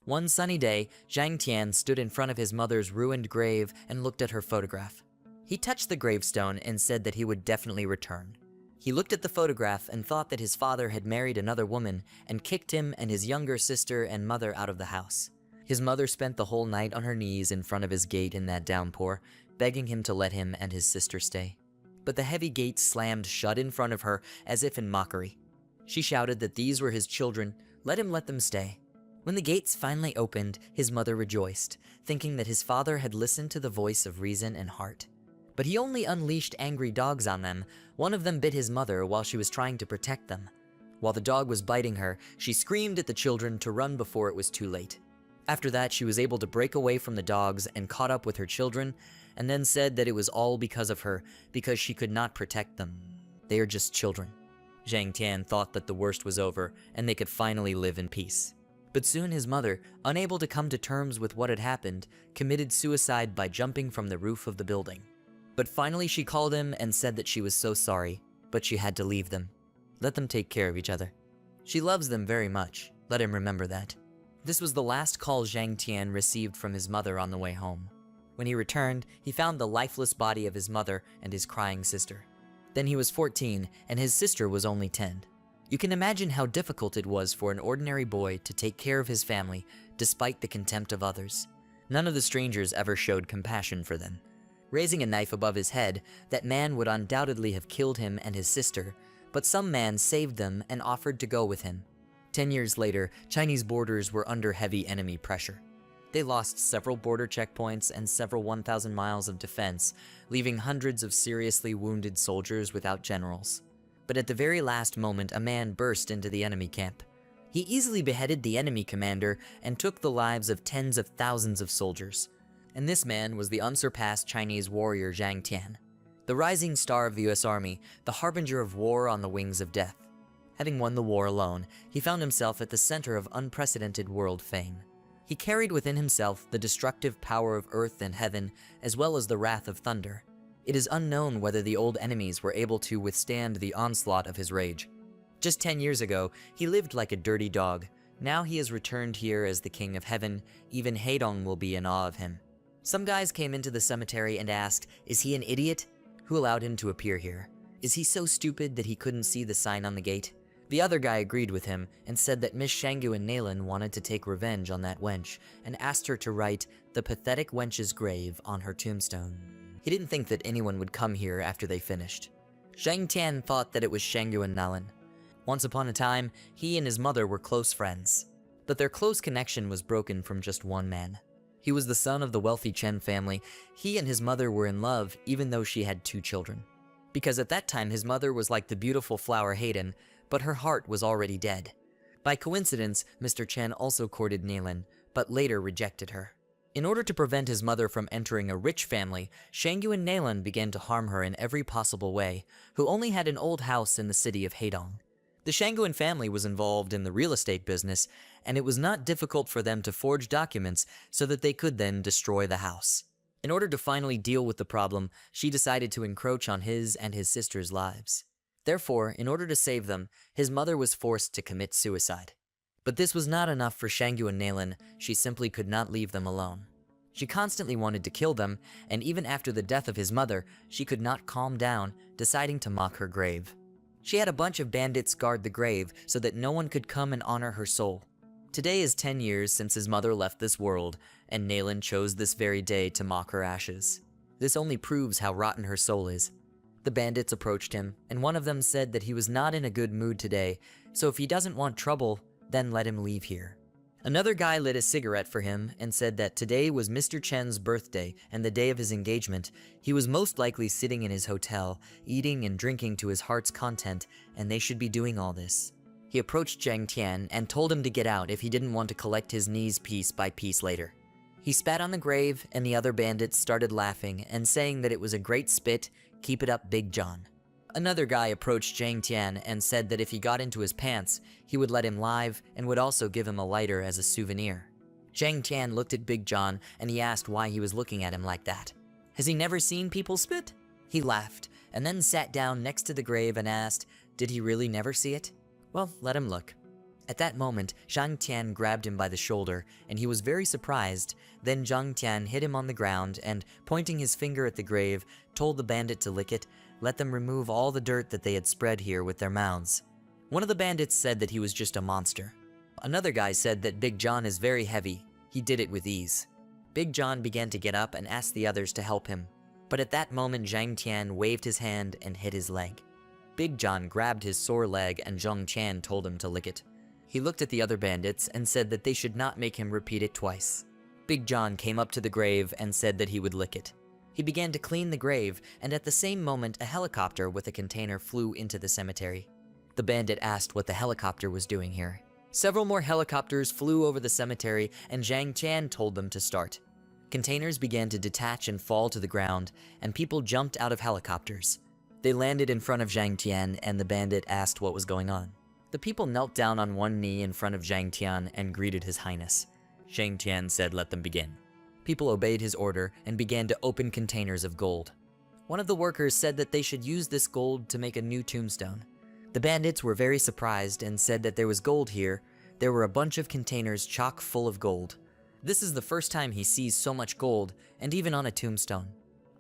One sunny day, Zhang Tian stood in front of his mother's ruined grave and looked at her photograph. He touched the gravestone and said that he would definitely return. He looked at the photograph and thought that his father had married another woman and kicked him and his younger sister and mother out of the house. His mother spent the whole night on her knees in front of his gate in that downpour, begging him to let him and his sister stay. But the heavy gate slammed shut in front of her as if in mockery. She shouted that these were his children, let them stay. When the gates finally opened, his mother rejoiced, thinking that his father had listened to the voice of reason and heart. But he only unleashed angry dogs on them. One of them bit his mother while she was trying to protect them. While the dog was biting her, she screamed at the children to run before it was too late. After that, she was able to break away from the dogs and caught up with her children, and then said that it was all because of her, because she could not protect them. They are just children. Zhang Tian thought that the worst was over, and they could finally live in peace. But soon his mother, unable to come to terms with what had happened, committed suicide by jumping from the roof of the building. But finally she called him and said that she was so sorry, but she had to leave them. Let them take care of each other. She loves them very much, let him remember that. This was the last call Zhang Tian received from his mother on the way home. When he returned, he found the lifeless body of his mother and his crying sister. Then he was 14, and his sister was only 10. You can imagine how difficult it was for an ordinary boy to take care of his family despite the contempt of others. None of the strangers ever showed compassion for them. Raising a knife above his head, that man would undoubtedly have killed him and his sister, but some man saved them and offered to go with him. 10 years later, Chinese borders were under heavy enemy pressure. They lost several border checkpoints and several 1,000 miles of defense, leaving hundreds of seriously wounded soldiers without generals. But at the very last moment, a man burst into the enemy camp. He easily beheaded the enemy commander and took the lives of tens of thousands of soldiers. And this man was the unsurpassed Chinese warrior Zhang Tian, the rising star of the US Army, the harbinger of war on the wings of death. Having won the war alone, he found himself at the center of unprecedented world fame. He carried within himself the destructive power of earth and heaven, as well as the wrath of thunder. It is unknown whether the old enemies were able to withstand the onslaught of his rage. Just 10 years ago, he lived like a dirty dog. Now he has returned here as the king of heaven. Even Heidong will be in awe of him. Some guys came into the cemetery and asked, is he an idiot? Who allowed him to appear here? Is he so stupid that he couldn't see the sign on the gate? The other guy agreed with him and said that Miss Shangyu and Naylan wanted to take revenge on that wench and asked her to write "The pathetic wench's grave" on her tombstone. He didn't think that anyone would come here after they finished. Zhang Tian thought that it was Shangyu and Naylan. Once upon a time, he and his mother were close friends, but their close connection was broken from just one man. He was the son of the wealthy Chen family. He and his mother were in love even though she had 2 children. Because at that time his mother was like the beautiful flower Hayden, but her heart was already dead. By coincidence, Mr. Chen also courted Naylan, but later rejected her. In order to prevent his mother from entering a rich family, Shangyu and Naylan began to harm her in every possible way, who only had an old house in the city of Heidong. The Shangguan family was involved in the real estate business, and it was not difficult for them to forge documents so that they could then destroy the house. In order to finally deal with the problem, she decided to encroach on his and his sister's lives. Therefore, in order to save them, his mother was forced to commit suicide. But this was not enough for Shangyu and Naylan. She simply could not leave them alone. She constantly wanted to kill them, and even after the death of his mother, she could not calm down, deciding to mock her grave. She had a bunch of bandits guard the grave so that no one could come and honor her soul. Today is 10 years since his mother left this world, and Naylan chose this very day to mock her ashes. This only proves how rotten her soul is. The bandits approached him, and one of them said that he was not in a good mood today, so if he doesn't want trouble, then let him leave here. Another guy lit a cigarette for him and said that today was Mr. Chen's birthday and the day of his engagement. He was most likely sitting in his hotel, eating and drinking to his heart's content, and they should be doing all this. He approached Zhang Tian and told him to get out if he didn't want to collect his knees piece by piece later. He spat on the grave, and the other bandits started laughing and saying that it was a great spit, keep it up, Big John. Another guy approached Zhang Tian and said that if he got into his pants, he would let him live and would also give him a lighter as a souvenir. Zhang Tian looked at Big John and he asked why he was looking at him like that. Has he never seen people spit? He laughed and then sat down next to the grave and asked, did he really never see it? Well, let him look. At that moment, Zhang Tian grabbed him by the shoulder, and he was very surprised. Then Zhang Tian hit him on the ground and, pointing his finger at the grave, told the bandit to lick it, let them remove all the dirt that they had spread here with their mouths. One of the bandits said that he was just a monster. Another guy said that Big John is very heavy. He did it with ease. Big John began to get up and asked the others to help him. But at that moment, Zhang Tian waved his hand and hit his leg. Big John grabbed his sore leg and Zhang Tian told him to lick it. He looked at the other bandits and said that they should not make him repeat it twice. Big John came up to the grave and said that he would lick it. He began to clean the grave, and at the same moment a helicopter with a container flew into the cemetery. The bandit asked what the helicopter was doing here. Several more helicopters flew over the cemetery and Zhang Tian told them to start. Containers began to detach and fall to the ground, and people jumped out of helicopters. They landed in front of Zhang Tian and the bandit asked what was going on. The people knelt down on one knee in front of Zhang Tian and greeted His Highness. Zhang Tian said let them begin. People obeyed his order and began to open containers of gold. One of the workers said that they should use this gold to make a new tombstone. The bandits were very surprised and said that there was gold here. There were a bunch of containers chock full of gold. This is the first time he sees so much gold, and even on a tombstone.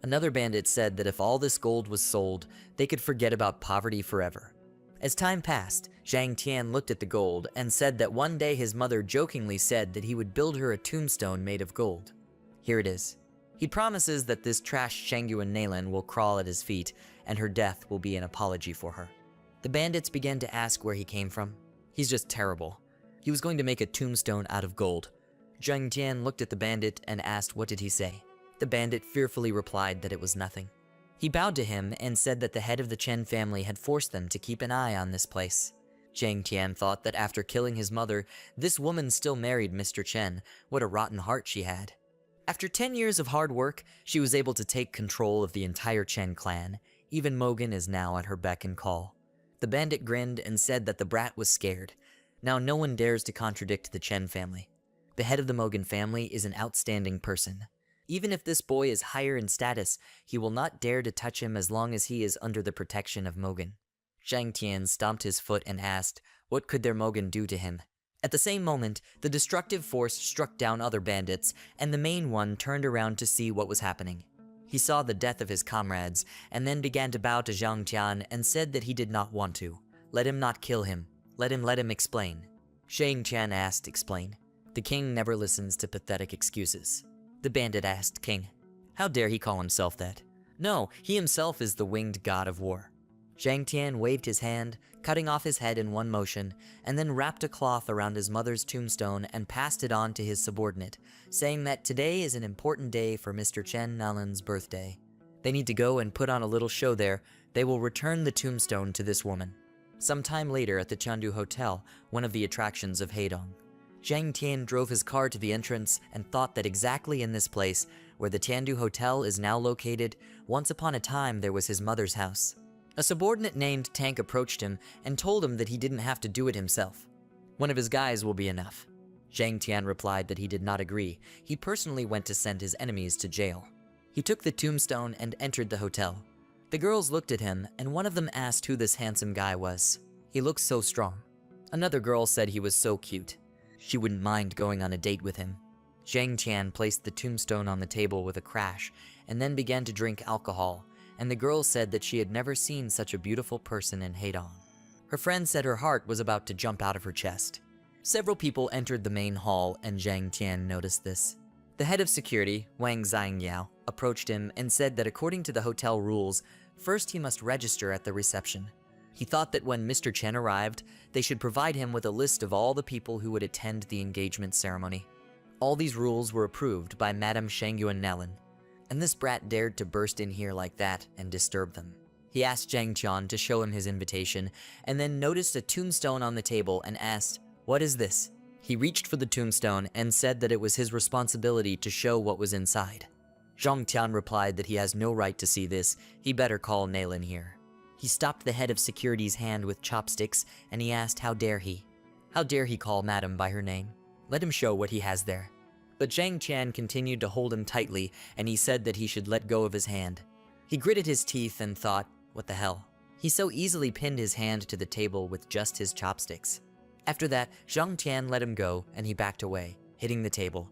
Another bandit said that if all this gold was sold, they could forget about poverty forever. As time passed, Zhang Tian looked at the gold and said that one day his mother jokingly said that he would build her a tombstone made of gold. Here it is. He promises that this trash Shangyuan Nalan will crawl at his feet, and her death will be an apology for her. The bandits began to ask where he came from. He's just terrible. He was going to make a tombstone out of gold. Zhang Tian looked at the bandit and asked what did he say. The bandit fearfully replied that it was nothing. He bowed to him and said that the head of the Chen family had forced them to keep an eye on this place. Zhang Tian thought that after killing his mother, this woman still married Mr. Chen. What a rotten heart she had. After 10 years of hard work, she was able to take control of the entire Chen clan. Even Mogan is now at her beck and call. The bandit grinned and said that the brat was scared. Now no one dares to contradict the Chen family. The head of the Mogan family is an outstanding person. Even if this boy is higher in status, he will not dare to touch him as long as he is under the protection of Mogan. Zhang Tian stomped his foot and asked, what could their Mogan do to him? At the same moment, the destructive force struck down other bandits, and the main one turned around to see what was happening. He saw the death of his comrades, and then began to bow to Zhang Tian and said that he did not want to. Let him not kill him. Let him explain. Zhang Tian asked, explain. The king never listens to pathetic excuses. The bandit asked King, how dare he call himself that? No, he himself is the winged god of war. Zhang Tian waved his hand, cutting off his head in one motion, and then wrapped a cloth around his mother's tombstone and passed it on to his subordinate, saying that today is an important day for Mr. Chen Nalan's birthday. They need to go and put on a little show there. They will return the tombstone to this woman. Sometime later at the Chandu Hotel, one of the attractions of Heidong, Zhang Tian drove his car to the entrance and thought that exactly in this place, where the Chandu Hotel is now located, once upon a time there was his mother's house. A subordinate named Tank approached him and told him that he didn't have to do it himself. One of his guys will be enough. Zhang Tian replied that he did not agree. He personally went to send his enemies to jail. He took the tombstone and entered the hotel. The girls looked at him, and one of them asked who this handsome guy was. He looked so strong. Another girl said he was so cute. She wouldn't mind going on a date with him. Zhang Tian placed the tombstone on the table with a crash, and then began to drink alcohol, and the girl said that she had never seen such a beautiful person in Heidong. Her friend said her heart was about to jump out of her chest. Several people entered the main hall, and Zhang Tian noticed this. The head of security, Wang Xiangyao, approached him and said that according to the hotel rules, first he must register at the reception. He thought that when Mr. Chen arrived, they should provide him with a list of all the people who would attend the engagement ceremony. All these rules were approved by Madame Shangyuan Nalan, and this brat dared to burst in here like that and disturb them. He asked Zhang Tian to show him his invitation, and then noticed a tombstone on the table and asked, "What is this?" He reached for the tombstone and said that it was his responsibility to show what was inside. Zhang Tian replied that he has no right to see this, he better call Nalan here. He stopped the head of security's hand with chopsticks, and he asked how dare he? How dare he call Madam by her name? Let him show what he has there. But Zhang Tian continued to hold him tightly, and he said that he should let go of his hand. He gritted his teeth and thought, what the hell? He so easily pinned his hand to the table with just his chopsticks. After that, Zhang Tian let him go and he backed away, hitting the table.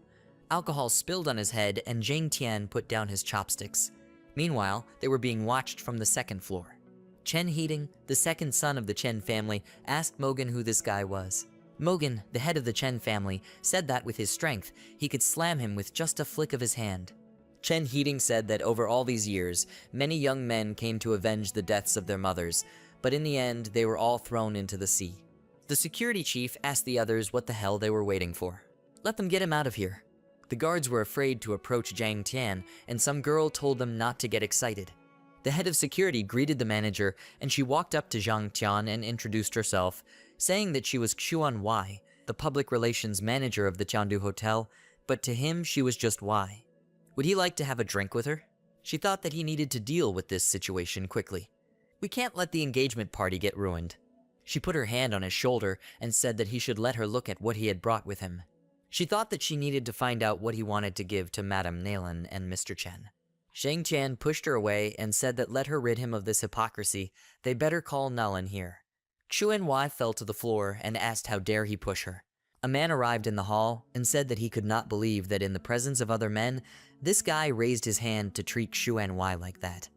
Alcohol spilled on his head and Zhang Tian put down his chopsticks. Meanwhile, they were being watched from the second floor. Chen Heating, the second son of the Chen family, asked Mogan who this guy was. Mogan, the head of the Chen family, said that with his strength, he could slam him with just a flick of his hand. Chen Heating said that over all these years, many young men came to avenge the deaths of their mothers, but in the end, they were all thrown into the sea. The security chief asked the others what the hell they were waiting for. Let them get him out of here. The guards were afraid to approach Zhang Tian, and some girl told them not to get excited. The head of security greeted the manager, and she walked up to Zhang Tian and introduced herself, saying that she was Xuan Y, the public relations manager of the Chengdu Hotel, but to him she was just Y. Would he like to have a drink with her? She thought that he needed to deal with this situation quickly. We can't let the engagement party get ruined. She put her hand on his shoulder and said that he should let her look at what he had brought with him. She thought that she needed to find out what he wanted to give to Madame Naylan and Mr. Chen. Zhang Tian pushed her away and said that let her rid him of this hypocrisy, they better call Nullen here. Xuan Y fell to the floor and asked how dare he push her. A man arrived in the hall and said that he could not believe that in the presence of other men, this guy raised his hand to treat Xuan Y like that.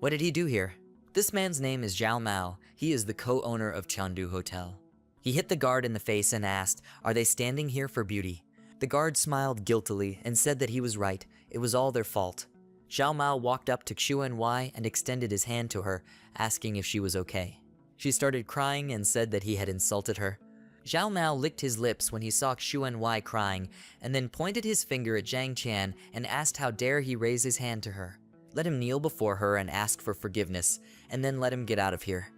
What did he do here? This man's name is Zhao Mao. He is the co-owner of Chengdu Hotel. He hit the guard in the face and asked, "Are they standing here for beauty?" The guard smiled guiltily and said that he was right. It was all their fault. Zhao Mao walked up to Xuan Y and extended his hand to her, asking if she was okay. She started crying and said that he had insulted her. Zhao Mao licked his lips when he saw Xuan Y crying, and then pointed his finger at Zhang Tian and asked how dare he raise his hand to her. Let him kneel before her and ask for forgiveness, and then let him get out of here.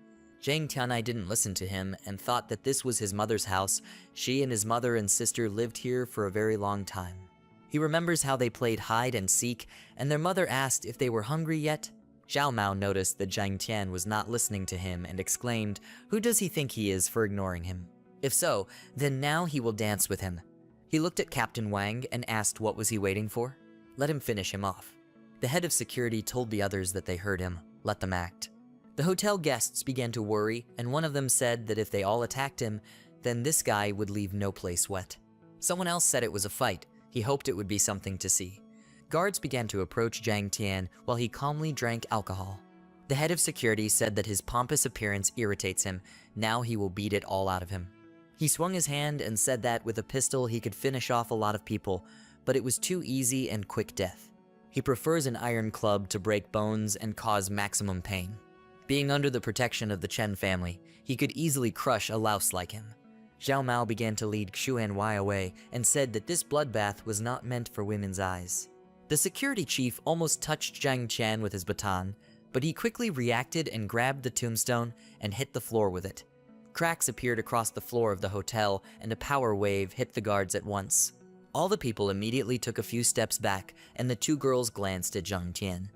Zhang Tianai didn't listen to him and thought that this was his mother's house. She and his mother and sister lived here for a very long time. He remembers how they played hide and seek, and their mother asked if they were hungry yet. Zhao Mao noticed that Zhang Tian was not listening to him and exclaimed, "Who does he think he is for ignoring him? If so, then now he will dance with him." He looked at Captain Wang and asked what was he waiting for. Let him finish him off. The head of security told the others that they heard him. Let them act. The hotel guests began to worry, and one of them said that if they all attacked him, then this guy would leave no place wet. Someone else said it was a fight. He hoped it would be something to see. Guards began to approach Zhang Tian while he calmly drank alcohol. The head of security said that his pompous appearance irritates him. Now he will beat it all out of him. He swung his hand and said that with a pistol he could finish off a lot of people, but it was too easy and quick death. He prefers an iron club to break bones and cause maximum pain. Being under the protection of the Chen family, he could easily crush a louse like him. Zhao Mao began to lead Xuan Y away and said that this bloodbath was not meant for women's eyes. The security chief almost touched Zhang Tian with his baton, but he quickly reacted and grabbed the tombstone and hit the floor with it. Cracks appeared across the floor of the hotel and a power wave hit the guards at once. All the people immediately took a few steps back and the two girls glanced at Zhang Tian.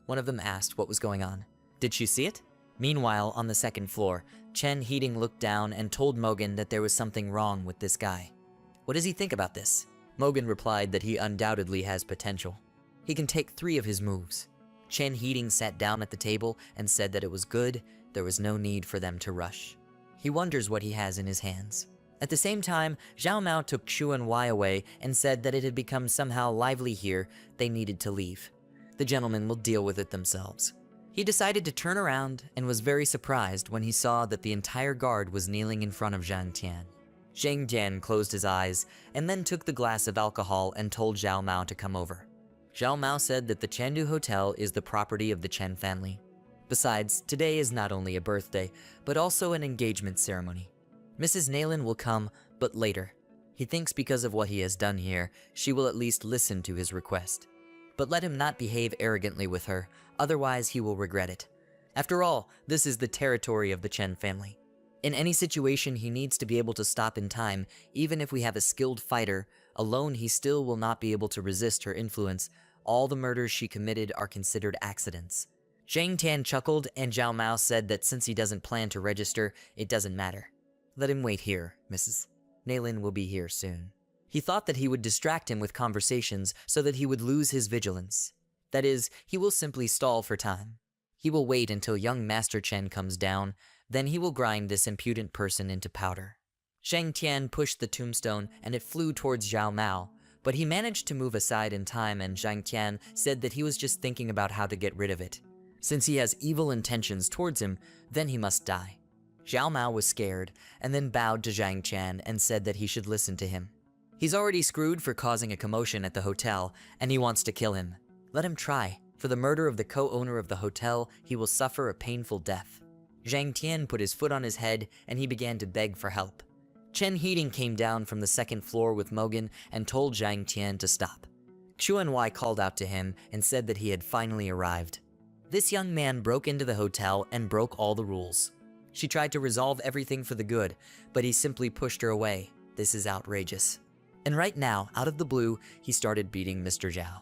One of them asked what was going on. Did she see it? Meanwhile, on the second floor, Chen Heating looked down and told Mogan that there was something wrong with this guy. What does he think about this? Mogan replied that he undoubtedly has potential. He can take 3 of his moves. Chen Heating sat down at the table and said that it was good, there was no need for them to rush. He wonders what he has in his hands. At the same time, Zhao Mao took Xuan Y away and said that it had become somehow lively here, they needed to leave. The gentlemen will deal with it themselves. He decided to turn around and was very surprised when he saw that the entire guard was kneeling in front of Zhang Tian. Zhang Tian closed his eyes and then took the glass of alcohol and told Zhao Mao to come over. Zhao Mao said that the Chengdu Hotel is the property of the Chen family. Besides, today is not only a birthday, but also an engagement ceremony. Mrs. Naylan will come, but later. He thinks because of what he has done here, she will at least listen to his request. But let him not behave arrogantly with her, otherwise he will regret it. After all, this is the territory of the Chen family. In any situation, he needs to be able to stop in time, even if we have a skilled fighter. Alone, he still will not be able to resist her influence. All the murders she committed are considered accidents. Zhang Tian chuckled, and Zhao Mao said that since he doesn't plan to register, it doesn't matter. Let him wait here, Mrs. Naylan will be here soon. He thought that he would distract him with conversations so that he would lose his vigilance. That is, he will simply stall for time. He will wait until young Master Chen comes down, then he will grind this impudent person into powder. Shang Tian pushed the tombstone and it flew towards Zhao Mao, but he managed to move aside in time and Zhang Tian said that he was just thinking about how to get rid of it. Since he has evil intentions towards him, then he must die. Zhao Mao was scared and then bowed to Zhang Tian and said that he should listen to him. He's already screwed for causing a commotion at the hotel and he wants to kill him. Let him try. For the murder of the co-owner of the hotel, he will suffer a painful death. Zhang Tian put his foot on his head and he began to beg for help. Chen Heating came down from the second floor with Mogan and told Zhang Tian to stop. Xuan Wai called out to him and said that he had finally arrived. This young man broke into the hotel and broke all the rules. She tried to resolve everything for the good, but he simply pushed her away. This is outrageous. And right now, out of the blue, he started beating Mr. Zhao.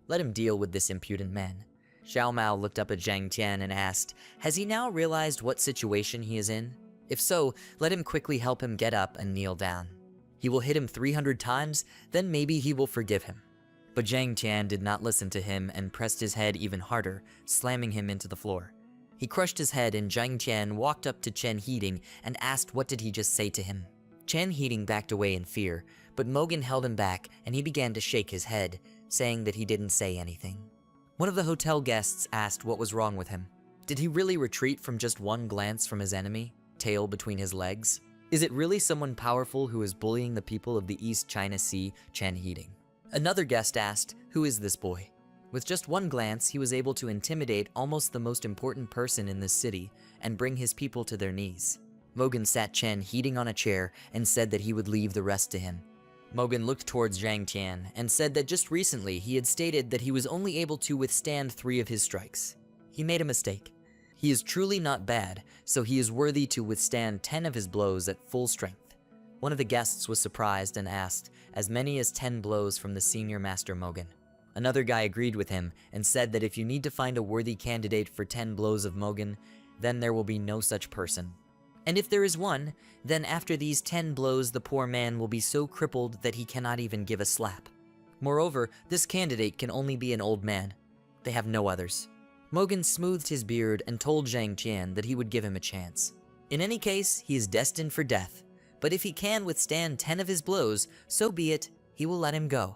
Let him deal with this impudent man. Zhao Mao looked up at Zhang Tian and asked, has he now realized what situation he is in? If so, let him quickly help him get up and kneel down. He will hit him 300 times, then maybe he will forgive him. But Zhang Tian did not listen to him and pressed his head even harder, slamming him into the floor. He crushed his head and Zhang Tian walked up to Chen Heating and asked what did he just say to him. Chen Heating backed away in fear, but Mogan held him back and he began to shake his head, saying that he didn't say anything. One of the hotel guests asked what was wrong with him. Did he really retreat from just one glance from his enemy, tail between his legs? Is it really someone powerful who is bullying the people of the East China Sea, Chen Heating? Another guest asked, who is this boy? With just one glance, he was able to intimidate almost the most important person in this city and bring his people to their knees. Mogan sat Chen Heating on a chair and said that he would leave the rest to him. Mogan looked towards Zhang Tian and said that just recently he had stated that he was only able to withstand 3 of his strikes. He made a mistake. He is truly not bad, so he is worthy to withstand 10 of his blows at full strength. One of the guests was surprised and asked, as many as 10 blows from the senior master Mogan. Another guy agreed with him and said that if you need to find a worthy candidate for 10 blows of Mogan, then there will be no such person. And if there is one, then after these 10 blows the poor man will be so crippled that he cannot even give a slap. Moreover, this candidate can only be an old man. They have no others. Mogan smoothed his beard and told Zhang Tian that he would give him a chance. In any case, he is destined for death, but if he can withstand 10 of his blows, so be it, he will let him go.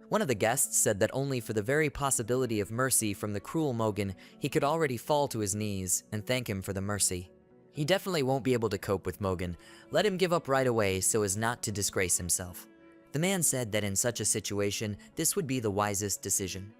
One of the guests said that only for the very possibility of mercy from the cruel Mogan, he could already fall to his knees and thank him for the mercy. He definitely won't be able to cope with Mogan. Let him give up right away so as not to disgrace himself. The man said that in such a situation, this would be the wisest decision.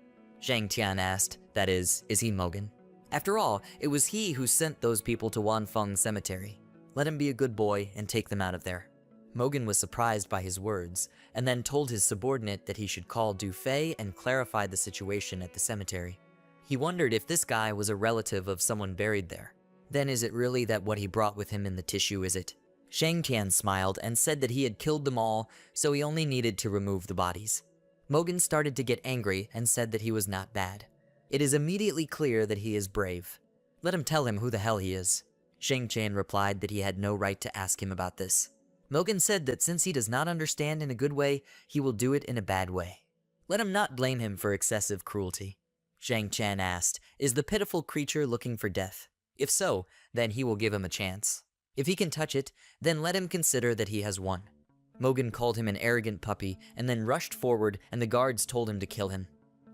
Zhang Tian asked, that is he Mogan? After all, it was he who sent those people to Wanfeng Cemetery. Let him be a good boy and take them out of there. Mogan was surprised by his words, and then told his subordinate that he should call Du Fei and clarify the situation at the cemetery. He wondered if this guy was a relative of someone buried there. Then is it really that what he brought with him in the tissue is it? Zhang Tian smiled and said that he had killed them all, so he only needed to remove the bodies. Mogan started to get angry and said that he was not bad. It is immediately clear that he is brave. Let him tell him who the hell he is. Zhang Tian replied that he had no right to ask him about this. Mogan said that since he does not understand in a good way, he will do it in a bad way. Let him not blame him for excessive cruelty. Zhang Tian asked, is the pitiful creature looking for death? If so, then he will give him a chance. If he can touch it, then let him consider that he has won. Mogan called him an arrogant puppy and then rushed forward and the guards told him to kill him.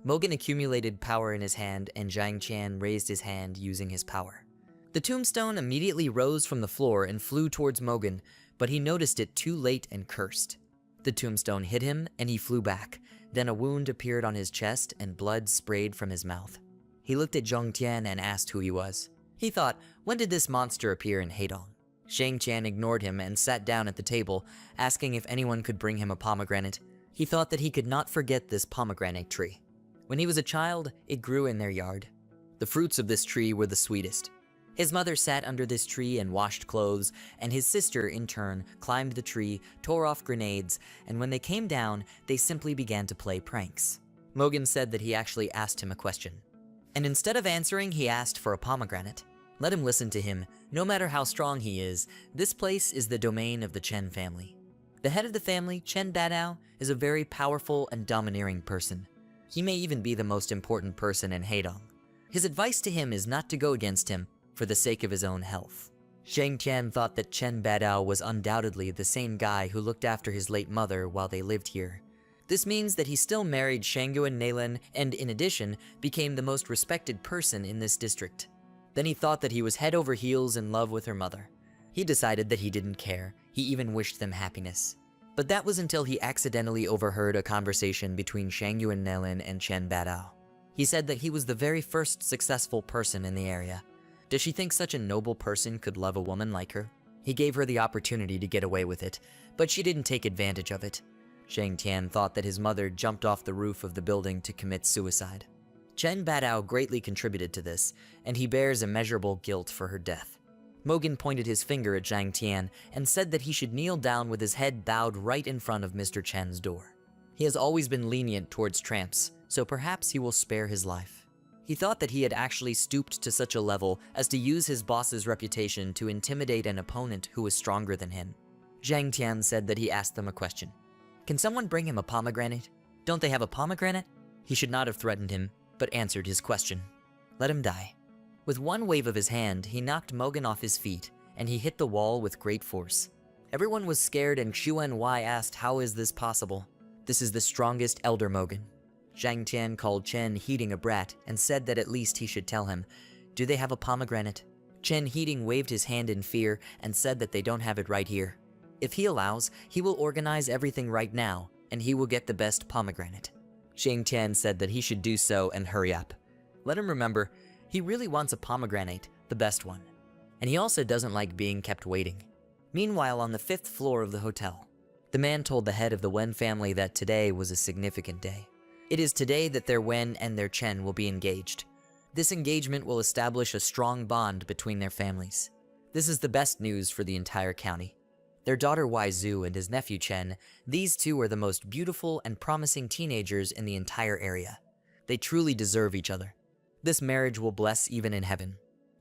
Mogan accumulated power in his hand and Zhang Tian raised his hand using his power. The tombstone immediately rose from the floor and flew towards Mogan, but he noticed it too late and cursed. The tombstone hit him and he flew back. Then a wound appeared on his chest and blood sprayed from his mouth. He looked at Zhang Tian and asked who he was. He thought, when did this monster appear in Heidong? Zhang Tian ignored him and sat down at the table, asking if anyone could bring him a pomegranate. He thought that he could not forget this pomegranate tree. When he was a child, it grew in their yard. The fruits of this tree were the sweetest. His mother sat under this tree and washed clothes, and his sister, in turn, climbed the tree, tore off grenades, and when they came down, they simply began to play pranks. Mogan said that he actually asked him a question. And instead of answering, he asked for a pomegranate. Let him listen to him. No matter how strong he is, this place is the domain of the Chen family. The head of the family, Chen Dadao, is a very powerful and domineering person. He may even be the most important person in Heidong. His advice to him is not to go against him, for the sake of his own health. Zhang Tian thought that Chen Badao was undoubtedly the same guy who looked after his late mother while they lived here. This means that he still married Shangyuan Nailin and, in addition, became the most respected person in this district. Then he thought that he was head over heels in love with her mother. He decided that he didn't care. He even wished them happiness. But that was until he accidentally overheard a conversation between Shangyuan Nailin and Chen Badao. He said that he was the very first successful person in the area. Does she think such a noble person could love a woman like her? He gave her the opportunity to get away with it, but she didn't take advantage of it. Zhang Tian thought that his mother jumped off the roof of the building to commit suicide. Chen Badao greatly contributed to this, and he bears immeasurable guilt for her death. Mogan pointed his finger at Zhang Tian and said that he should kneel down with his head bowed right in front of Mr. Chen's door. He has always been lenient towards tramps, so perhaps he will spare his life. He thought that he had actually stooped to such a level as to use his boss's reputation to intimidate an opponent who was stronger than him. Zhang Tian said that he asked them a question. Can someone bring him a pomegranate? Don't they have a pomegranate? He should not have threatened him, but answered his question. Let him die. With one wave of his hand, he knocked Mogan off his feet, and he hit the wall with great force. Everyone was scared, and Xuan Wai asked, how is this possible? This is the strongest elder Mogan. Zhang Tian called Chen Heating a brat and said that at least he should tell him, do they have a pomegranate? Chen Heating waved his hand in fear and said that they don't have it right here. If he allows, he will organize everything right now, and he will get the best pomegranate. Zhang Tian said that he should do so and hurry up. Let him remember, he really wants a pomegranate, the best one. And he also doesn't like being kept waiting. Meanwhile, on the 5th floor of the hotel, the man told the head of the Wen family that today was a significant day. It is today that their Wen and their Chen will be engaged. This engagement will establish a strong bond between their families. This is the best news for the entire county. Their daughter Wai Zhu and his nephew Chen, these two are the most beautiful and promising teenagers in the entire area. They truly deserve each other. This marriage will bless even in heaven.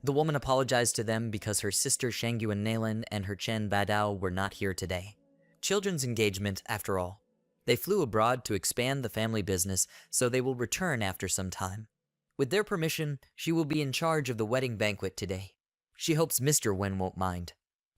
The woman apologized to them because her sister Shangyuan Nailin and her Chen Badao were not here today. Children's engagement, after all. They flew abroad to expand the family business, so they will return after some time. With their permission, she will be in charge of the wedding banquet today. She hopes Mr. Wen won't mind.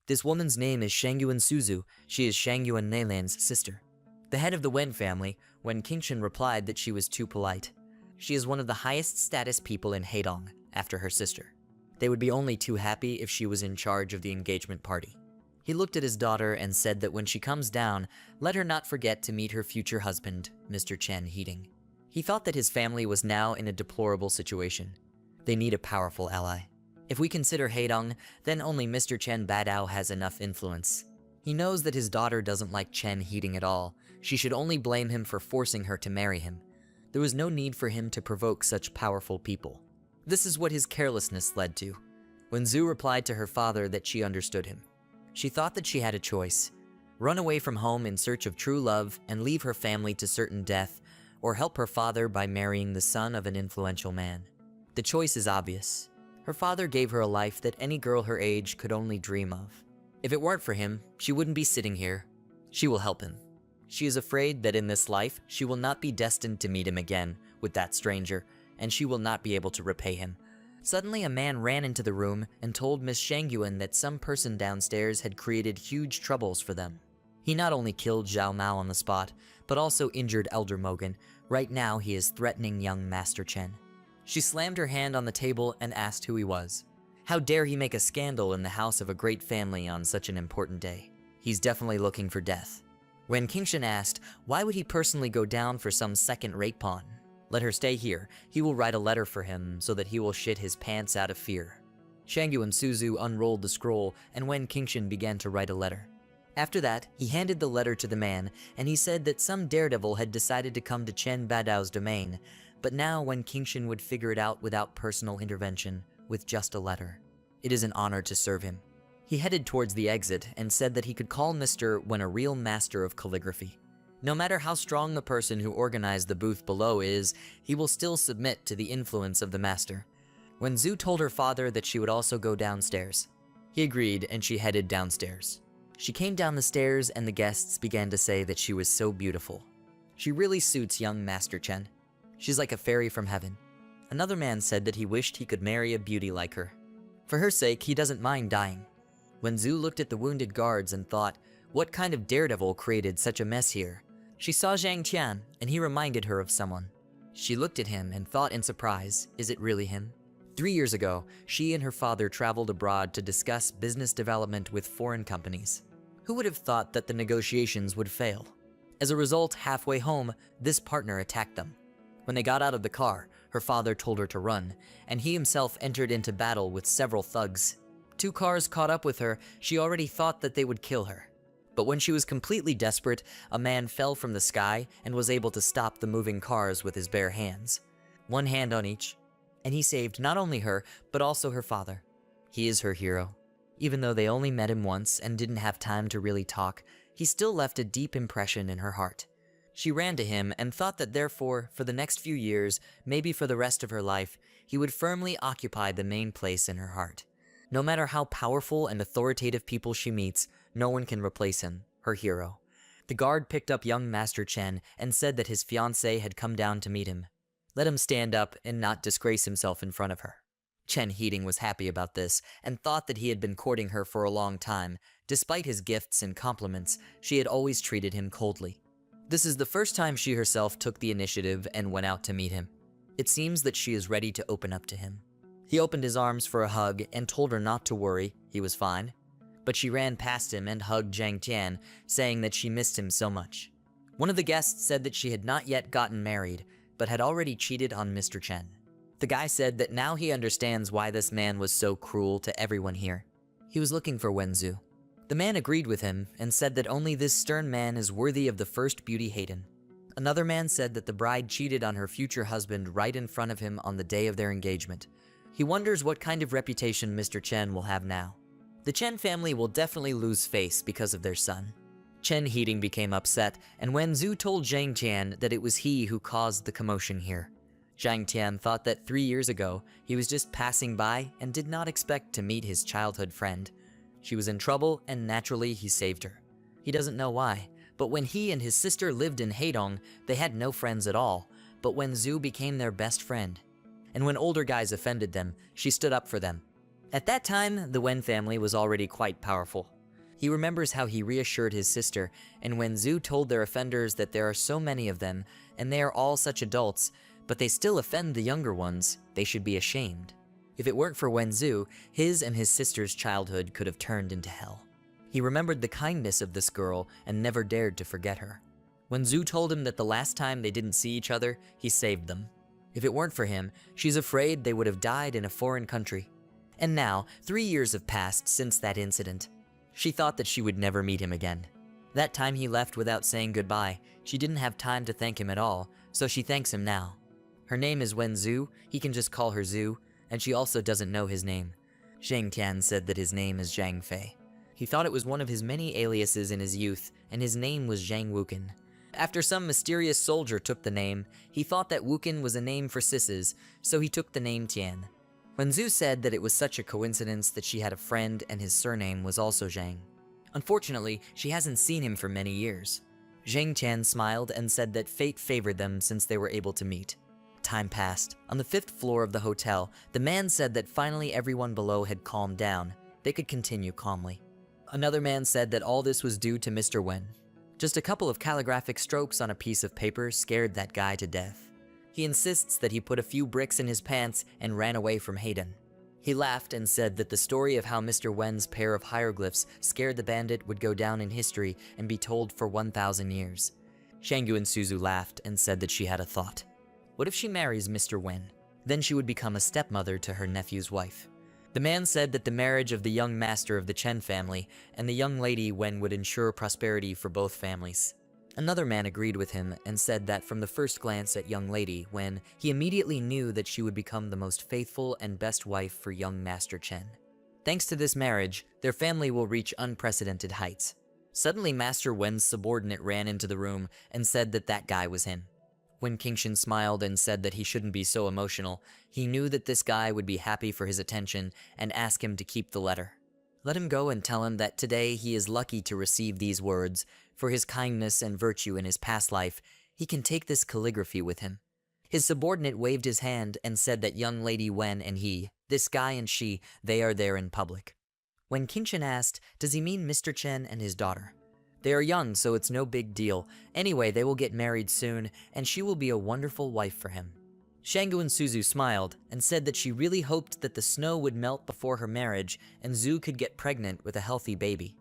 This woman's name is Shangyuan Suzu. She is Shangyuan Nailan's sister. The head of the Wen family, Wen Qingshan, replied that she was too polite. She is one of the highest status people in Heidong, after her sister. They would be only too happy if she was in charge of the engagement party. He looked at his daughter and said that when she comes down, let her not forget to meet her future husband, Mr. Chen Heating. He thought that his family was now in a deplorable situation. They need a powerful ally. If we consider Heidong, then only Mr. Chen Badao has enough influence. He knows that his daughter doesn't like Chen Heating at all. She should only blame him for forcing her to marry him. There was no need for him to provoke such powerful people. This is what his carelessness led to. When Zhu replied to her father that she understood him, she thought that she had a choice: run away from home in search of true love and leave her family to certain death, or help her father by marrying the son of an influential man. The choice is obvious. Her father gave her a life that any girl her age could only dream of. If it weren't for him, she wouldn't be sitting here. She will help him. She is afraid that in this life, she will not be destined to meet him again with that stranger, and she will not be able to repay him. Suddenly, a man ran into the room and told Miss Shangyuan that some person downstairs had created huge troubles for them. He not only killed Zhao Mao on the spot, but also injured Elder Mogan. Right now, he is threatening young Master Chen. She slammed her hand on the table and asked who he was. How dare he make a scandal in the house of a great family on such an important day? He's definitely looking for death. When Qingshan asked, why would he personally go down for some second-rate pawn? Let her stay here. He will write a letter for him so that he will shit his pants out of fear. Shangyuan Suzu unrolled the scroll, and Wen Qingshan began to write a letter. After that, he handed the letter to the man, and he said that some daredevil had decided to come to Chen Badao's domain, but now Wen Qingshan would figure it out without personal intervention, with just a letter. It is an honor to serve him. He headed towards the exit and said that he could call Mr. when a real master of calligraphy. No matter how strong the person who organized the booth below is, he will still submit to the influence of the master. When Zhu told her father that she would also go downstairs, he agreed and she headed downstairs. She came down the stairs and the guests began to say that she was so beautiful. She really suits young Master Chen. She's like a fairy from heaven. Another man said that he wished he could marry a beauty like her. For her sake, he doesn't mind dying. Wenzu looked at the wounded guards and thought, what kind of daredevil created such a mess here? She saw Zhang Tian, and he reminded her of someone. She looked at him and thought in surprise, is it really him? 3 years ago, she and her father traveled abroad to discuss business development with foreign companies. Who would have thought that the negotiations would fail? As a result, halfway home, this partner attacked them. When they got out of the car, her father told her to run, and he himself entered into battle with several thugs. 2 cars caught up with her. She already thought that they would kill her. But when she was completely desperate, a man fell from the sky and was able to stop the moving cars with his bare hands. 1 hand on each. And he saved not only her, but also her father. He is her hero. Even though they only met him once and didn't have time to really talk, he still left a deep impression in her heart. She ran to him and thought that therefore, for the next few years, maybe for the rest of her life, he would firmly occupy the main place in her heart. No matter how powerful and authoritative people she meets, no one can replace him, her hero. The guard picked up young Master Chen and said that his fiancée had come down to meet him. Let him stand up and not disgrace himself in front of her. Chen Heating was happy about this and thought that he had been courting her for a long time. Despite his gifts and compliments, she had always treated him coldly. This is the first time she herself took the initiative and went out to meet him. It seems that she is ready to open up to him. He opened his arms for a hug and told her not to worry, he was fine. But she ran past him and hugged Zhang Tian, saying that she missed him so much. One of the guests said that she had not yet gotten married, but had already cheated on Mr. Chen. The guy said that now he understands why this man was so cruel to everyone here. He was looking for Wenzu. The man agreed with him and said that only this stern man is worthy of the first beauty Hayden. Another man said that the bride cheated on her future husband right in front of him on the day of their engagement. He wonders what kind of reputation Mr. Chen will have now. The Chen family will definitely lose face because of their son. Chen Heating became upset, and Wenzu told Zhang Tian that it was he who caused the commotion here. Zhang Tian thought that 3 years ago, he was just passing by and did not expect to meet his childhood friend. She was in trouble, and naturally he saved her. He doesn't know why, but when he and his sister lived in Heidong, they had no friends at all, but Wenzu became their best friend. And when older guys offended them, she stood up for them. At that time, the Wen family was already quite powerful. He remembers how he reassured his sister, and Wenzu told their offenders that there are so many of them, and they are all such adults, but they still offend the younger ones, they should be ashamed. If it weren't for Wenzu, his and his sister's childhood could have turned into hell. He remembered the kindness of this girl and never dared to forget her. Wenzu told him that the last time they didn't see each other, he saved them. If it weren't for him, she's afraid they would have died in a foreign country. And now, 3 years have passed since that incident. She thought that she would never meet him again. That time he left without saying goodbye. She didn't have time to thank him at all, so she thanks him now. Her name is Wenzu, he can just call her Zhu, and she also doesn't know his name. Zhang Tian said that his name is Zhang Fei. He thought it was one of his many aliases in his youth, and his name was Zhang Wuken. After some mysterious soldier took the name, he thought that Wuken was a name for sisses, so he took the name Tian. Wenzu said that it was such a coincidence that she had a friend and his surname was also Zhang. Unfortunately, she hasn't seen him for many years. Zhang Tian smiled and said that fate favored them since they were able to meet. Time passed. On the 5th floor of the hotel, the man said that finally everyone below had calmed down. They could continue calmly. Another man said that all this was due to Mr. Wen. Just a couple of calligraphic strokes on a piece of paper scared that guy to death. He insists that he put a few bricks in his pants and ran away from Hayden. He laughed and said that the story of how Mr. Wen's pair of hieroglyphs scared the bandit would go down in history and be told for 1,000 years. Shangyu and Suzu laughed and said that she had a thought. What if she marries Mr. Wen? Then she would become a stepmother to her nephew's wife. The man said that the marriage of the young master of the Chen family and the young lady Wen would ensure prosperity for both families. Another man agreed with him and said that from the first glance at young lady Wen, he immediately knew that she would become the most faithful and best wife for young Master Chen. Thanks to this marriage, their family will reach unprecedented heights. Suddenly Master Wen's subordinate ran into the room and said that that guy was him. When Kingshan smiled and said that he shouldn't be so emotional, he knew that this guy would be happy for his attention and asked him to keep the letter. Let him go and tell him that today he is lucky to receive these words. For his kindness and virtue in his past life, he can take this calligraphy with him. His subordinate waved his hand and said that young lady Wen and he, this guy and she, they are there in public. When Qingshan asked, does he mean Mr. Chen and his daughter? They are young, so it's no big deal. Anyway, they will get married soon, and she will be a wonderful wife for him. Shanggu and Suzu smiled and said that she really hoped that the snow would melt before her marriage and Zhu could get pregnant with a healthy baby.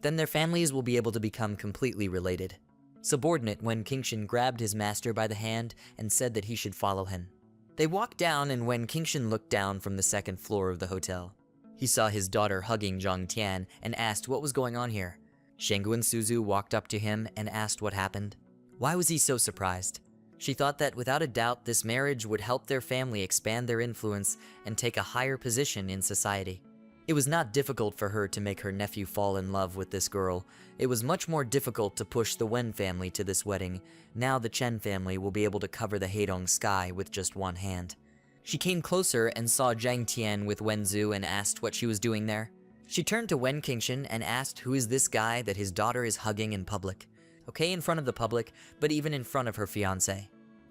Then their families will be able to become completely related. Subordinate Wen Qingshan grabbed his master by the hand and said that he should follow him. They walked down, and when Qingshan looked down from the second floor of the hotel, he saw his daughter hugging Zhang Tian and asked what was going on here. Shanggu and Suzu walked up to him and asked what happened. Why was he so surprised? She thought that without a doubt this marriage would help their family expand their influence and take a higher position in society. It was not difficult for her to make her nephew fall in love with this girl. It was much more difficult to push the Wen family to this wedding. Now the Chen family will be able to cover the Heidong sky with just one hand. She came closer and saw Zhang Tian with Wen Zhu and asked what she was doing there. She turned to Wen Qingshan and asked who is this guy that his daughter is hugging in public. Okay, in front of the public, but even in front of her fiancé.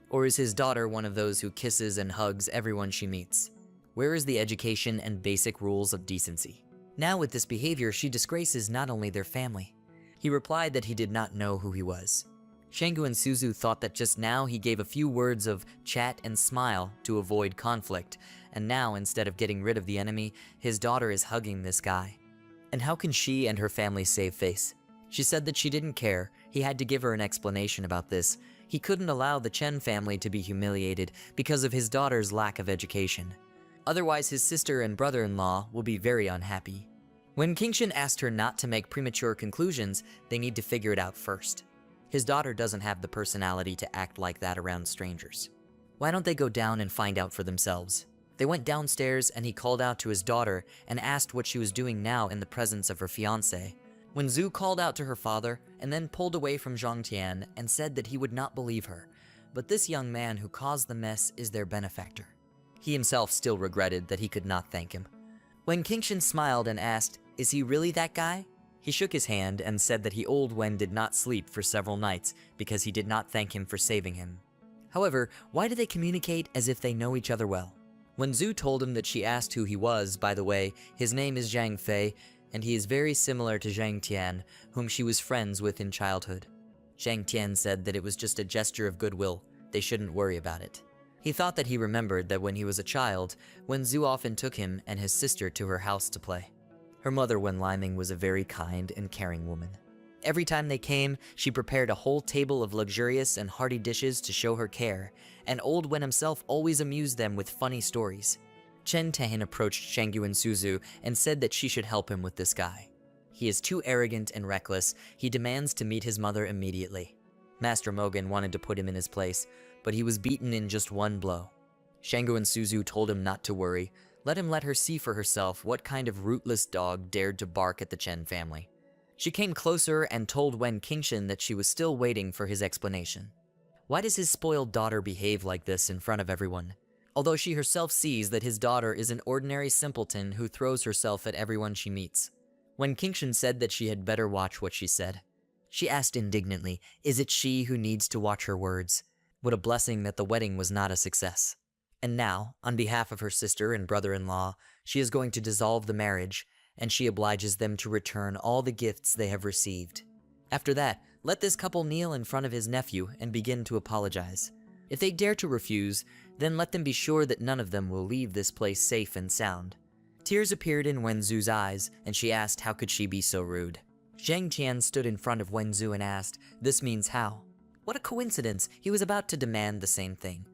Or is his daughter one of those who kisses and hugs everyone she meets? Where is the education and basic rules of decency? Now with this behavior, she disgraces not only their family. He replied that he did not know who he was. Shanggu and Suzu thought that just now he gave a few words of chat and smile to avoid conflict, and now instead of getting rid of the enemy, his daughter is hugging this guy. And how can she and her family save face? She said that she didn't care. He had to give her an explanation about this. He couldn't allow the Chen family to be humiliated because of his daughter's lack of education. Otherwise, his sister and brother-in-law will be very unhappy. When Qingshan asked her not to make premature conclusions, they need to figure it out first. His daughter doesn't have the personality to act like that around strangers. Why don't they go down and find out for themselves? They went downstairs and he called out to his daughter and asked what she was doing now in the presence of her fiancé. When Zhu called out to her father and then pulled away from Zhang Tian and said that he would not believe her, but this young man who caused the mess is their benefactor. He himself still regretted that he could not thank him. When Qingshan smiled and asked, is he really that guy? He shook his hand and said that he old Wen did not sleep for several nights because he did not thank him for saving him. However, why do they communicate as if they know each other well? When Zhu told him that she asked who he was, by the way, his name is Zhang Fei, and he is very similar to Zhang Tian, whom she was friends with in childhood. Zhang Tian said that it was just a gesture of goodwill, they shouldn't worry about it. He thought that he remembered that when he was a child, when Zhu often took him and his sister to her house to play. Her mother, Wen Liming, was a very kind and caring woman. Every time they came, she prepared a whole table of luxurious and hearty dishes to show her care, and old Wen himself always amused them with funny stories. Chen Tahan approached Shanggu and Suzu and said that she should help him with this guy. He is too arrogant and reckless. He demands to meet his mother immediately. Master Mogan wanted to put him in his place, but he was beaten in just one blow. Shanggu and Suzu told him not to worry, let her see for herself what kind of rootless dog dared to bark at the Chen family. She came closer and told Wen Qingshan that she was still waiting for his explanation. Why does his spoiled daughter behave like this in front of everyone? Although she herself sees that his daughter is an ordinary simpleton who throws herself at everyone she meets. When Qingshan said that she had better watch what she said, she asked indignantly, is it she who needs to watch her words? What a blessing that the wedding was not a success. And now, on behalf of her sister and brother-in-law, she is going to dissolve the marriage, and she obliges them to return all the gifts they have received. After that, let this couple kneel in front of his nephew and begin to apologize. If they dare to refuse, then let them be sure that none of them will leave this place safe and sound. Tears appeared in Wen Zhu's eyes, and she asked how could she be so rude. Zhang Tian stood in front of Wen Zhu and asked, this means how? What a coincidence, he was about to demand the same thing.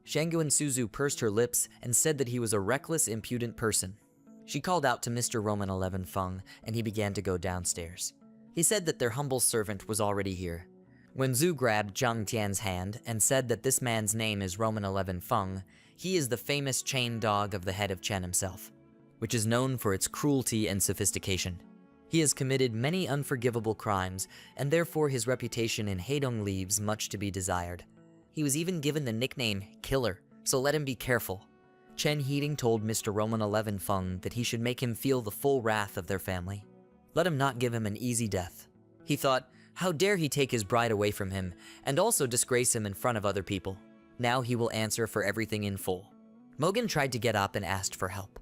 Shanggu and Suzu pursed her lips and said that he was a reckless, impudent person. She called out to Mr. Roman 11 Feng, and he began to go downstairs. He said that their humble servant was already here. When Zhu grabbed Zhang Tian's hand and said that this man's name is Roman 11 Feng, he is the famous chain dog of the head of Chen himself, which is known for its cruelty and sophistication. He has committed many unforgivable crimes, and therefore his reputation in Heidong leaves much to be desired. He was even given the nickname Killer, so let him be careful. Chen Heating told Mr. Roman 11 Feng that he should make him feel the full wrath of their family. Let him not give him an easy death. He thought, how dare he take his bride away from him, and also disgrace him in front of other people. Now he will answer for everything in full. Mogan tried to get up and asked for help.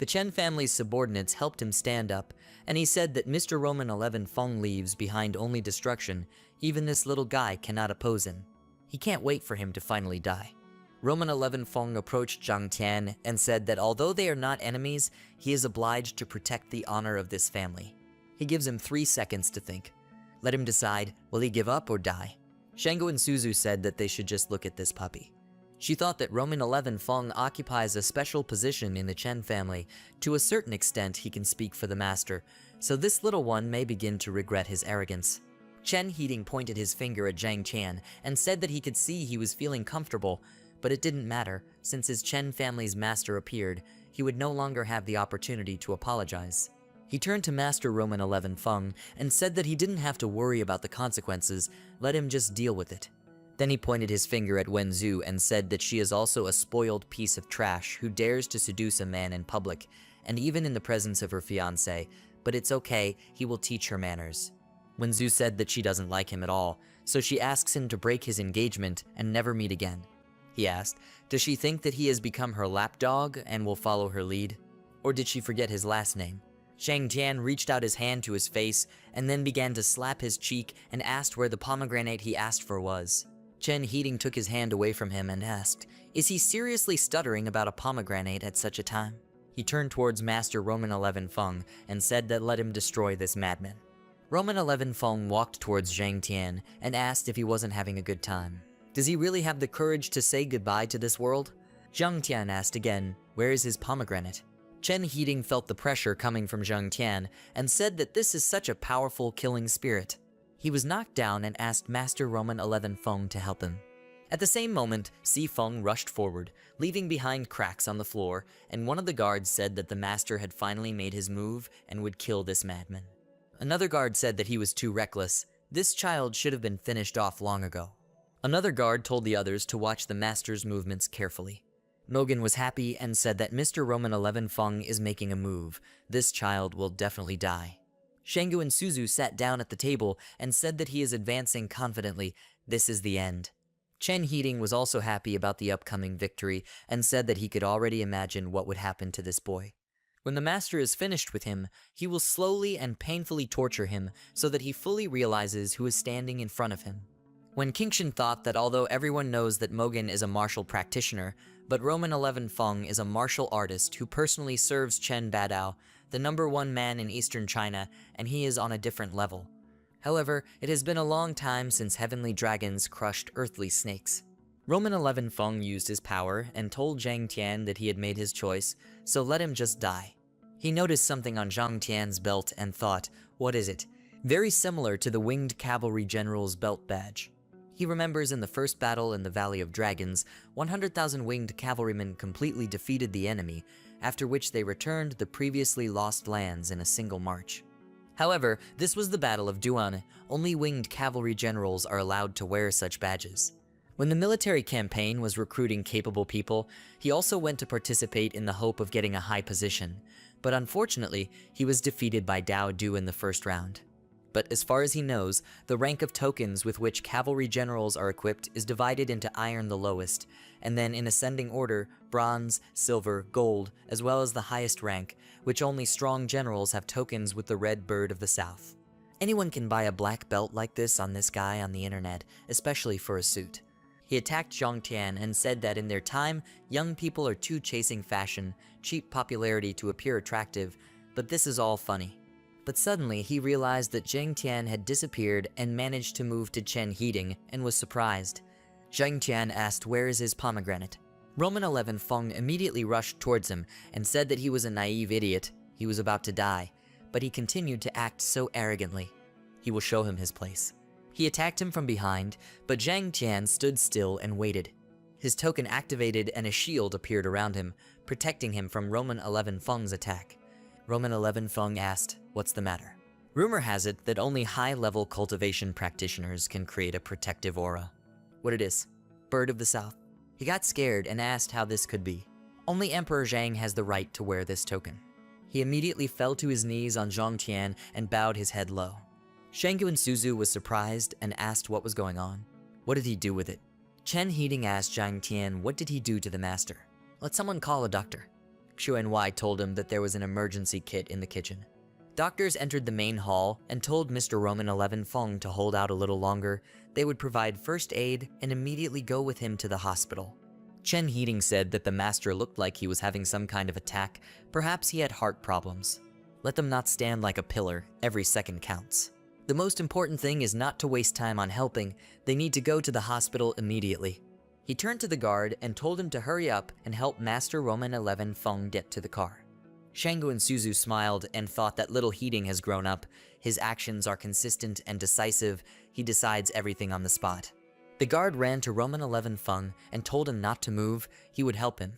The Chen family's subordinates helped him stand up, and he said that Mr. Roman 11 Feng leaves behind only destruction. Even this little guy cannot oppose him. He can't wait for him to finally die. Roman 11 Feng approached Zhang Tian and said that although they are not enemies, he is obliged to protect the honor of this family. He gives him 3 seconds to think. Let him decide, will he give up or die? Shango and Suzu said that they should just look at this puppy. She thought that Roman 11 Feng occupies a special position in the Chen family. To a certain extent, he can speak for the master, so this little one may begin to regret his arrogance. Chen Heating pointed his finger at Zhang Tian and said that he could see he was feeling comfortable, but it didn't matter. Since his Chen family's master appeared, he would no longer have the opportunity to apologize. He turned to Master Roman 11 Feng and said that he didn't have to worry about the consequences, let him just deal with it. Then he pointed his finger at Wenzu and said that she is also a spoiled piece of trash who dares to seduce a man in public, and even in the presence of her fiancé, but it's okay, he will teach her manners. Wenzu said that she doesn't like him at all, so she asks him to break his engagement and never meet again. He asked, does she think that he has become her lapdog and will follow her lead? Or did she forget his last name? Zhang Tian reached out his hand to his face and then began to slap his cheek and asked where the pomegranate he asked for was. Chen Heating took his hand away from him and asked, is he seriously stuttering about a pomegranate at such a time? He turned towards Master Roman 11 Feng and said that let him destroy this madman. Roman 11 Feng walked towards Zhang Tian and asked if he wasn't having a good time. Does he really have the courage to say goodbye to this world? Zhang Tian asked again, where is his pomegranate? Chen Heating felt the pressure coming from Zhang Tian and said that this is such a powerful killing spirit. He was knocked down and asked Master Roman 11 Feng to help him. At the same moment, Si Feng rushed forward, leaving behind cracks on the floor, and one of the guards said that the master had finally made his move and would kill this madman. Another guard said that he was too reckless. This child should have been finished off long ago. Another guard told the others to watch the master's movements carefully. Mogan was happy and said that Mr. Roman 11 Feng is making a move. This child will definitely die. Shango and Suzu sat down at the table and said that he is advancing confidently. This is the end. Chen Heating was also happy about the upcoming victory and said that he could already imagine what would happen to this boy. When the master is finished with him, he will slowly and painfully torture him so that he fully realizes who is standing in front of him. When Kingshan thought that although everyone knows that Mogan is a martial practitioner, but Roman 11 Feng is a martial artist who personally serves Chen Badao, the #1 man in eastern China, and he is on a different level. However, it has been a long time since heavenly dragons crushed earthly snakes. Roman 11 Feng used his power and told Zhang Tian that he had made his choice, so let him just die. He noticed something on Zhang Tian's belt and thought, what is it? Very similar to the winged cavalry general's belt badge. He remembers in the first battle in the Valley of Dragons, 100,000 winged cavalrymen completely defeated the enemy, after which they returned the previously lost lands in a single march. However, this was the Battle of Duan. Only winged cavalry generals are allowed to wear such badges. When the military campaign was recruiting capable people, he also went to participate in the hope of getting a high position, but unfortunately, he was defeated by Dao Du in the first round. But as far as he knows, the rank of tokens with which cavalry generals are equipped is divided into iron the lowest, and then in ascending order, bronze, silver, gold, as well as the highest rank, which only strong generals have tokens with the red bird of the south. Anyone can buy a black belt like this on this guy on the internet, especially for a suit. He attacked Zhang Tian and said that in their time, young people are too chasing fashion, cheap popularity to appear attractive, but this is all funny. But suddenly he realized that Zhang Tian had disappeared and managed to move to Chen Heating and was surprised. Zhang Tian asked where is his pomegranate. Roman 11 Feng immediately rushed towards him and said that he was a naive idiot, he was about to die, but he continued to act so arrogantly. He will show him his place. He attacked him from behind, but Zhang Tian stood still and waited. His token activated and a shield appeared around him, protecting him from Roman 11 Feng's attack. Roman 11 Feng asked, what's the matter? Rumor has it that only high-level cultivation practitioners can create a protective aura. What it is? Bird of the South. He got scared and asked how this could be. Only Emperor Zhang has the right to wear this token. He immediately fell to his knees on Zhang Tian and bowed his head low. Shangu and Suzu was surprised and asked what was going on. What did he do with it? Chen Heating asked Zhang Tian what did he do to the master. Let someone call a doctor. Xuanwei told him that there was an emergency kit in the kitchen. Doctors entered the main hall and told Mr. Roman 11 Feng to hold out a little longer. They would provide first aid and immediately go with him to the hospital. Chen Heating said that the master looked like he was having some kind of attack. Perhaps he had heart problems. Let them not stand like a pillar. Every second counts. The most important thing is not to waste time on helping. They need to go to the hospital immediately. He turned to the guard and told him to hurry up and help Master Roman 11 Feng get to the car. Shangu and Suzu smiled and thought that little Heating has grown up. His actions are consistent and decisive. He decides everything on the spot. The guard ran to Roman 11 Feng and told him not to move. He would help him.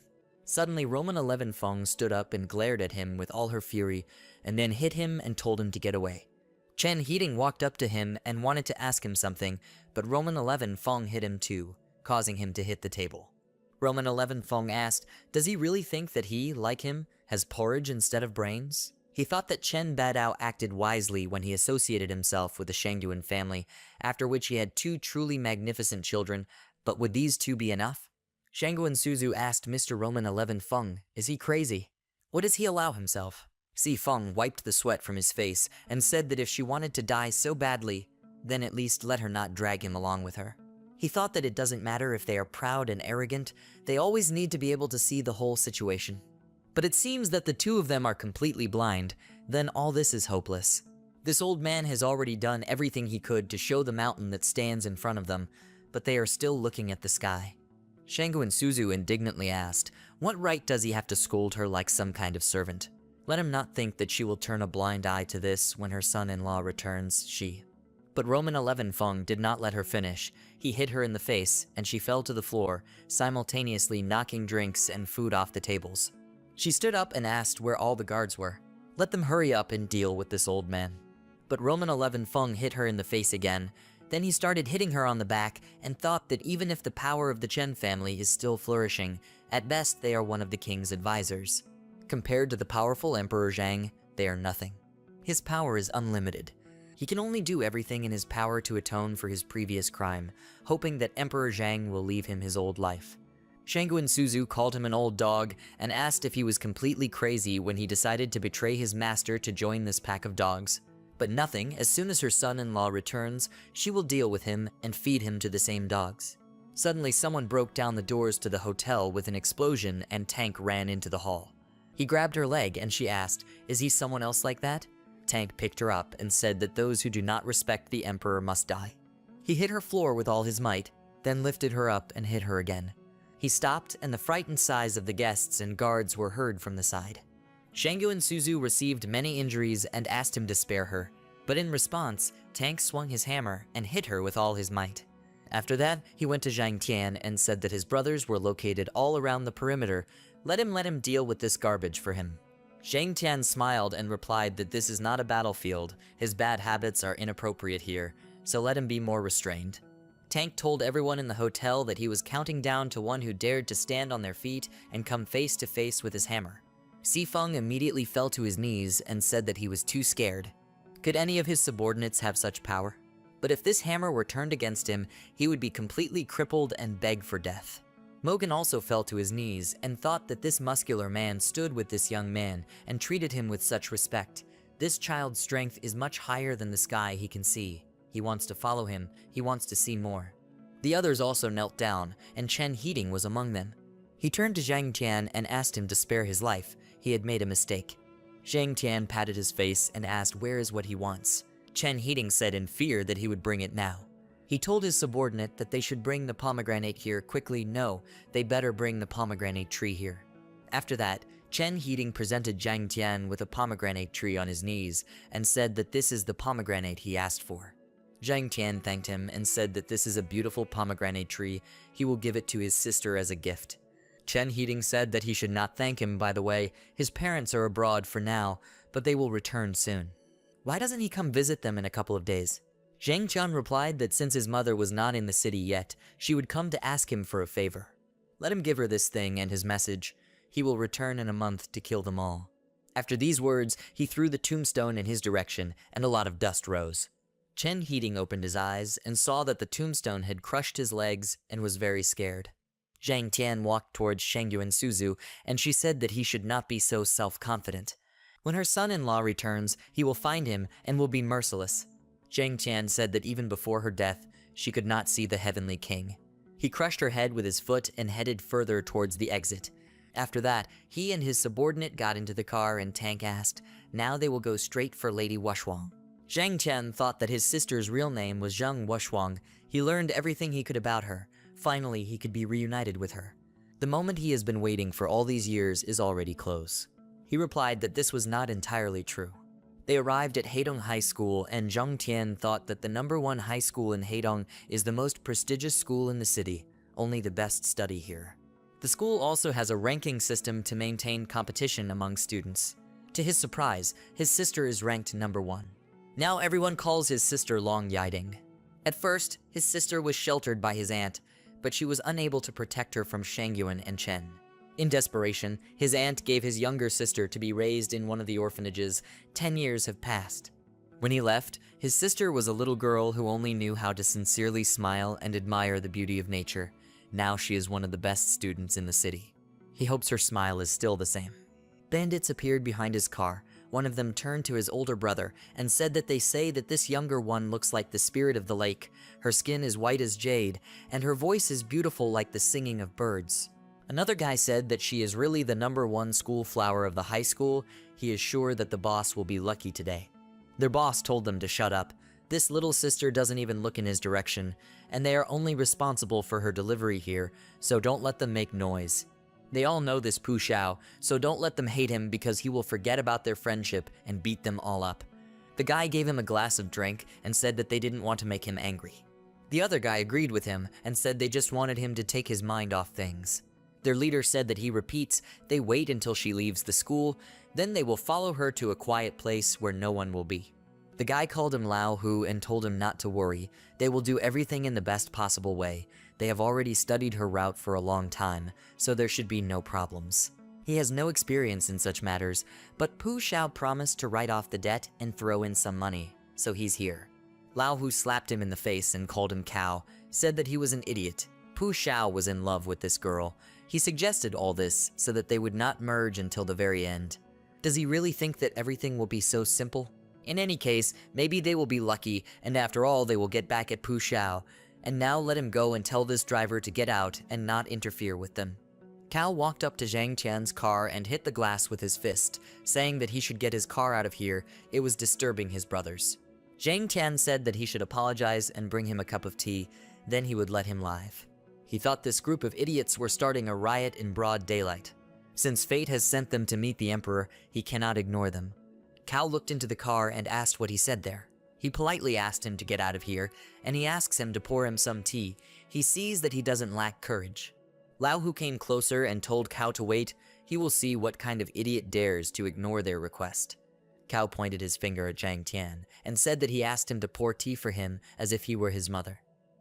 Suddenly, Roman 11 Feng stood up and glared at him with all her fury, and then hit him and told him to get away. Chen Heating walked up to him and wanted to ask him something, but Roman 11 Feng hit him too, causing him to hit the table. Roman 11 Feng asked, does he really think that he, like him, has porridge instead of brains? He thought that Chen Badao acted wisely when he associated himself with the Shangduan family, after which he had 2 truly magnificent children, but would these 2 be enough? Shangu and Suzu asked Mr. Roman 11 Feng, is he crazy? What does he allow himself? Si Feng wiped the sweat from his face and said that if she wanted to die so badly, then at least let her not drag him along with her. He thought that it doesn't matter if they are proud and arrogant, they always need to be able to see the whole situation. But it seems that the 2 of them are completely blind, then all this is hopeless. This old man has already done everything he could to show the mountain that stands in front of them, but they are still looking at the sky. Shangu and Suzu indignantly asked, what right does he have to scold her like some kind of servant? Let him not think that she will turn a blind eye to this when her son-in-law returns, she. But Roman 11 Feng did not let her finish. He hit her in the face, and she fell to the floor, simultaneously knocking drinks and food off the tables. She stood up and asked where all the guards were. Let them hurry up and deal with this old man. But Roman 11 Feng hit her in the face again. Then he started hitting her on the back and thought that even if the power of the Chen family is still flourishing, at best they are one of the king's advisors. Compared to the powerful Emperor Zhang, they are nothing. His power is unlimited. He can only do everything in his power to atone for his previous crime, hoping that Emperor Zhang will leave him his old life. Shangu and Suzu called him an old dog and asked if he was completely crazy when he decided to betray his master to join this pack of dogs. But nothing, as soon as her son-in-law returns, she will deal with him and feed him to the same dogs. Suddenly someone broke down the doors to the hotel with an explosion and Tank ran into the hall. He grabbed her leg and she asked, is he someone else like that? Tank picked her up and said that those who do not respect the emperor must die. He hit her floor with all his might, then lifted her up and hit her again. He stopped and the frightened sighs of the guests and guards were heard from the side. Shangu and Suzu received many injuries and asked him to spare her, but in response, Tank swung his hammer and hit her with all his might. After that, he went to Zhang Tian and said that his brothers were located all around the perimeter. Let him deal with this garbage for him. Zhang Tian smiled and replied that this is not a battlefield, his bad habits are inappropriate here, so let him be more restrained. Tank told everyone in the hotel that he was counting down to one who dared to stand on their feet and come face to face with his hammer. Sifeng immediately fell to his knees and said that he was too scared. Could any of his subordinates have such power? But if this hammer were turned against him, he would be completely crippled and beg for death. Mogan also fell to his knees and thought that this muscular man stood with this young man and treated him with such respect. This child's strength is much higher than the sky he can see. He wants to follow him, he wants to see more. The others also knelt down, and Chen Heating was among them. He turned to Zhang Tian and asked him to spare his life. He had made a mistake. Zhang Tian patted his face and asked where is what he wants. Chen Heating said in fear that he would bring it now. He told his subordinate that they should bring the pomegranate here quickly. No, they better bring the pomegranate tree here. After that, Chen Heating presented Zhang Tian with a pomegranate tree on his knees and said that this is the pomegranate he asked for. Zhang Tian thanked him and said that this is a beautiful pomegranate tree. He will give it to his sister as a gift. Chen Heating said that he should not thank him, by the way. His parents are abroad for now, but they will return soon. Why doesn't he come visit them in a couple of days? Zhang Tian replied that since his mother was not in the city yet, she would come to ask him for a favor. Let him give her this thing and his message. He will return in a month to kill them all. After these words, he threw the tombstone in his direction, and a lot of dust rose. Chen Heating opened his eyes and saw that the tombstone had crushed his legs and was very scared. Zhang Tian walked towards Shengyuan Suzu, and she said that he should not be so self-confident. When her son-in-law returns, he will find him and will be merciless. Zhang Tian said that even before her death, she could not see the Heavenly King. He crushed her head with his foot and headed further towards the exit. After that, he and his subordinate got into the car and Tank asked, now they will go straight for Lady Wushwang. Zhang Tian thought that his sister's real name was Zheng Wushwang. He learned everything he could about her. Finally, he could be reunited with her. The moment he has been waiting for all these years is already close. He replied that this was not entirely true. They arrived at Heidong High School, and Zhang Tian thought that the #1 high school in Heidong is the most prestigious school in the city. Only the best study here. The school also has a ranking system to maintain competition among students. To his surprise, his sister is ranked #1. Now everyone calls his sister Long Yiding. At first, his sister was sheltered by his aunt, but she was unable to protect her from Shengyuan and Chen. In desperation, his aunt gave his younger sister to be raised in one of the orphanages. 10 years have passed. When he left, his sister was a little girl who only knew how to sincerely smile and admire the beauty of nature. Now she is one of the best students in the city. He hopes her smile is still the same. Bandits appeared behind his car. One of them turned to his older brother and said that they say that this younger one looks like the spirit of the lake. Her skin is white as jade, and her voice is beautiful like the singing of birds. Another guy said that she is really the #1 school flower of the high school. He is sure that the boss will be lucky today. Their boss told them to shut up. This little sister doesn't even look in his direction, and they are only responsible for her delivery here, so don't let them make noise. They all know this Pu Xiao, so don't let them hate him because he will forget about their friendship and beat them all up. The guy gave him a glass of drink and said that they didn't want to make him angry. The other guy agreed with him and said they just wanted him to take his mind off things. Their leader said that he repeats, they wait until she leaves the school, then they will follow her to a quiet place where no one will be. The guy called him Lao Hu and told him not to worry. They will do everything in the best possible way. They have already studied her route for a long time, so there should be no problems. He has no experience in such matters, but Pu Xiao promised to write off the debt and throw in some money, so he's here. Lao Hu slapped him in the face and called him cow, said that he was an idiot. Pu Xiao was in love with this girl. He suggested all this so that they would not merge until the very end. Does he really think that everything will be so simple? In any case, maybe they will be lucky, and after all they will get back at Pu Xiao. And now let him go and tell this driver to get out and not interfere with them. Cao walked up to Zhang Tian's car and hit the glass with his fist, saying that he should get his car out of here. It was disturbing his brothers. Zhang Tian said that he should apologize and bring him a cup of tea, then he would let him leave. He thought this group of idiots were starting a riot in broad daylight. Since fate has sent them to meet the emperor, he cannot ignore them. Cao looked into the car and asked what he said there. He politely asked him to get out of here, and he asks him to pour him some tea. He sees that he doesn't lack courage. Lao Hu came closer and told Cao to wait. He will see what kind of idiot dares to ignore their request. Cao pointed his finger at Zhang Tian and said that he asked him to pour tea for him as if he were his mother.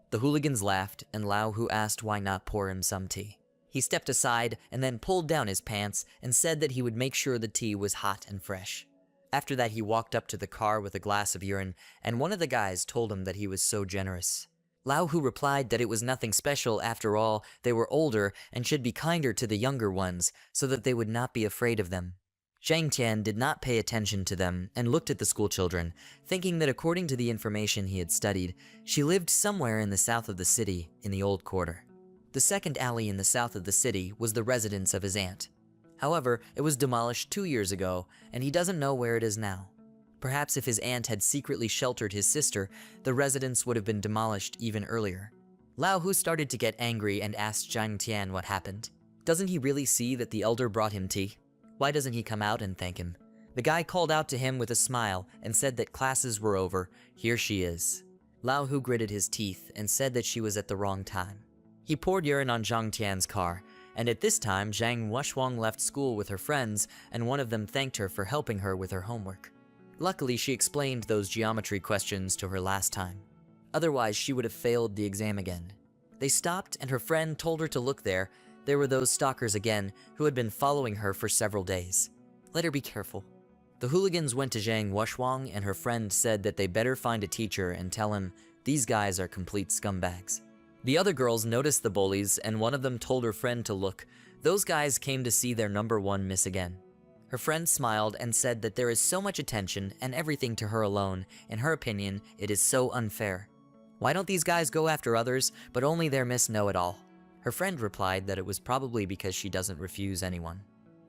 The hooligans laughed, and Lao Hu asked why not pour him some tea. He stepped aside and then pulled down his pants and said that he would make sure the tea was hot and fresh. After that, he walked up to the car with a glass of urine, and one of the guys told him that he was so generous. Lao Hu replied that it was nothing special. After all, they were older and should be kinder to the younger ones so that they would not be afraid of them. Zhang Tian did not pay attention to them and looked at the schoolchildren, thinking that according to the information he had studied, she lived somewhere in the south of the city, in the old quarter. The second alley in the south of the city was the residence of his aunt. However, it was demolished 2 years ago, and he doesn't know where it is now. Perhaps if his aunt had secretly sheltered his sister, the residence would have been demolished even earlier. Lao Hu started to get angry and asked Zhang Tian what happened. Doesn't he really see that the elder brought him tea? Why doesn't he come out and thank him? The guy called out to him with a smile and said that classes were over. Here she is. Lao Hu gritted his teeth and said that she was at the wrong time. He poured urine on Zhang Tian's car, and at this time Zhang Wushwang left school with her friends, and one of them thanked her for helping her with her homework. Luckily, she explained those geometry questions to her last time. Otherwise, she would have failed the exam again. They stopped, and her friend told her to look there. There were those stalkers again, who had been following her for several days. Let her be careful. The hooligans went to Zhang Wushwang, and her friend said that they better find a teacher and tell him, these guys are complete scumbags. The other girls noticed the bullies, and one of them told her friend to look. Those guys came to see their number one miss again. Her friend smiled and said that there is so much attention and everything to her alone. In her opinion, it is so unfair. Why don't these guys go after others, but only their Miss Know-It-All? Her friend replied that it was probably because she doesn't refuse anyone.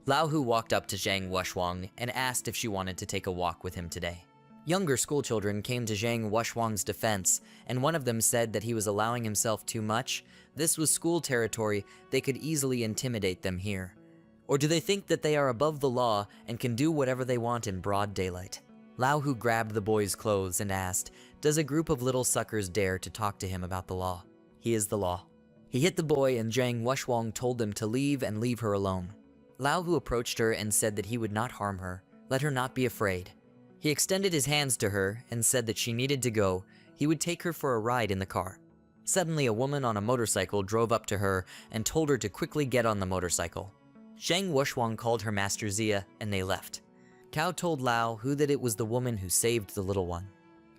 Lao Hu walked up to Zhang Wushuang and asked if she wanted to take a walk with him today. Younger schoolchildren came to Zhang Wushuang's defense, and one of them said that he was allowing himself too much. This was school territory, they could easily intimidate them here. Or do they think that they are above the law and can do whatever they want in broad daylight? Lao Hu grabbed the boy's clothes and asked, does a group of little suckers dare to talk to him about the law? He is the law. He hit the boy and Zhang Wushuang told them to leave and leave her alone. Lao Hu approached her and said that he would not harm her, let her not be afraid. He extended his hands to her and said that she needed to go, he would take her for a ride in the car. Suddenly a woman on a motorcycle drove up to her and told her to quickly get on the motorcycle. Zhang Wushuang called her Master Zia and they left. Cao told Lao Hu that it was the woman who saved the little one.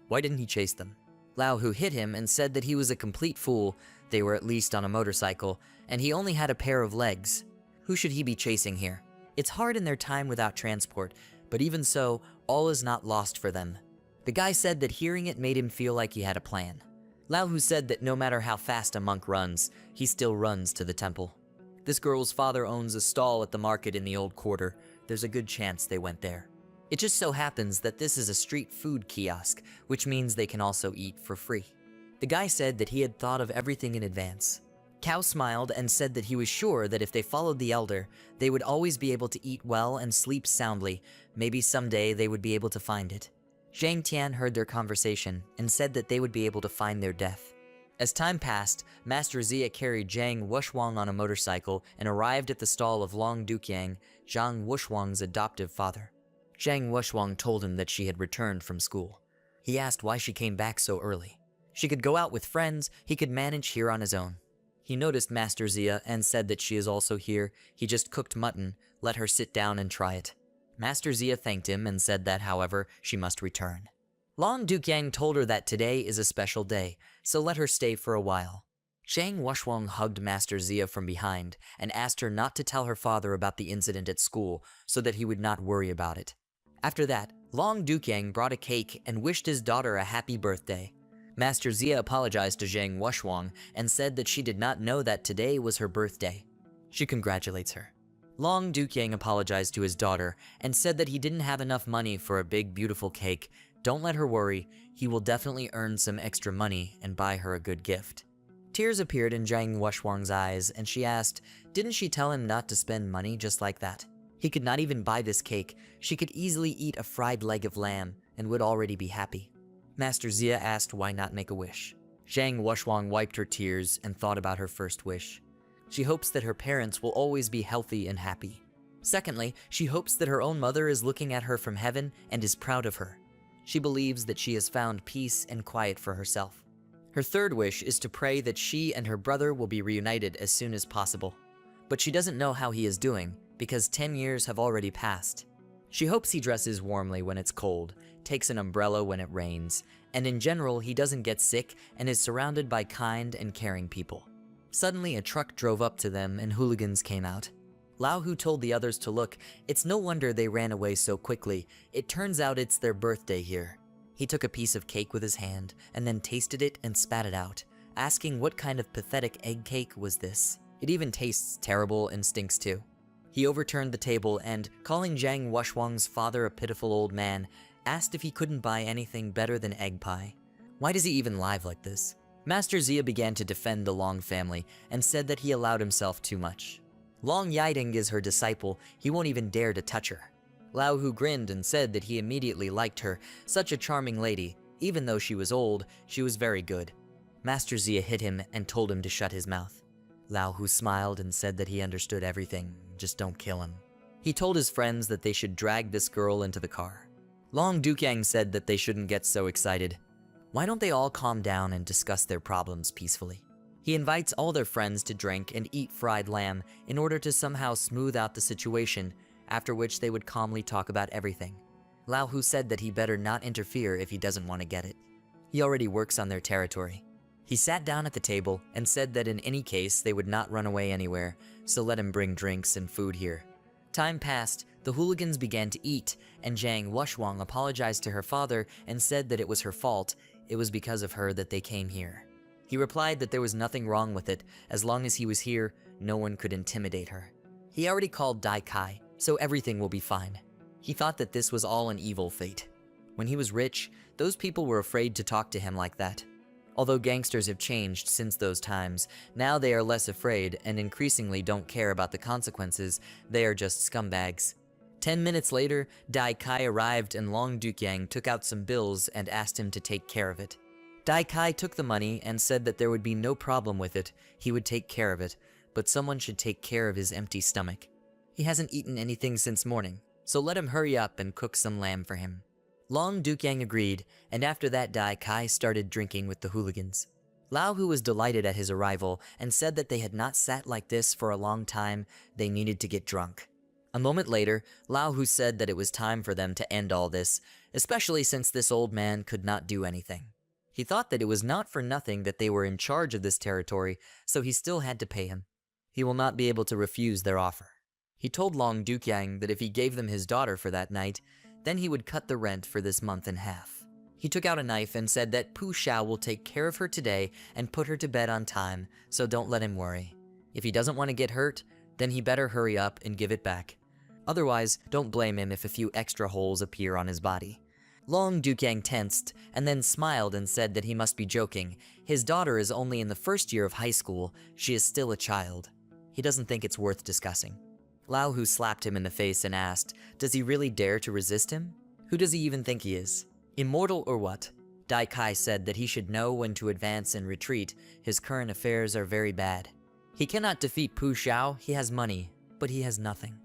Why didn't he chase them? Lao Hu hit him and said that he was a complete fool, they were at least on a motorcycle, and he only had a pair of legs. Who should he be chasing here? It's hard in their time without transport, but even so, all is not lost for them. The guy said that hearing it made him feel like he had a plan. Lao Hu said that no matter how fast a monk runs, he still runs to the temple. This girl's father owns a stall at the market in the old quarter. There's a good chance they went there. It just so happens that this is a street food kiosk, which means they can also eat for free. The guy said that he had thought of everything in advance. Cao smiled and said that he was sure that if they followed the elder, they would always be able to eat well and sleep soundly. Maybe someday they would be able to find it. Zhang Tian heard their conversation and said that they would be able to find their death. As time passed, Master Zia carried Zhang Wushuang on a motorcycle and arrived at the stall of Long Duqiang, Zhang Wushuang's adoptive father. Zhang Wushuang told him that she had returned from school. He asked why she came back so early. She could go out with friends, he could manage here on his own. He noticed Master Zia and said that she is also here. He just cooked mutton, let her sit down and try it. Master Zia thanked him and said that, however, she must return. Long Duqiang told her that today is a special day, so let her stay for a while. Zhang Wushuang hugged Master Zia from behind and asked her not to tell her father about the incident at school so that he would not worry about it. After that, Long Duqiang brought a cake and wished his daughter a happy birthday. Master Zia apologized to Zhang Wushuang and said that she did not know that today was her birthday. She congratulates her. Long Duqiang apologized to his daughter and said that he didn't have enough money for a big beautiful cake. Don't let her worry, he will definitely earn some extra money and buy her a good gift. Tears appeared in Zhang Wushuang's eyes and she asked, didn't she tell him not to spend money just like that? He could not even buy this cake. She could easily eat a fried leg of lamb and would already be happy. Master Zia asked why not make a wish. Zhang Wushuang wiped her tears and thought about her first wish. She hopes that her parents will always be healthy and happy. Secondly, she hopes that her own mother is looking at her from heaven and is proud of her. She believes that she has found peace and quiet for herself. Her third wish is to pray that she and her brother will be reunited as soon as possible. But she doesn't know how he is doing because 10 years have already passed. She hopes he dresses warmly when it's cold, takes an umbrella when it rains, and in general he doesn't get sick and is surrounded by kind and caring people. Suddenly a truck drove up to them and hooligans came out. Lao Hu told the others to look. It's no wonder they ran away so quickly. It turns out it's their birthday here. He took a piece of cake with his hand and then tasted it and spat it out, asking what kind of pathetic egg cake was this. It even tastes terrible and stinks too. He overturned the table and, calling Zhang Wushwang's father a pitiful old man, asked if he couldn't buy anything better than egg pie. Why does he even live like this? Master Zia began to defend the Long family and said that he allowed himself too much. Long Yiding is her disciple, he won't even dare to touch her. Lao Hu grinned and said that he immediately liked her, such a charming lady. Even though she was old, she was very good. Master Zia hit him and told him to shut his mouth. Lao Hu smiled and said that he understood everything, just don't kill him. He told his friends that they should drag this girl into the car. Long Duqiang said that they shouldn't get so excited. Why don't they all calm down and discuss their problems peacefully? He invites all their friends to drink and eat fried lamb in order to somehow smooth out the situation, after which they would calmly talk about everything. Lao Hu said that he better not interfere if he doesn't want to get it. He already works on their territory. He sat down at the table and said that in any case they would not run away anywhere, so let him bring drinks and food here. Time passed, the hooligans began to eat, and Zhang Wushwang apologized to her father and said that it was her fault, it was because of her that they came here. He replied that there was nothing wrong with it, as long as he was here, no one could intimidate her. He already called Dai Kai, so everything will be fine. He thought that this was all an evil fate. When he was rich, those people were afraid to talk to him like that. Although gangsters have changed since those times, now they are less afraid and increasingly don't care about the consequences, they are just scumbags. 10 minutes later, Dai Kai arrived and Long Dukyang took out some bills and asked him to take care of it. Dai Kai took the money and said that there would be no problem with it, he would take care of it, but someone should take care of his empty stomach. He hasn't eaten anything since morning, so let him hurry up and cook some lamb for him. Long Dukyang agreed, and after that Dai Kai started drinking with the hooligans. Lao Hu was delighted at his arrival and said that they had not sat like this for a long time, they needed to get drunk. A moment later, Lao Hu said that it was time for them to end all this, especially since this old man could not do anything. He thought that it was not for nothing that they were in charge of this territory, so he still had to pay him. He will not be able to refuse their offer. He told Long Dukyang that if he gave them his daughter for that night, then he would cut the rent for this month in half. He took out a knife and said that Pu Xiao will take care of her today and put her to bed on time, so don't let him worry. If he doesn't want to get hurt, then he better hurry up and give it back. Otherwise, don't blame him if a few extra holes appear on his body. Long Dukyang tensed and then smiled and said that he must be joking. His daughter is only in the first year of high school, she is still a child. He doesn't think it's worth discussing. Lao Hu slapped him in the face and asked, does he really dare to resist him? Who does he even think he is? Immortal or what? Dai Kai said that he should know when to advance and retreat, his current affairs are very bad. He cannot defeat Pu Xiao, he has money, but he has nothing.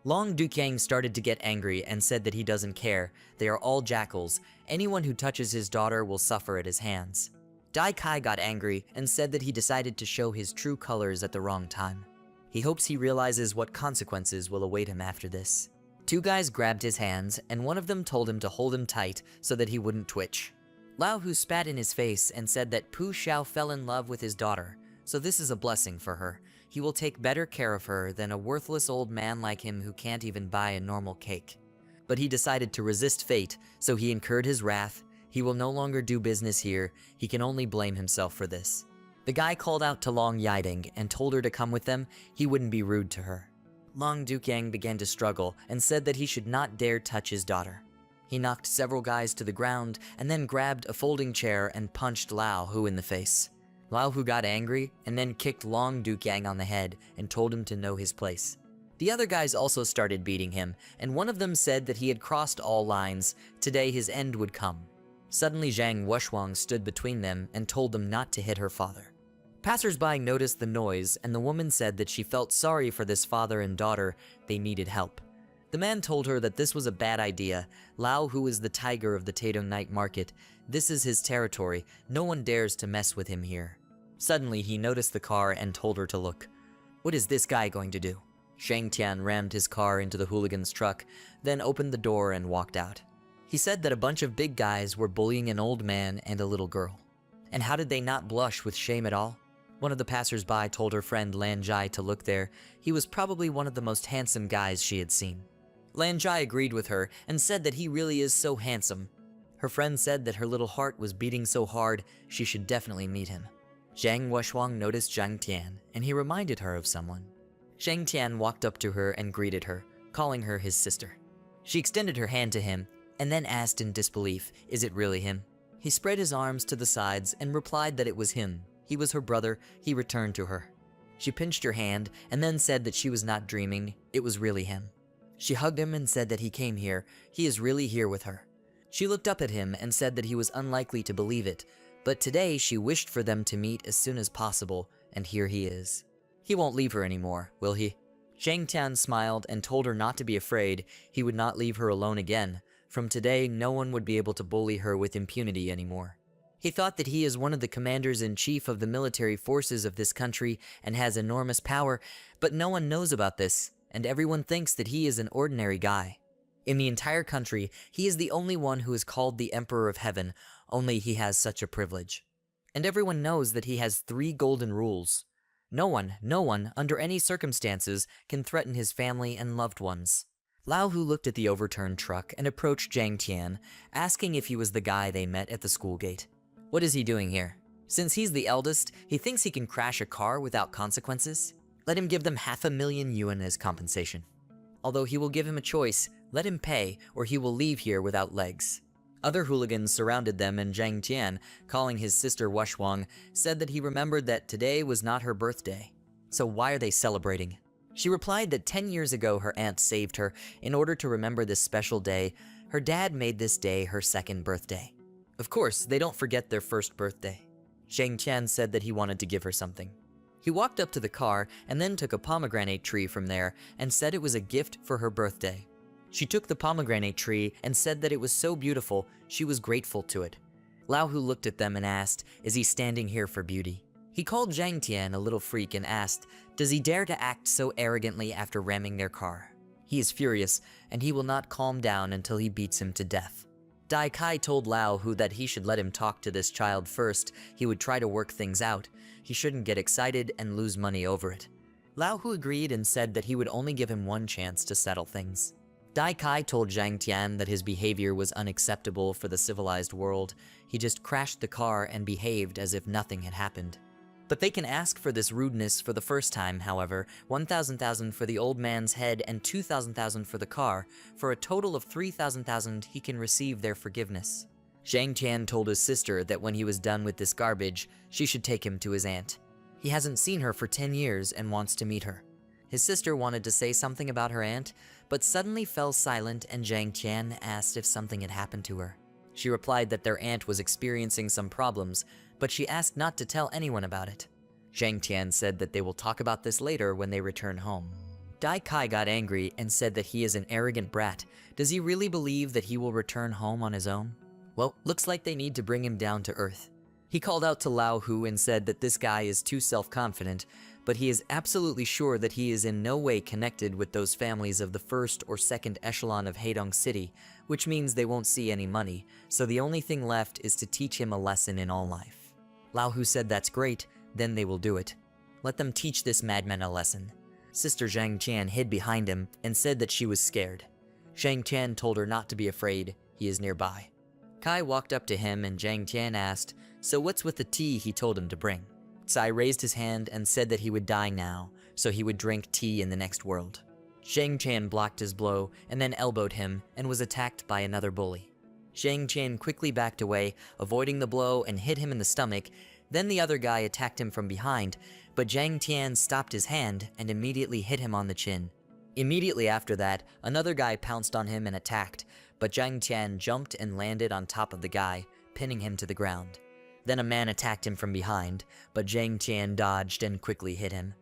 Long Dukyang started to get angry and said that he doesn't care, they are all jackals, anyone who touches his daughter will suffer at his hands. Dai Kai got angry and said that he decided to show his true colors at the wrong time. He hopes he realizes what consequences will await him after this. Two guys grabbed his hands, and one of them told him to hold him tight so that he wouldn't twitch. Lao Hu spat in his face and said that Pu Xiao fell in love with his daughter, so this is a blessing for her. He will take better care of her than a worthless old man like him who can't even buy a normal cake. But he decided to resist fate, so he incurred his wrath. He will no longer do business here, he can only blame himself for this. The guy called out to Long Yiding and told her to come with them, he wouldn't be rude to her. Long Dukyang began to struggle and said that he should not dare touch his daughter. He knocked several guys to the ground and then grabbed a folding chair and punched Lao Hu in the face. Lao Hu got angry and then kicked Long Dukyang on the head and told him to know his place. The other guys also started beating him, and one of them said that he had crossed all lines, today his end would come. Suddenly Zhang Wushwang stood between them and told them not to hit her father. Passers-by noticed the noise, and the woman said that she felt sorry for this father and daughter, they needed help. The man told her that this was a bad idea. Lao Hu is the tiger of the Tato night market. This is his territory, no one dares to mess with him here. Suddenly he noticed the car and told her to look. What is this guy going to do? Shang Tian rammed his car into the hooligan's truck, then opened the door and walked out. He said that a bunch of big guys were bullying an old man and a little girl. And how did they not blush with shame at all? One of the passers-by told her friend Lan Zhai to look there. He was probably one of the most handsome guys she had seen. Lan Zhai agreed with her and said that he really is so handsome. Her friend said that her little heart was beating so hard she should definitely meet him. Zhang Wushwang noticed Zhang Tian, and he reminded her of someone. Zhang Tian walked up to her and greeted her, calling her his sister. She extended her hand to him, and then asked in disbelief, is it really him? He spread his arms to the sides and replied that it was him. He was her brother, he returned to her. She pinched her hand and then said that she was not dreaming, it was really him. She hugged him and said that he came here, he is really here with her. She looked up at him and said that he was unlikely to believe it, but today she wished for them to meet as soon as possible, and here he is. He won't leave her anymore, will he? Zhang Tian smiled and told her not to be afraid, he would not leave her alone again. From today, no one would be able to bully her with impunity anymore. He thought that he is one of the commanders-in-chief of the military forces of this country and has enormous power, but no one knows about this, and everyone thinks that he is an ordinary guy. In the entire country, he is the only one who is called the Emperor of Heaven, only he has such a privilege. and everyone knows that he has 3 golden rules. No one, under any circumstances, can threaten his family and loved ones. Lao Hu looked at the overturned truck and approached Zhang Tian, asking if he was the guy they met at the school gate. What is he doing here? Since he's the eldest, he thinks he can crash a car without consequences? Let him give them 500,000 yuan as compensation. Although he will give him a choice, let him pay or he will leave here without legs. Other hooligans surrounded them, and Zhang Tian, calling his sister Wushwang, said that he remembered that today was not her birthday. So why are they celebrating? She replied that 10 years ago her aunt saved her. In order to remember this special day, her dad made this day her 2nd birthday. Of course, they don't forget their 1st birthday. Zhang Tian said that he wanted to give her something. He walked up to the car and then took a pomegranate tree from there and said it was a gift for her birthday. She took the pomegranate tree and said that it was so beautiful, she was grateful to it. Lao Hu looked at them and asked, is he standing here for beauty? He called Zhang Tian a little freak and asked, does he dare to act so arrogantly after ramming their car? He is furious, and he will not calm down until he beats him to death. Dai Kai told Lao Hu that he should let him talk to this child first. He would try to work things out. He shouldn't get excited and lose money over it. Lao Hu agreed and said that he would only give him 1 chance to settle things. Dai Kai told Zhang Tian that his behavior was unacceptable for the civilized world. He just crashed the car and behaved as if nothing had happened. But they can ask for this rudeness for the first time, however, 1,000 for the old man's head and 2,000 for the car. For a total of 3,000 he can receive their forgiveness. Zhang Tian told his sister that when he was done with this garbage, she should take him to his aunt. He hasn't seen her for 10 years and wants to meet her. His sister wanted to say something about her aunt, but suddenly fell silent, and Zhang Tian asked if something had happened to her. She replied that their aunt was experiencing some problems, but she asked not to tell anyone about it. Zhang Tian said that they will talk about this later when they return home. Dai Kai got angry and said that he is an arrogant brat. Does he really believe that he will return home on his own? Well, looks like they need to bring him down to earth. He called out to Lao Hu and said that this guy is too self-confident, but he is absolutely sure that he is in no way connected with those families of the 1st or 2nd echelon of Heidong City, which means they won't see any money, so the only thing left is to teach him a lesson in all life. Lao Hu said that's great, then they will do it. Let them teach this madman a lesson. Sister Zhang Tian hid behind him and said that she was scared. Zhang Tian told her not to be afraid, he is nearby. Kai walked up to him and Zhang Tian asked, so what's with the tea he told him to bring? Tsai raised his hand and said that he would die now, so he would drink tea in the next world. Zhang Tian blocked his blow and then elbowed him and was attacked by another bully. Zhang Tian quickly backed away, avoiding the blow, and hit him in the stomach. Then the other guy attacked him from behind, but Zhang Tian stopped his hand and immediately hit him on the chin. Immediately after that, another guy pounced on him and attacked, but Zhang Tian jumped and landed on top of the guy, pinning him to the ground. Then a man attacked him from behind, but Zhang Tian dodged and quickly hit him.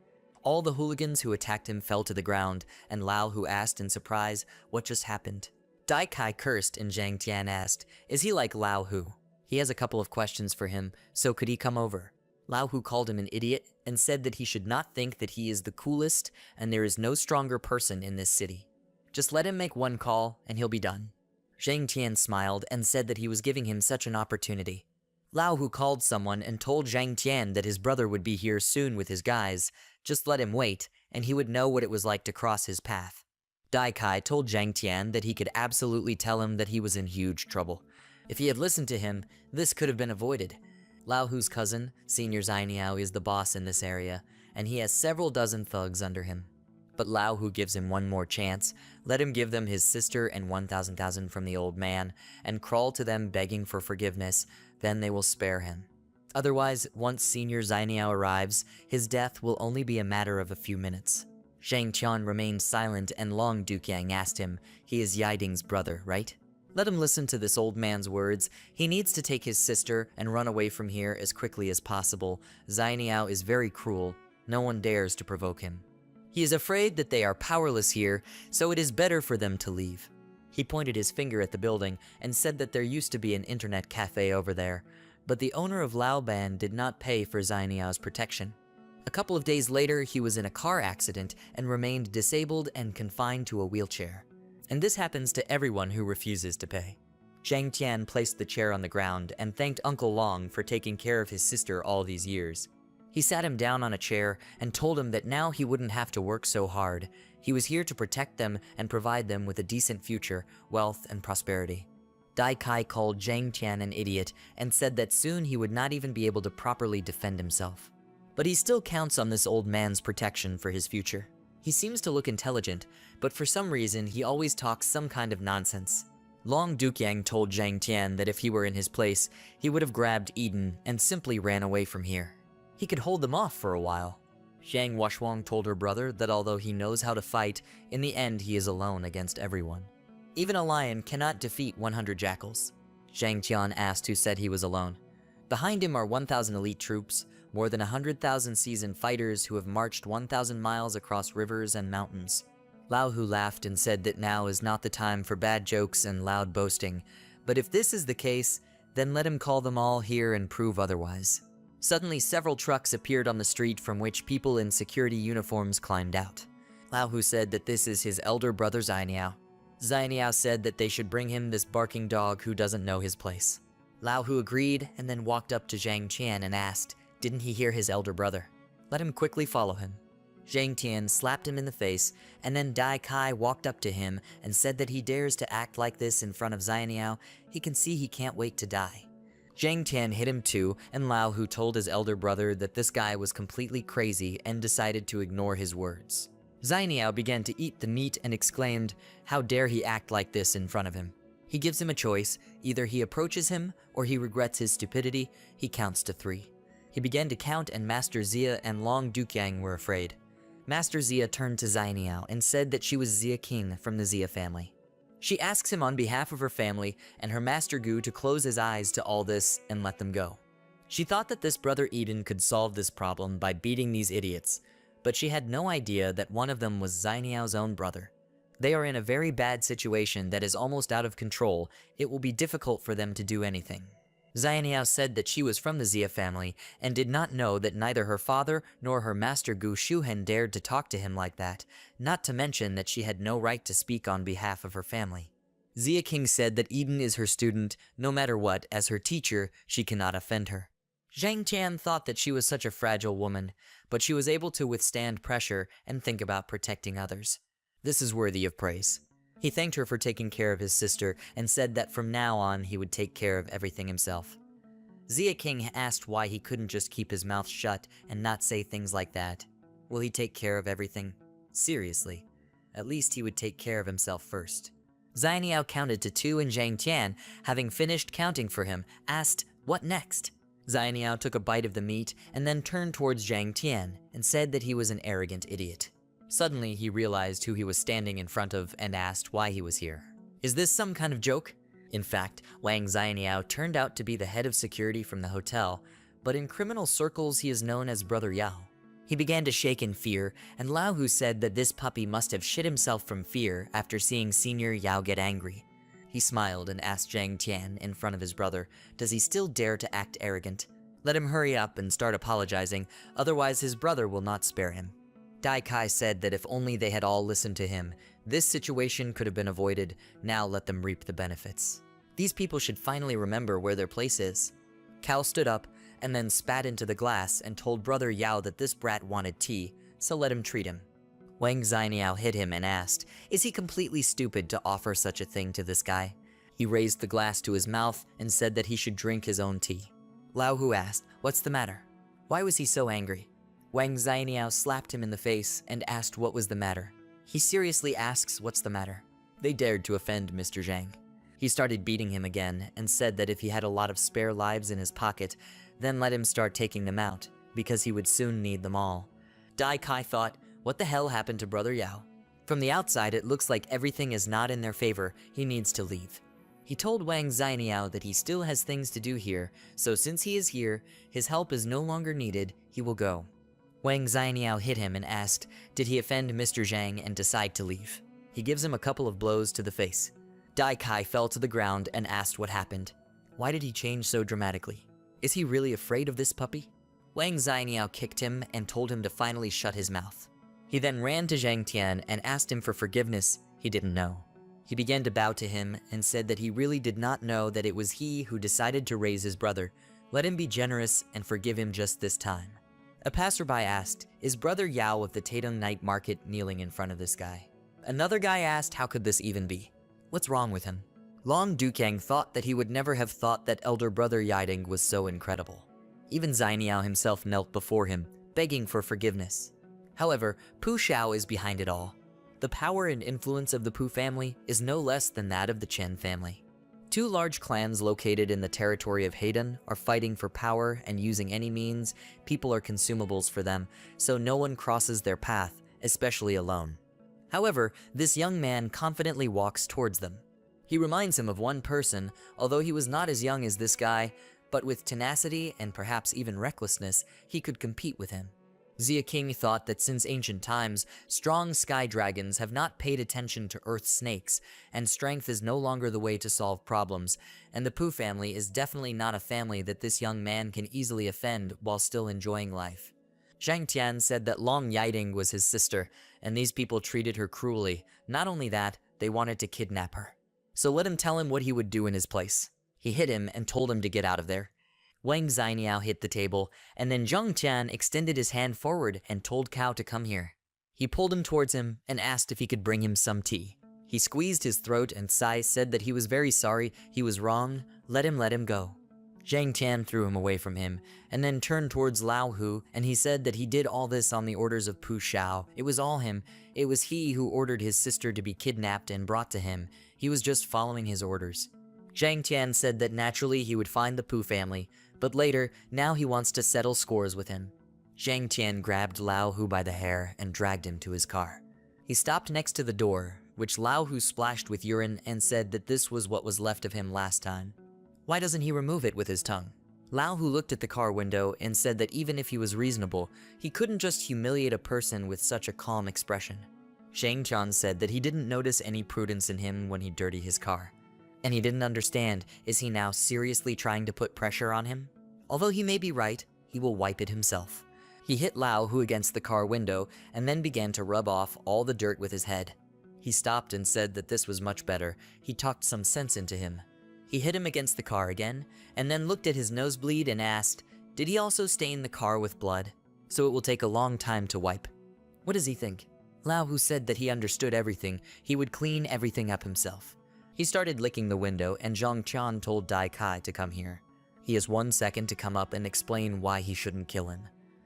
All the hooligans who attacked him fell to the ground, and Lao Hu asked in surprise what just happened. Dai Kai cursed and Zhang Tian asked, is he like Lao Hu? He has a couple of questions for him, so could he come over? Lao Hu called him an idiot and said that he should not think that he is the coolest and there is no stronger person in this city. Just let him make 1 call and he'll be done. Zhang Tian smiled and said that he was giving him such an opportunity. Lao Hu called someone and told Zhang Tian that his brother would be here soon with his guys. Just let him wait, and he would know what it was like to cross his path. Dai Kai told Zhang Tian that he could absolutely tell him that he was in huge trouble. If he had listened to him, this could have been avoided. Lao Hu's cousin, Senior Zainiao, is the boss in this area, and he has several dozen thugs under him. But Lao Hu gives him 1 more chance. Let him give them his sister and 1,000 from the old man, and crawl to them begging for forgiveness, then they will spare him. Otherwise, once Senior Zainiao arrives, his death will only be a matter of a few minutes. Zhang Tian remained silent, and Long Duqiang asked him, he is Yiding's brother, right? Let him listen to this old man's words. He needs to take his sister and run away from here as quickly as possible. Zainiao is very cruel. No one dares to provoke him. He is afraid that they are powerless here, so it is better for them to leave. He pointed his finger at the building and said that there used to be an internet cafe over there, but the owner of Laoban did not pay for Zainiao's protection. A couple of days later, he was in a car accident and remained disabled and confined to a wheelchair. And this happens to everyone who refuses to pay. Zhang Tian placed the chair on the ground and thanked Uncle Long for taking care of his sister all these years. He sat him down on a chair and told him that now he wouldn't have to work so hard. He was here to protect them and provide them with a decent future, wealth, and prosperity. Dai Kai called Zhang Tian an idiot and said that soon he would not even be able to properly defend himself. But he still counts on this old man's protection for his future. He seems to look intelligent, but for some reason he always talks some kind of nonsense. Long Dukyang told Zhang Tian that if he were in his place, he would have grabbed Eden and simply ran away from here. He could hold them off for a while. Zhang Washuang told her brother that although he knows how to fight, in the end he is alone against everyone. Even a lion cannot defeat 100 jackals. Zhang Tian asked who said he was alone. Behind him are 1,000 elite troops, more than 100,000 seasoned fighters who have marched 1,000 miles across rivers and mountains. Lao Hu laughed and said that now is not the time for bad jokes and loud boasting, but if this is the case, then let him call them all here and prove otherwise. Suddenly several trucks appeared on the street from which people in security uniforms climbed out. Lao Hu said that this is his elder brother Zainiao. Zainiao said that they should bring him this barking dog who doesn't know his place. Lao Hu agreed and then walked up to Zhang Tian and asked, didn't he hear his elder brother? Let him quickly follow him. Zhang Tian slapped him in the face, and then Dai Kai walked up to him and said that he dares to act like this in front of Zainiao, he can see he can't wait to die. Zhang Tian hit him too, and Lao Hu told his elder brother that this guy was completely crazy and decided to ignore his words. Zainiao began to eat the meat and exclaimed, how dare he act like this in front of him. He gives him a choice, either he approaches him or he regrets his stupidity. He counts to 3. He began to count and Master Zia and Long Dukyang were afraid. Master Zia turned to Zainiao and said that she was Zia King from the Zia family. She asks him on behalf of her family and her Master Gu to close his eyes to all this and let them go. She thought that this brother Eden could solve this problem by beating these idiots, but she had no idea that one of them was Zainiao's own brother. They are in a very bad situation that is almost out of control. It will be difficult for them to do anything. Zainiao said that she was from the Zia family and did not know that neither her father nor her master Gu Shuhen dared to talk to him like that, not to mention that she had no right to speak on behalf of her family. Zia King said that Eden is her student, no matter what, as her teacher, she cannot offend her. Zhang Tian thought that she was such a fragile woman, but she was able to withstand pressure and think about protecting others. This is worthy of praise. He thanked her for taking care of his sister and said that from now on he would take care of everything himself. Zia King asked why he couldn't just keep his mouth shut and not say things like that. Will he take care of everything? Seriously. At least he would take care of himself first. Zainiao counted to 2 and Zhang Tian, having finished counting for him, asked, what next? Zainiao took a bite of the meat and then turned towards Zhang Tian and said that he was an arrogant idiot. Suddenly, he realized who he was standing in front of and asked why he was here. Is this some kind of joke? In fact, Wang Zainiao turned out to be the head of security from the hotel, but in criminal circles he is known as Brother Yao. He began to shake in fear, and Lao Hu said that this puppy must have shit himself from fear after seeing Senior Yao get angry. He smiled and asked Zhang Tian in front of his brother, does he still dare to act arrogant? Let him hurry up and start apologizing, otherwise his brother will not spare him. Dai Kai said that if only they had all listened to him, this situation could have been avoided. Now let them reap the benefits. These people should finally remember where their place is. Cal stood up and then spat into the glass and told Brother Yao that this brat wanted tea, so let him treat him. Wang Zainiao hit him and asked, is he completely stupid to offer such a thing to this guy? He raised the glass to his mouth and said that he should drink his own tea. Lao Hu asked, what's the matter? Why was he so angry? Wang Zainiao slapped him in the face and asked what was the matter. He seriously asks what's the matter. They dared to offend Mr. Zhang. He started beating him again and said that if he had a lot of spare lives in his pocket, then let him start taking them out, because he would soon need them all. Dai Kai thought, what the hell happened to Brother Yao? From the outside it looks like everything is not in their favor, he needs to leave. He told Wang Zainiao that he still has things to do here, so since he is here, his help is no longer needed, he will go. Wang Zainiao hit him and asked, did he offend Mr. Zhang and decide to leave? He gives him a couple of blows to the face. Dai Kai fell to the ground and asked what happened. Why did he change so dramatically? Is he really afraid of this puppy? Wang Zainiao kicked him and told him to finally shut his mouth. He then ran to Zhang Tian and asked him for forgiveness. He didn't know. He began to bow to him and said that he really did not know that it was he who decided to raise his brother. Let him be generous and forgive him just this time. A passerby asked, "Is Brother Yao of the Taedong Night Market kneeling in front of this guy?" Another guy asked, "How could this even be? What's wrong with him?" Long Dukang thought that he would never have thought that elder brother Yiding was so incredible. Even Zainiao himself knelt before him, begging for forgiveness. However, Pu Xiao is behind it all. The power and influence of the Pu family is no less than that of the Chen family. Two large clans located in the territory of Hayden are fighting for power and using any means. People are consumables for them, so no one crosses their path, especially alone. However, this young man confidently walks towards them. He reminds him of one person, although he was not as young as this guy, but with tenacity and perhaps even recklessness, he could compete with him. Xia King thought that since ancient times, strong sky dragons have not paid attention to earth snakes, and strength is no longer the way to solve problems, and the Pu family is definitely not a family that this young man can easily offend while still enjoying life. Zhang Tian said that Long Yiding was his sister, and these people treated her cruelly. Not only that, they wanted to kidnap her. So let him tell him what he would do in his place. He hit him and told him to get out of there. Wang Zainiao hit the table, and then Zhang Tian extended his hand forward and told Cao to come here. He pulled him towards him and asked if he could bring him some tea. He squeezed his throat and Sai said that he was very sorry, he was wrong, let him go. Zhang Tian threw him away from him, and then turned towards Lao Hu, and he said that he did all this on the orders of Pu Xiao. It was all him. It was he who ordered his sister to be kidnapped and brought to him. He was just following his orders. Zhang Tian said that naturally he would find the Pu family, but later, now he wants to settle scores with him. Zhang Tian grabbed Lao Hu by the hair and dragged him to his car. He stopped next to the door, which Lao Hu splashed with urine and said that this was what was left of him last time. Why doesn't he remove it with his tongue? Lao Hu looked at the car window and said that even if he was reasonable, he couldn't just humiliate a person with such a calm expression. Shang Chan said that he didn't notice any prudence in him when he dirtied his car. And he didn't understand, is he now seriously trying to put pressure on him? Although he may be right, he will wipe it himself. He hit Lao Hu against the car window and then began to rub off all the dirt with his head. He stopped and said that this was much better. He talked some sense into him. He hit him against the car again, and then looked at his nosebleed and asked, did he also stain the car with blood? So it will take a long time to wipe. What does he think? Lao Hu said that he understood everything. He would clean everything up himself. He started licking the window, and Zhang Qian told Dai Kai to come here. He has 1 second to come up and explain why he shouldn't kill him.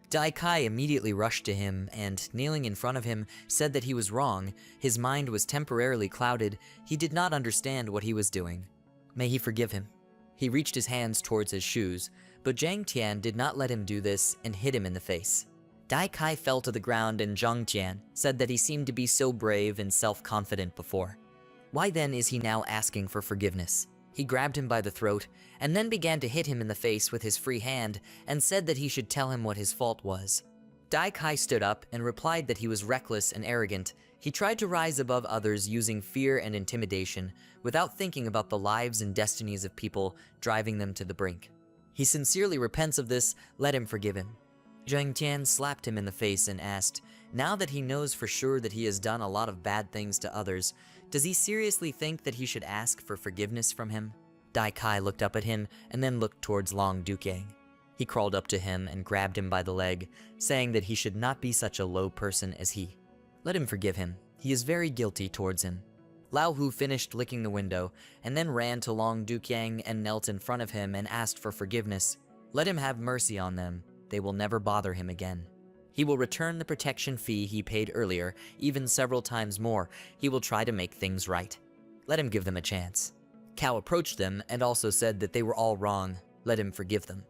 Dai Kai immediately rushed to him and, kneeling in front of him, said that he was wrong. His mind was temporarily clouded. He did not understand what he was doing. May he forgive him. He reached his hands towards his shoes, but Zhang Tian did not let him do this and hit him in the face. Dai Kai fell to the ground, and Zhang Tian said that he seemed to be so brave and self-confident before. Why then is he now asking for forgiveness? He grabbed him by the throat and then began to hit him in the face with his free hand and said that he should tell him what his fault was. Dai Kai stood up and replied that he was reckless and arrogant. He tried to rise above others using fear and intimidation without thinking about the lives and destinies of people, driving them to the brink. He sincerely repents of this, let him forgive him. Zhang Tian slapped him in the face and asked, now that he knows for sure that he has done a lot of bad things to others, does he seriously think that he should ask for forgiveness from him? Dai Kai looked up at him and then looked towards Long Dukang. He crawled up to him and grabbed him by the leg, saying that he should not be such a low person as he. Let him forgive him. He is very guilty towards him. Lao Hu finished licking the window and then ran to Long Dukang and knelt in front of him and asked for forgiveness. Let him have mercy on them. They will never bother him again. He will return the protection fee he paid earlier, even several times more. He will try to make things right. Let him give them a chance. Cao approached them and also said that they were all wrong. Let him forgive them.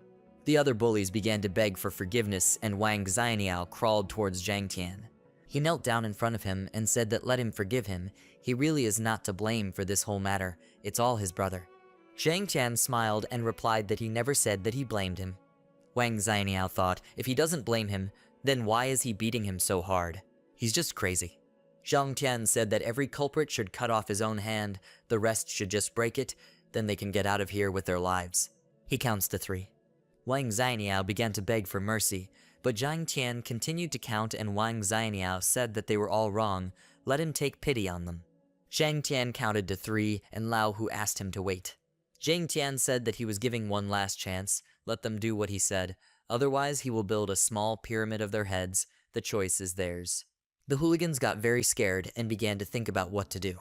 The other bullies began to beg for forgiveness, and Wang Xianiao crawled towards Zhang Tian. He knelt down in front of him and said that let him forgive him. He really is not to blame for this whole matter. It's all his brother. Zhang Tian smiled and replied that he never said that he blamed him. Wang Xianiao thought, if he doesn't blame him, then why is he beating him so hard? He's just crazy. Zhang Tian said that every culprit should cut off his own hand, the rest should just break it, then they can get out of here with their lives. He counts to 3. Wang Xianiao began to beg for mercy, but Zhang Tian continued to count, and Wang Xianiao said that they were all wrong. Let him take pity on them. Zhang Tian counted to 3, and Lao Hu asked him to wait. Zhang Tian said that he was giving one last chance, let them do what he said, otherwise he will build a small pyramid of their heads, the choice is theirs. The hooligans got very scared and began to think about what to do.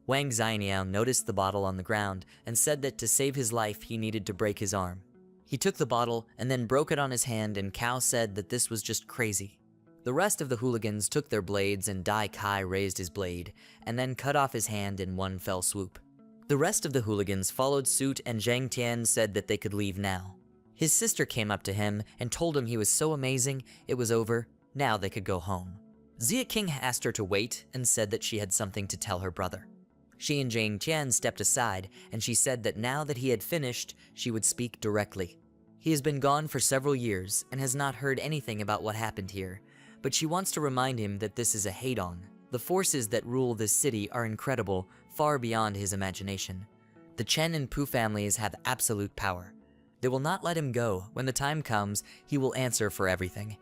Wang Xianiao noticed the bottle on the ground and said that to save his life he needed to break his arm. He took the bottle and then broke it on his hand, and Cao said that this was just crazy. The rest of the hooligans took their blades and Dai Kai raised his blade and then cut off his hand in one fell swoop. The rest of the hooligans followed suit, and Zhang Tian said that they could leave now. His sister came up to him and told him he was so amazing, it was over, now they could go home. Zia King asked her to wait and said that she had something to tell her brother. She and Zhang Tian stepped aside, and she said that now that he had finished, she would speak directly. He has been gone for several years and has not heard anything about what happened here, but she wants to remind him that this is a Heidong. The forces that rule this city are incredible, far beyond his imagination. The Chen and Pu families have absolute power. They will not let him go. When the time comes, he will answer for everything.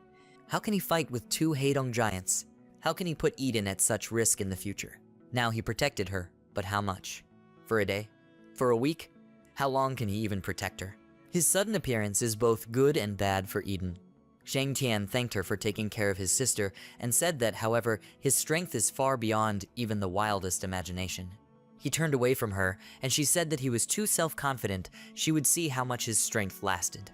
How can he fight with 2 Heidong giants? How can he put Eden at such risk in the future? Now he protected her, but how much? For a day? For a week? How long can he even protect her? His sudden appearance is both good and bad for Eden. Zhang Tian thanked her for taking care of his sister and said that, however, his strength is far beyond even the wildest imagination. He turned away from her, and she said that he was too self-confident, she would see how much his strength lasted.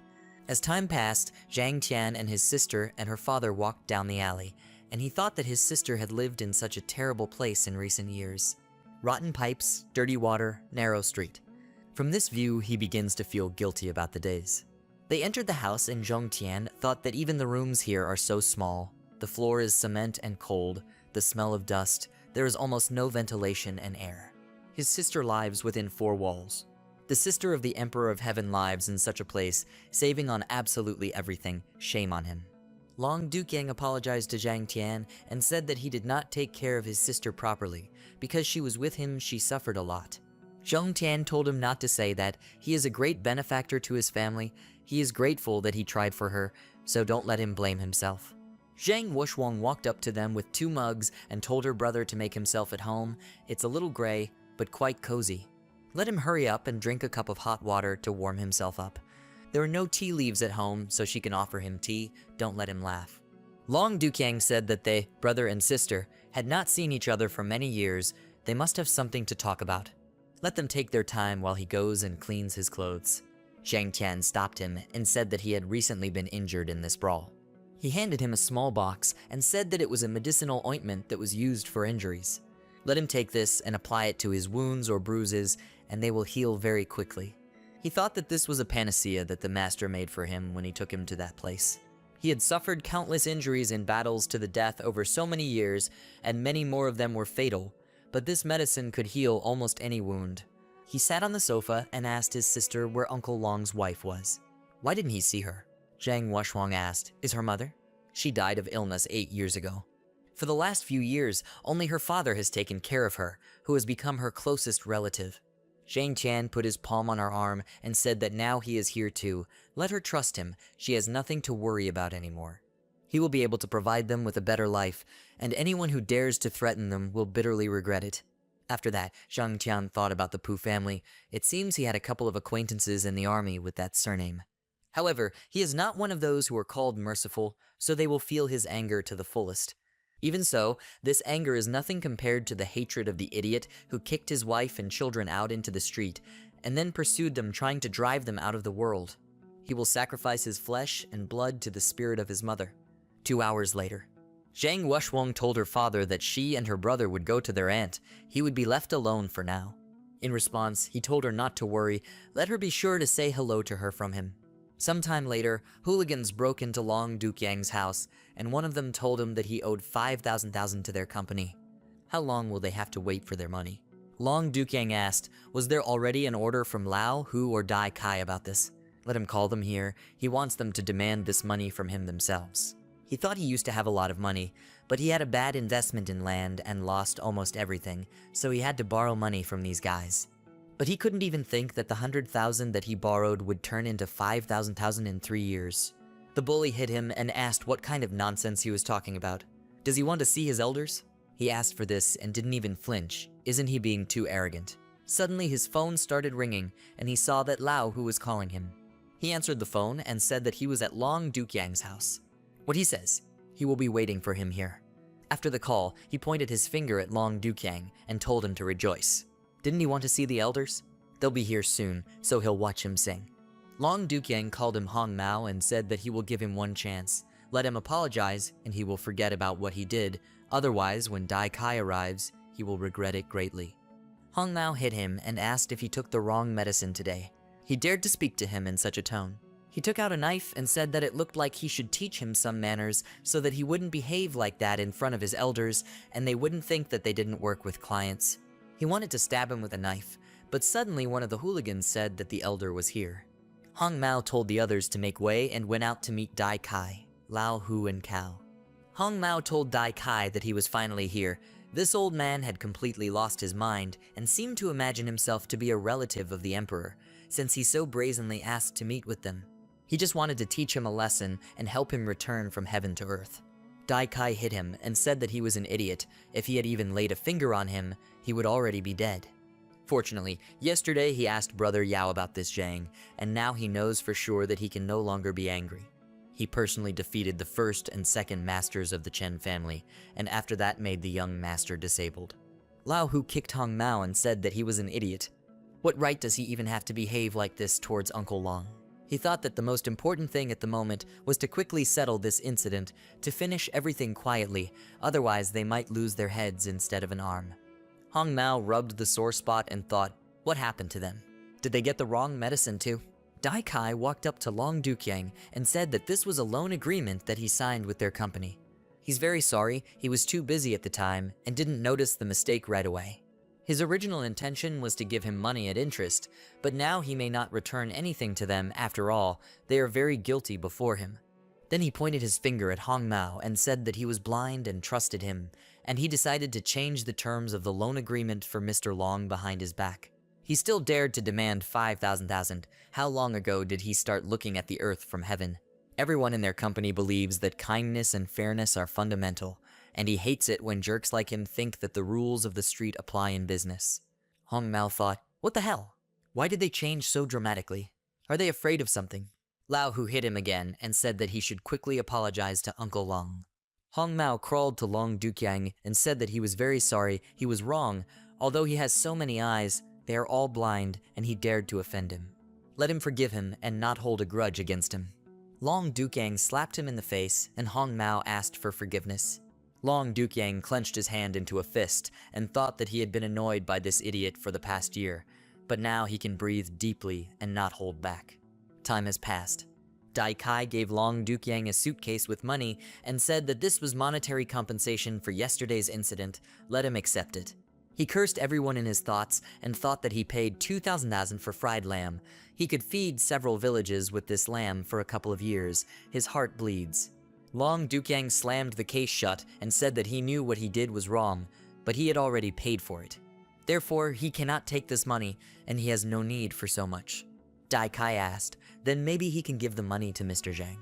As time passed, Zhang Tian and his sister and her father walked down the alley, and he thought that his sister had lived in such a terrible place in recent years. Rotten pipes, dirty water, narrow street. From this view, he begins to feel guilty about the days. They entered the house, and Zhang Tian thought that even the rooms here are so small. The floor is cement and cold, the smell of dust, there is almost no ventilation and air. His sister lives within 4 walls. The sister of the Emperor of Heaven lives in such a place, saving on absolutely everything, shame on him. Long Dukang apologized to Zhang Tian and said that he did not take care of his sister properly. Because she was with him, she suffered a lot. Zhang Tian told him not to say that. He is a great benefactor to his family. He is grateful that he tried for her, so don't let him blame himself. Zhang Wushwang walked up to them with 2 mugs and told her brother to make himself at home. It's a little gray, but quite cozy. Let him hurry up and drink a cup of hot water to warm himself up. There are no tea leaves at home, so she can offer him tea. Don't let him laugh. Long Dukang said that they, brother and sister, had not seen each other for many years. They must have something to talk about. Let them take their time while he goes and cleans his clothes. Zhang Tian stopped him and said that he had recently been injured in this brawl. He handed him a small box and said that it was a medicinal ointment that was used for injuries. Let him take this and apply it to his wounds or bruises, and they will heal very quickly. He thought that this was a panacea that the master made for him when he took him to that place. He had suffered countless injuries in battles to the death over so many years, and many more of them were fatal, but this medicine could heal almost any wound. He sat on the sofa and asked his sister where Uncle Long's wife was. Why didn't he see her? Zhang Wushwang asked. Is her mother? She died of illness 8 years ago. For the last few years, only her father has taken care of her, who has become her closest relative. Zhang Tian put his palm on her arm and said that now he is here too. Let her trust him. She has nothing to worry about anymore. He will be able to provide them with a better life, and anyone who dares to threaten them will bitterly regret it. After that, Zhang Tian thought about the Pu family. It seems he had a couple of acquaintances in the army with that surname. However, he is not one of those who are called merciful, so they will feel his anger to the fullest. Even so, this anger is nothing compared to the hatred of the idiot who kicked his wife and children out into the street, and then pursued them, trying to drive them out of the world. He will sacrifice his flesh and blood to the spirit of his mother. 2 hours later, Zhang Wushwang told her father that she and her brother would go to their aunt. He would be left alone for now. In response, he told her not to worry, let her be sure to say hello to her from him. Sometime later, hooligans broke into Long Dukang's house, and one of them told him that he owed 5,000 to their company. How long will they have to wait for their money? Long Dukang asked, was there already an order from Lao, Hu, or Dai Kai about this? Let him call them here. He wants them to demand this money from him themselves. He thought he used to have a lot of money, but he had a bad investment in land and lost almost everything, so he had to borrow money from these guys. But he couldn't even think that the 100,000 that he borrowed would turn into 5,000 in 3 years. The bully hit him and asked what kind of nonsense he was talking about. Does he want to see his elders? He asked for this and didn't even flinch. Isn't he being too arrogant? Suddenly his phone started ringing and he saw that Lao Hu was calling him. He answered the phone and said that he was at Long Dukyang's house. What he says, he will be waiting for him here. After the call, he pointed his finger at Long Dukyang and told him to rejoice. Didn't he want to see the elders? They'll be here soon, so he'll watch him sing. Long Dukyang called him Hong Mao and said that he will give him one chance. Let him apologize and he will forget about what he did. Otherwise, when Dai Kai arrives, he will regret it greatly. Hong Mao hit him and asked if he took the wrong medicine today. He dared to speak to him in such a tone. He took out a knife and said that it looked like he should teach him some manners so that he wouldn't behave like that in front of his elders and they wouldn't think that they didn't work with clients. He wanted to stab him with a knife, but suddenly one of the hooligans said that the elder was here. Hong Mao told the others to make way and went out to meet Dai Kai, Lao Hu and Cao. Hong Mao told Dai Kai that he was finally here. This old man had completely lost his mind and seemed to imagine himself to be a relative of the emperor, since he so brazenly asked to meet with them. He just wanted to teach him a lesson and help him return from heaven to earth. Dai Kai hit him and said that he was an idiot. If he had even laid a finger on him, he would already be dead. Fortunately, yesterday he asked Brother Yao about this Zhang, and now he knows for sure that he can no longer be angry. He personally defeated the first and second masters of the Chen family, and after that made the young master disabled. Lao Hu kicked Hong Mao and said that he was an idiot. What right does he even have to behave like this towards Uncle Long? He thought that the most important thing at the moment was to quickly settle this incident, to finish everything quietly, otherwise they might lose their heads instead of an arm. Hong Mao rubbed the sore spot and thought, what happened to them? Did they get the wrong medicine too? Dai Kai walked up to Long Dukyang and said that this was a loan agreement that he signed with their company. He's very sorry, he was too busy at the time and didn't notice the mistake right away. His original intention was to give him money at interest, but now he may not return anything to them after all. They are very guilty before him. Then he pointed his finger at Hong Mao and said that he was blind and trusted him, and he decided to change the terms of the loan agreement for Mr. Long behind his back. He still dared to demand 5,000. How long ago did he start looking at the earth from heaven? Everyone in their company believes that kindness and fairness are fundamental, and he hates it when jerks like him think that the rules of the street apply in business. Hong Mao thought, what the hell? Why did they change so dramatically? Are they afraid of something? Lao Hu hit him again and said that he should quickly apologize to Uncle Long. Hong Mao crawled to Long Dukyang and said that he was very sorry, he was wrong. Although he has so many eyes, they are all blind, and he dared to offend him. Let him forgive him and not hold a grudge against him. Long Dukyang slapped him in the face, and Hong Mao asked for forgiveness. Long Dukyang clenched his hand into a fist and thought that he had been annoyed by this idiot for the past year, but now he can breathe deeply and not hold back. Time has passed. Dai Kai gave Long Dukyang a suitcase with money and said that this was monetary compensation for yesterday's incident. Let him accept it. He cursed everyone in his thoughts and thought that he paid 2,000 for fried lamb. He could feed several villages with this lamb for a couple of years. His heart bleeds. Long Dukyang slammed the case shut and said that he knew what he did was wrong, but he had already paid for it. Therefore, he cannot take this money, and he has no need for so much. Dai Kai asked, then maybe he can give the money to Mr. Zhang.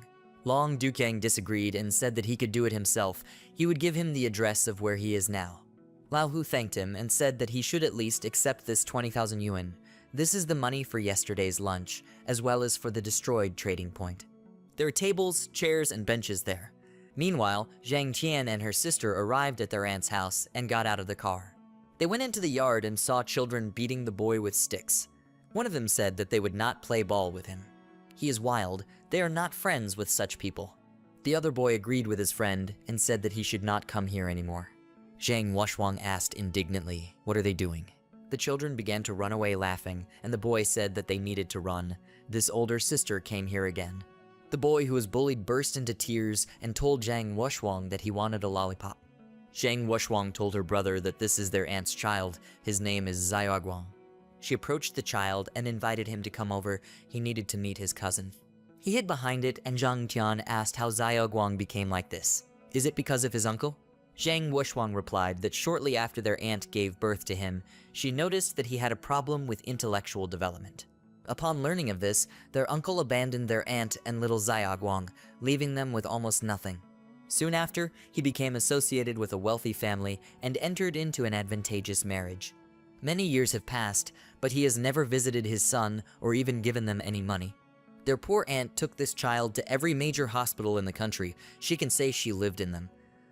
Long Dukyang disagreed and said that he could do it himself. He would give him the address of where he is now. Lao Hu thanked him and said that he should at least accept this 20,000 yuan. This is the money for yesterday's lunch, as well as for the destroyed trading point. There are tables, chairs, and benches there. Meanwhile, Zhang Tian and her sister arrived at their aunt's house and got out of the car. They went into the yard and saw children beating the boy with sticks. One of them said that they would not play ball with him. He is wild. They are not friends with such people. The other boy agreed with his friend and said that he should not come here anymore. Zhang Wushwang asked indignantly, what are they doing? The children began to run away laughing, and the boy said that they needed to run. This older sister came here again. The boy who was bullied burst into tears and told Zhang Wushwang that he wanted a lollipop. Zhang Wushwang told her brother that this is their aunt's child. His name is Xiaoguang. She approached the child and invited him to come over. He needed to meet his cousin. He hid behind it, and Zhang Tian asked how Xiaoguang became like this. Is it because of his uncle? Zhang Wushwang replied that shortly after their aunt gave birth to him, she noticed that he had a problem with intellectual development. Upon learning of this, their uncle abandoned their aunt and little Xiaoguang, leaving them with almost nothing. Soon after, he became associated with a wealthy family and entered into an advantageous marriage. Many years have passed, but he has never visited his son or even given them any money. Their poor aunt took this child to every major hospital in the country. She can say she lived in them.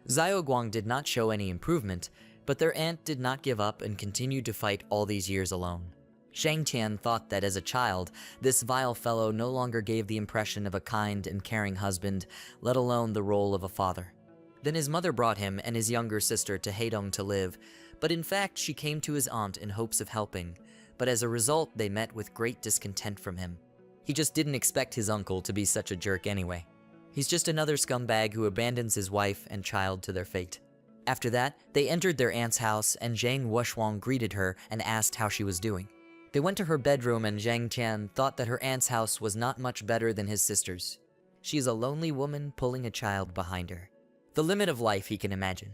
Xiaoguang did not show any improvement, but their aunt did not give up and continued to fight all these years alone. Shang Tian thought that as a child, this vile fellow no longer gave the impression of a kind and caring husband, let alone the role of a father. Then his mother brought him and his younger sister to Heidong to live, but in fact she came to his aunt in hopes of helping, but as a result they met with great discontent from him. He just didn't expect his uncle to be such a jerk anyway. He's just another scumbag who abandons his wife and child to their fate. After that, they entered their aunt's house and Zhang Wushuang greeted her and asked how she was doing. They went to her bedroom and Zhang Tian thought that her aunt's house was not much better than his sister's. She is a lonely woman pulling a child behind her. The limit of life he can imagine.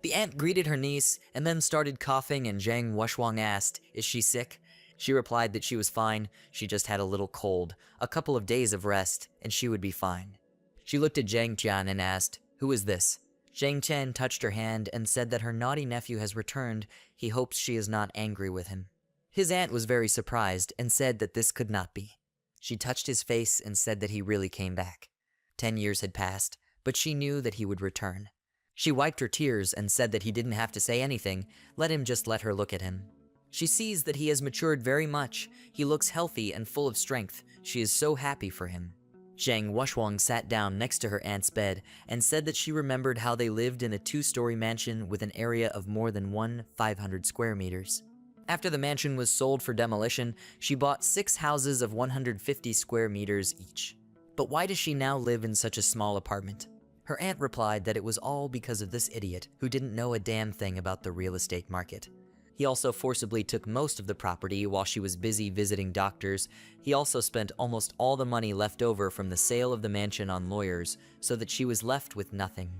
The aunt greeted her niece and then started coughing and Zhang Wushuang asked, "Is she sick?" She replied that she was fine, she just had a little cold, a couple of days of rest, and she would be fine. She looked at Zhang Tian and asked, "Who is this?" Zhang Tian touched her hand and said that her naughty nephew has returned. He hopes she is not angry with him. His aunt was very surprised and said that this could not be. She touched his face and said that he really came back. 10 years had passed, but she knew that he would return. She wiped her tears and said that he didn't have to say anything, let him just let her look at him. She sees that he has matured very much. He looks healthy and full of strength. She is so happy for him. Zhang Wushuang sat down next to her aunt's bed and said that she remembered how they lived in a 2-story mansion with an area of more than 500 square meters. After the mansion was sold for demolition, she bought 6 houses of 150 square meters each. But why does she now live in such a small apartment? Her aunt replied that it was all because of this idiot who didn't know a damn thing about the real estate market. He also forcibly took most of the property while she was busy visiting doctors. He also spent almost all the money left over from the sale of the mansion on lawyers, so that she was left with nothing.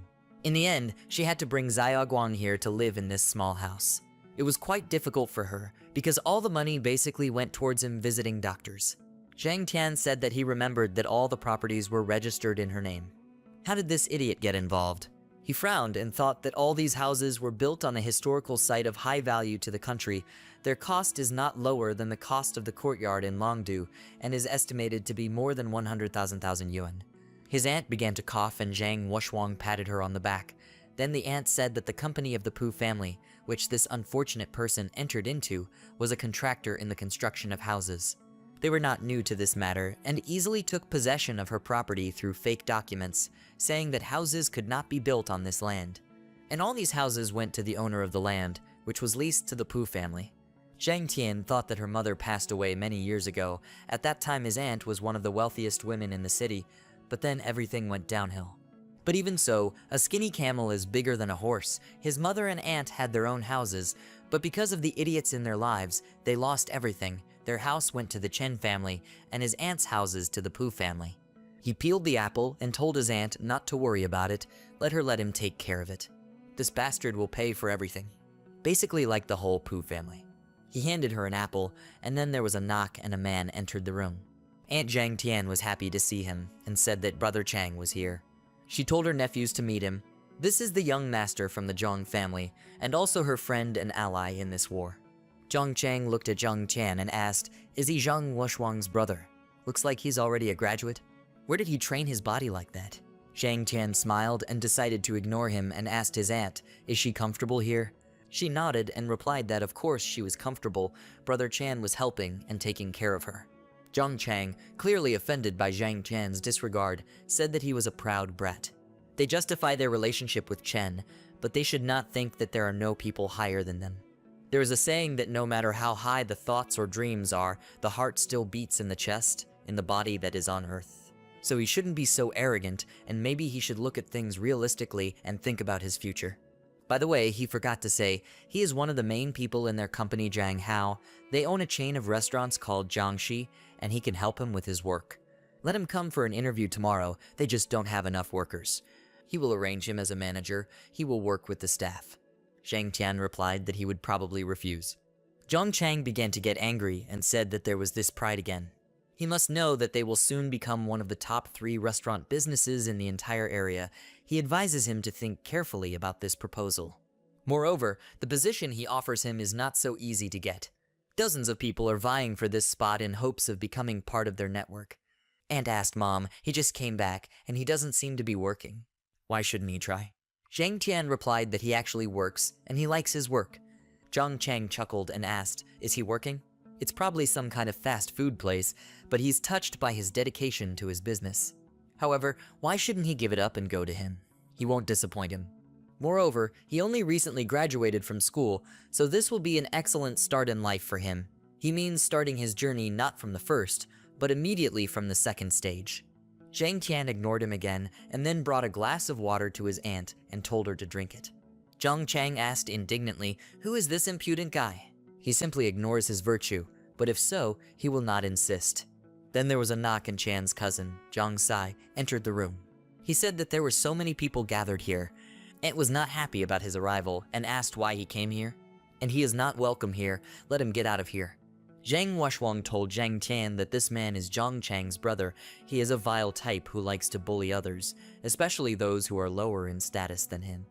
In the end, she had to bring Xiaoguang here to live in this small house. It was quite difficult for her, because all the money basically went towards him visiting doctors. Zhang Tian said that he remembered that all the properties were registered in her name. How did this idiot get involved? He frowned and thought that all these houses were built on a historical site of high value to the country. Their cost is not lower than the cost of the courtyard in Longdu and is estimated to be more than 100,000 yuan. His aunt began to cough and Zhang Wushuang patted her on the back. Then the aunt said that the company of the Pu family, which this unfortunate person entered into, was a contractor in the construction of houses. They were not new to this matter and easily took possession of her property through fake documents, saying that houses could not be built on this land. And all these houses went to the owner of the land, which was leased to the Pu family. Zhang Tian thought that her mother passed away many years ago. At that time his aunt was one of the wealthiest women in the city, but then everything went downhill. But even so, a skinny camel is bigger than a horse. His mother and aunt had their own houses, but because of the idiots in their lives, they lost everything. Their house went to the Chen family, and his aunt's houses to the Pu family. He peeled the apple and told his aunt not to worry about it, let him take care of it. This bastard will pay for everything. Basically like the whole Pu family. He handed her an apple, and then there was a knock and a man entered the room. Aunt Zhang Tian was happy to see him, and said that Brother Chang was here. She told her nephews to meet him. This is the young master from the Zhang family, and also her friend and ally in this war. Zhang Chang looked at Zhang Tian and asked, "Is he Zhang Wushuang's brother? Looks like he's already a graduate. Where did he train his body like that?" Zhang Tian smiled and decided to ignore him and asked his aunt, "Is she comfortable here?" She nodded and replied that of course she was comfortable. Brother Chan was helping and taking care of her. Zhang Chang, clearly offended by Zhang Tian's disregard, said that he was a proud brat. They justify their relationship with Chen, but they should not think that there are no people higher than them. There is a saying that no matter how high the thoughts or dreams are, the heart still beats in the chest, in the body that is on earth. So he shouldn't be so arrogant, and maybe he should look at things realistically and think about his future. By the way, he forgot to say, he is one of the main people in their company Jiang Hao. They own a chain of restaurants called Jiangxi, and he can help him with his work. Let him come for an interview tomorrow, they just don't have enough workers. He will arrange him as a manager, he will work with the staff. Zhang Tian replied that he would probably refuse. Zhang Chang began to get angry and said that there was this pride again. He must know that they will soon become one of the top 3 restaurant businesses in the entire area. He advises him to think carefully about this proposal. Moreover, the position he offers him is not so easy to get. Dozens of people are vying for this spot in hopes of becoming part of their network. Aunt asked Mom, he just came back and he doesn't seem to be working. Why shouldn't he try? Zhang Tian replied that he actually works and he likes his work. Zhang Chang chuckled and asked, is he working? It's probably some kind of fast food place, but he's touched by his dedication to his business. However, why shouldn't he give it up and go to him? He won't disappoint him. Moreover, he only recently graduated from school, so this will be an excellent start in life for him. He means starting his journey not from the first, but immediately from the second stage. Zhang Tian ignored him again and then brought a glass of water to his aunt and told her to drink it. Zhang Chang asked indignantly, who is this impudent guy? He simply ignores his virtue, but if so, he will not insist. Then there was a knock and Chan's cousin, Zhang Sai, entered the room. He said that there were so many people gathered here. Aunt was not happy about his arrival and asked why he came here. And he is not welcome here, let him get out of here. Zhang Wushuang told Zhang Tian that this man is Zhang Chang's brother. He is a vile type who likes to bully others, especially those who are lower in status than him.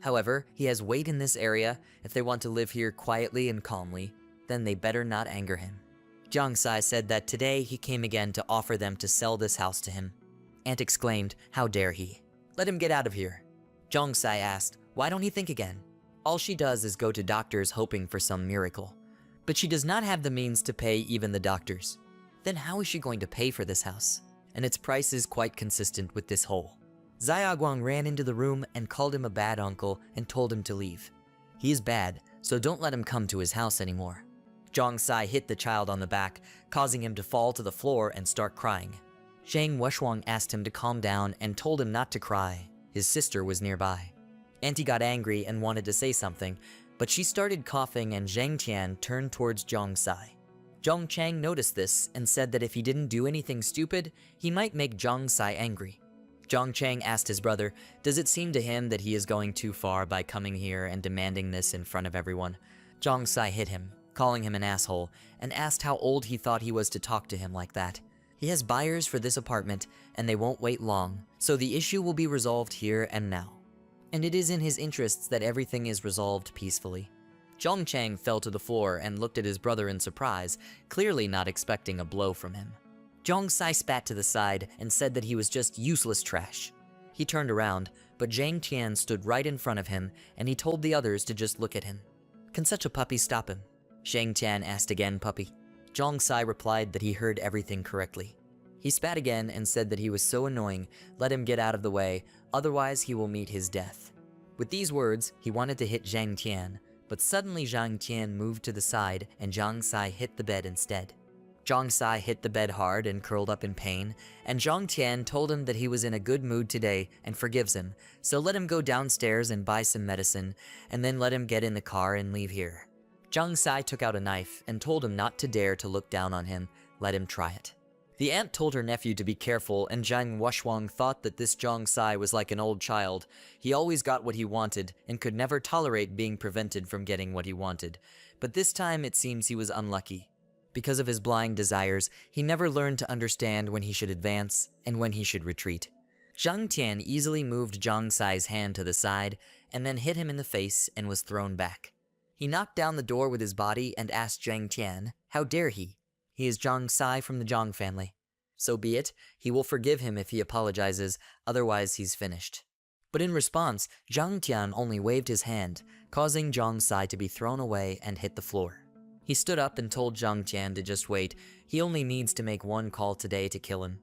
However, he has weight in this area. If they want to live here quietly and calmly, then they better not anger him. Zhang Sai said that today he came again to offer them to sell this house to him. Aunt exclaimed, how dare he? Let him get out of here. Zhang Sai asked, why don't he think again? All she does is go to doctors hoping for some miracle. But she does not have the means to pay even the doctors. Then how is she going to pay for this house? And its price is quite consistent with this hole. Zia Guang ran into the room and called him a bad uncle and told him to leave. He is bad, so don't let him come to his house anymore. Zhang Sai hit the child on the back, causing him to fall to the floor and start crying. Zhang Wushuang asked him to calm down and told him not to cry. His sister was nearby. Auntie got angry and wanted to say something, but she started coughing and Zhang Tian turned towards Zhang Sai. Zhang Chang noticed this and said that if he didn't do anything stupid, he might make Zhang Sai angry. Zhang Chang asked his brother, does it seem to him that he is going too far by coming here and demanding this in front of everyone? Zhang Sai hit him, calling him an asshole, and asked how old he thought he was to talk to him like that. He has buyers for this apartment, and they won't wait long, so the issue will be resolved here and now. And it is in his interests that everything is resolved peacefully. Zhang Chang fell to the floor and looked at his brother in surprise, clearly not expecting a blow from him. Zhang Sai spat to the side and said that he was just useless trash. He turned around, but Zhang Tian stood right in front of him, and he told the others to just look at him. Can such a puppy stop him? Zhang Tian asked again, puppy. Zhang Sai replied that he heard everything correctly. He spat again and said that he was so annoying, let him get out of the way, otherwise he will meet his death. With these words, he wanted to hit Zhang Tian, but suddenly Zhang Tian moved to the side and Zhang Sai hit the bed instead. Zhang Sai hit the bed hard and curled up in pain, and Zhang Tian told him that he was in a good mood today and forgives him, so let him go downstairs and buy some medicine, and then let him get in the car and leave here. Zhang Sai took out a knife and told him not to dare to look down on him, let him try it. The aunt told her nephew to be careful, and Zhang Wushuang thought that this Zhang Sai was like an old child. He always got what he wanted and could never tolerate being prevented from getting what he wanted. But this time it seems he was unlucky. Because of his blind desires, he never learned to understand when he should advance and when he should retreat. Zhang Tian easily moved Zhang Sai's hand to the side and then hit him in the face and was thrown back. He knocked down the door with his body and asked Zhang Tian, how dare he? He is Zhang Sai from the Zhang family. So be it, he will forgive him if he apologizes, otherwise he's finished. But in response, Zhang Tian only waved his hand, causing Zhang Sai to be thrown away and hit the floor. He stood up and told Zhang Tian to just wait, he only needs to make one call today to kill him.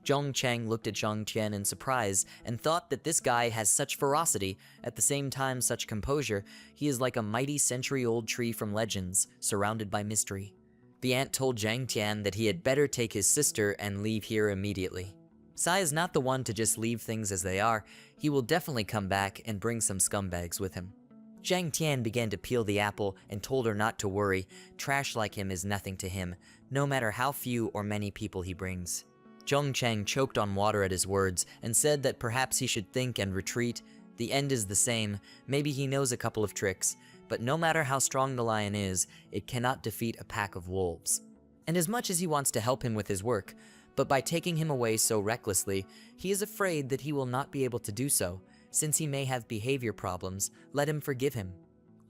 Zhang Chang looked at Zhang Tian in surprise and thought that this guy has such ferocity, at the same time such composure. He is like a mighty century-old tree from legends, surrounded by mystery. The aunt told Zhang Tian that he had better take his sister and leave here immediately. Sai is not the one to just leave things as they are. He will definitely come back and bring some scumbags with him. Zhang Tian began to peel the apple and told her not to worry. Trash like him is nothing to him, no matter how few or many people he brings. Zhang Chang choked on water at his words and said that perhaps he should think and retreat. The end is the same, maybe he knows a couple of tricks, but no matter how strong the lion is, it cannot defeat a pack of wolves. And as much as he wants to help him with his work, but by taking him away so recklessly, he is afraid that he will not be able to do so, since he may have behavior problems. Let him forgive him.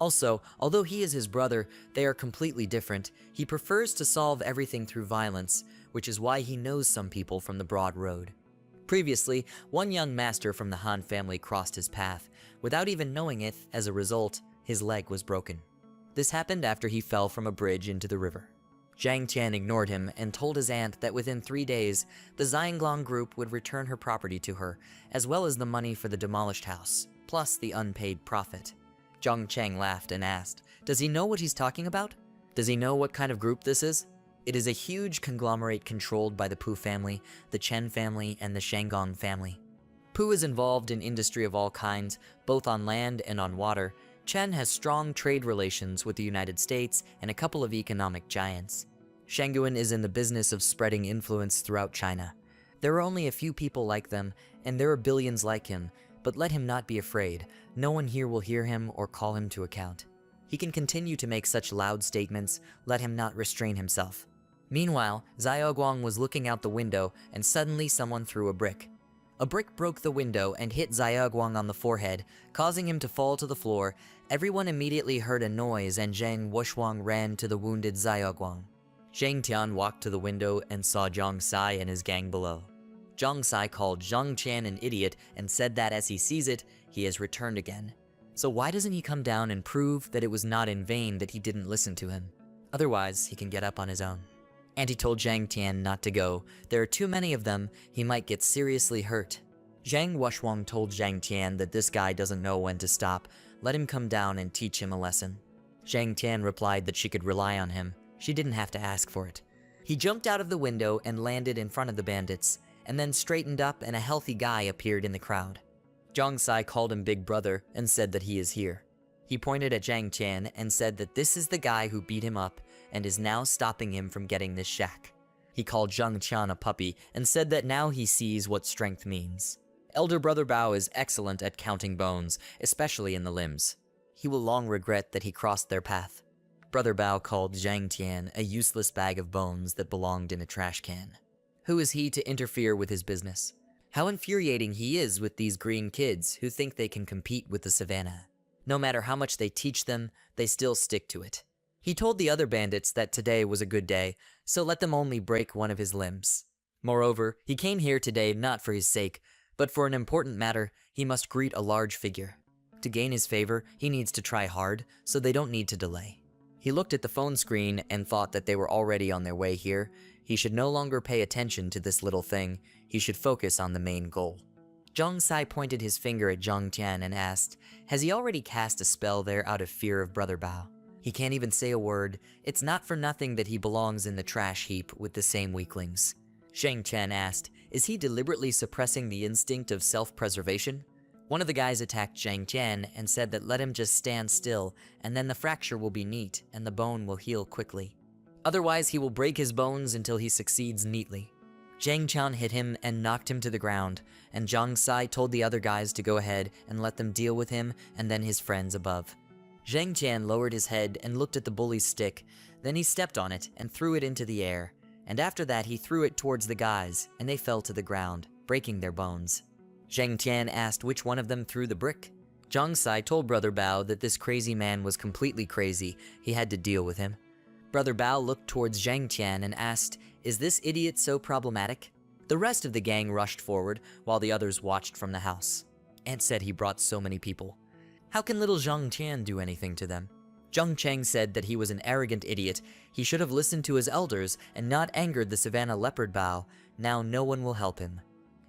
Also, although he is his brother, they are completely different. He prefers to solve everything through violence, which is why he knows some people from the broad road. Previously, one young master from the Han family crossed his path. Without even knowing it, as a result, his leg was broken. This happened after he fell from a bridge into the river. Zhang Tian ignored him and told his aunt that within 3 days, the Xianglong group would return her property to her, as well as the money for the demolished house, plus the unpaid profit. Zhang Cheng laughed and asked, "Does he know what he's talking about? Does he know what kind of group this is?" It is a huge conglomerate controlled by the Pu family, the Chen family, and the Shangon family. Pu is involved in industry of all kinds, both on land and on water. Chen has strong trade relations with the United States and a couple of economic giants. Shanguan is in the business of spreading influence throughout China. There are only a few people like them, and there are billions like him, but let him not be afraid. No one here will hear him or call him to account. He can continue to make such loud statements, let him not restrain himself. Meanwhile, Xiaoguang was looking out the window, and suddenly someone threw a brick. A brick broke the window and hit Xiaoguang on the forehead, causing him to fall to the floor. Everyone immediately heard a noise, and Zhang Wushuang ran to the wounded Xiaoguang. Zhang Tian walked to the window and saw Zhang Sai and his gang below. Zhang Sai called Zhang Qian an idiot and said that as he sees it, he has returned again. So why doesn't he come down and prove that it was not in vain that he didn't listen to him? Otherwise, he can get up on his own. And he told Zhang Tian not to go. There are too many of them, he might get seriously hurt. Zhang Wushuang told Zhang Tian that this guy doesn't know when to stop. Let him come down and teach him a lesson. Zhang Tian replied that she could rely on him. She didn't have to ask for it. He jumped out of the window and landed in front of the bandits, and then straightened up and a healthy guy appeared in the crowd. Zhang Sai called him Big Brother and said that he is here. He pointed at Zhang Tian and said that this is the guy who beat him up and is now stopping him from getting this shack. He called Zhang Qian a puppy and said that now he sees what strength means. Elder Brother Bao is excellent at counting bones, especially in the limbs. He will long regret that he crossed their path. Brother Bao called Zhang Tian a useless bag of bones that belonged in a trash can. Who is he to interfere with his business? How infuriating he is with these green kids who think they can compete with the savannah. No matter how much they teach them, they still stick to it. He told the other bandits that today was a good day, so let them only break one of his limbs. Moreover, he came here today not for his sake, but for an important matter. He must greet a large figure. To gain his favor, he needs to try hard, so they don't need to delay. He looked at the phone screen and thought that they were already on their way here. He should no longer pay attention to this little thing. He should focus on the main goal. Zhang Sai pointed his finger at Zhang Tian and asked, has he already cast a spell there out of fear of Brother Bao? He can't even say a word. It's not for nothing that he belongs in the trash heap with the same weaklings. Zhang Tian asked, is he deliberately suppressing the instinct of self-preservation? One of the guys attacked Zhang Tian and said that let him just stand still, and then the fracture will be neat and the bone will heal quickly. Otherwise, he will break his bones until he succeeds neatly. Zhang Qian hit him and knocked him to the ground, and Zhang Sai told the other guys to go ahead and let them deal with him and then his friends above. Zhang Tian lowered his head and looked at the bully's stick, then he stepped on it and threw it into the air, and after that he threw it towards the guys, and they fell to the ground, breaking their bones. Zhang Tian asked which one of them threw the brick. Zhang Sai told Brother Bao that this crazy man was completely crazy, he had to deal with him. Brother Bao looked towards Zhang Tian and asked, is this idiot so problematic? The rest of the gang rushed forward, while the others watched from the house. Aunt said he brought so many people. How can little Zhang Tian do anything to them? Zhang Cheng said that he was an arrogant idiot. He should have listened to his elders and not angered the savannah leopard Bao. Now no one will help him.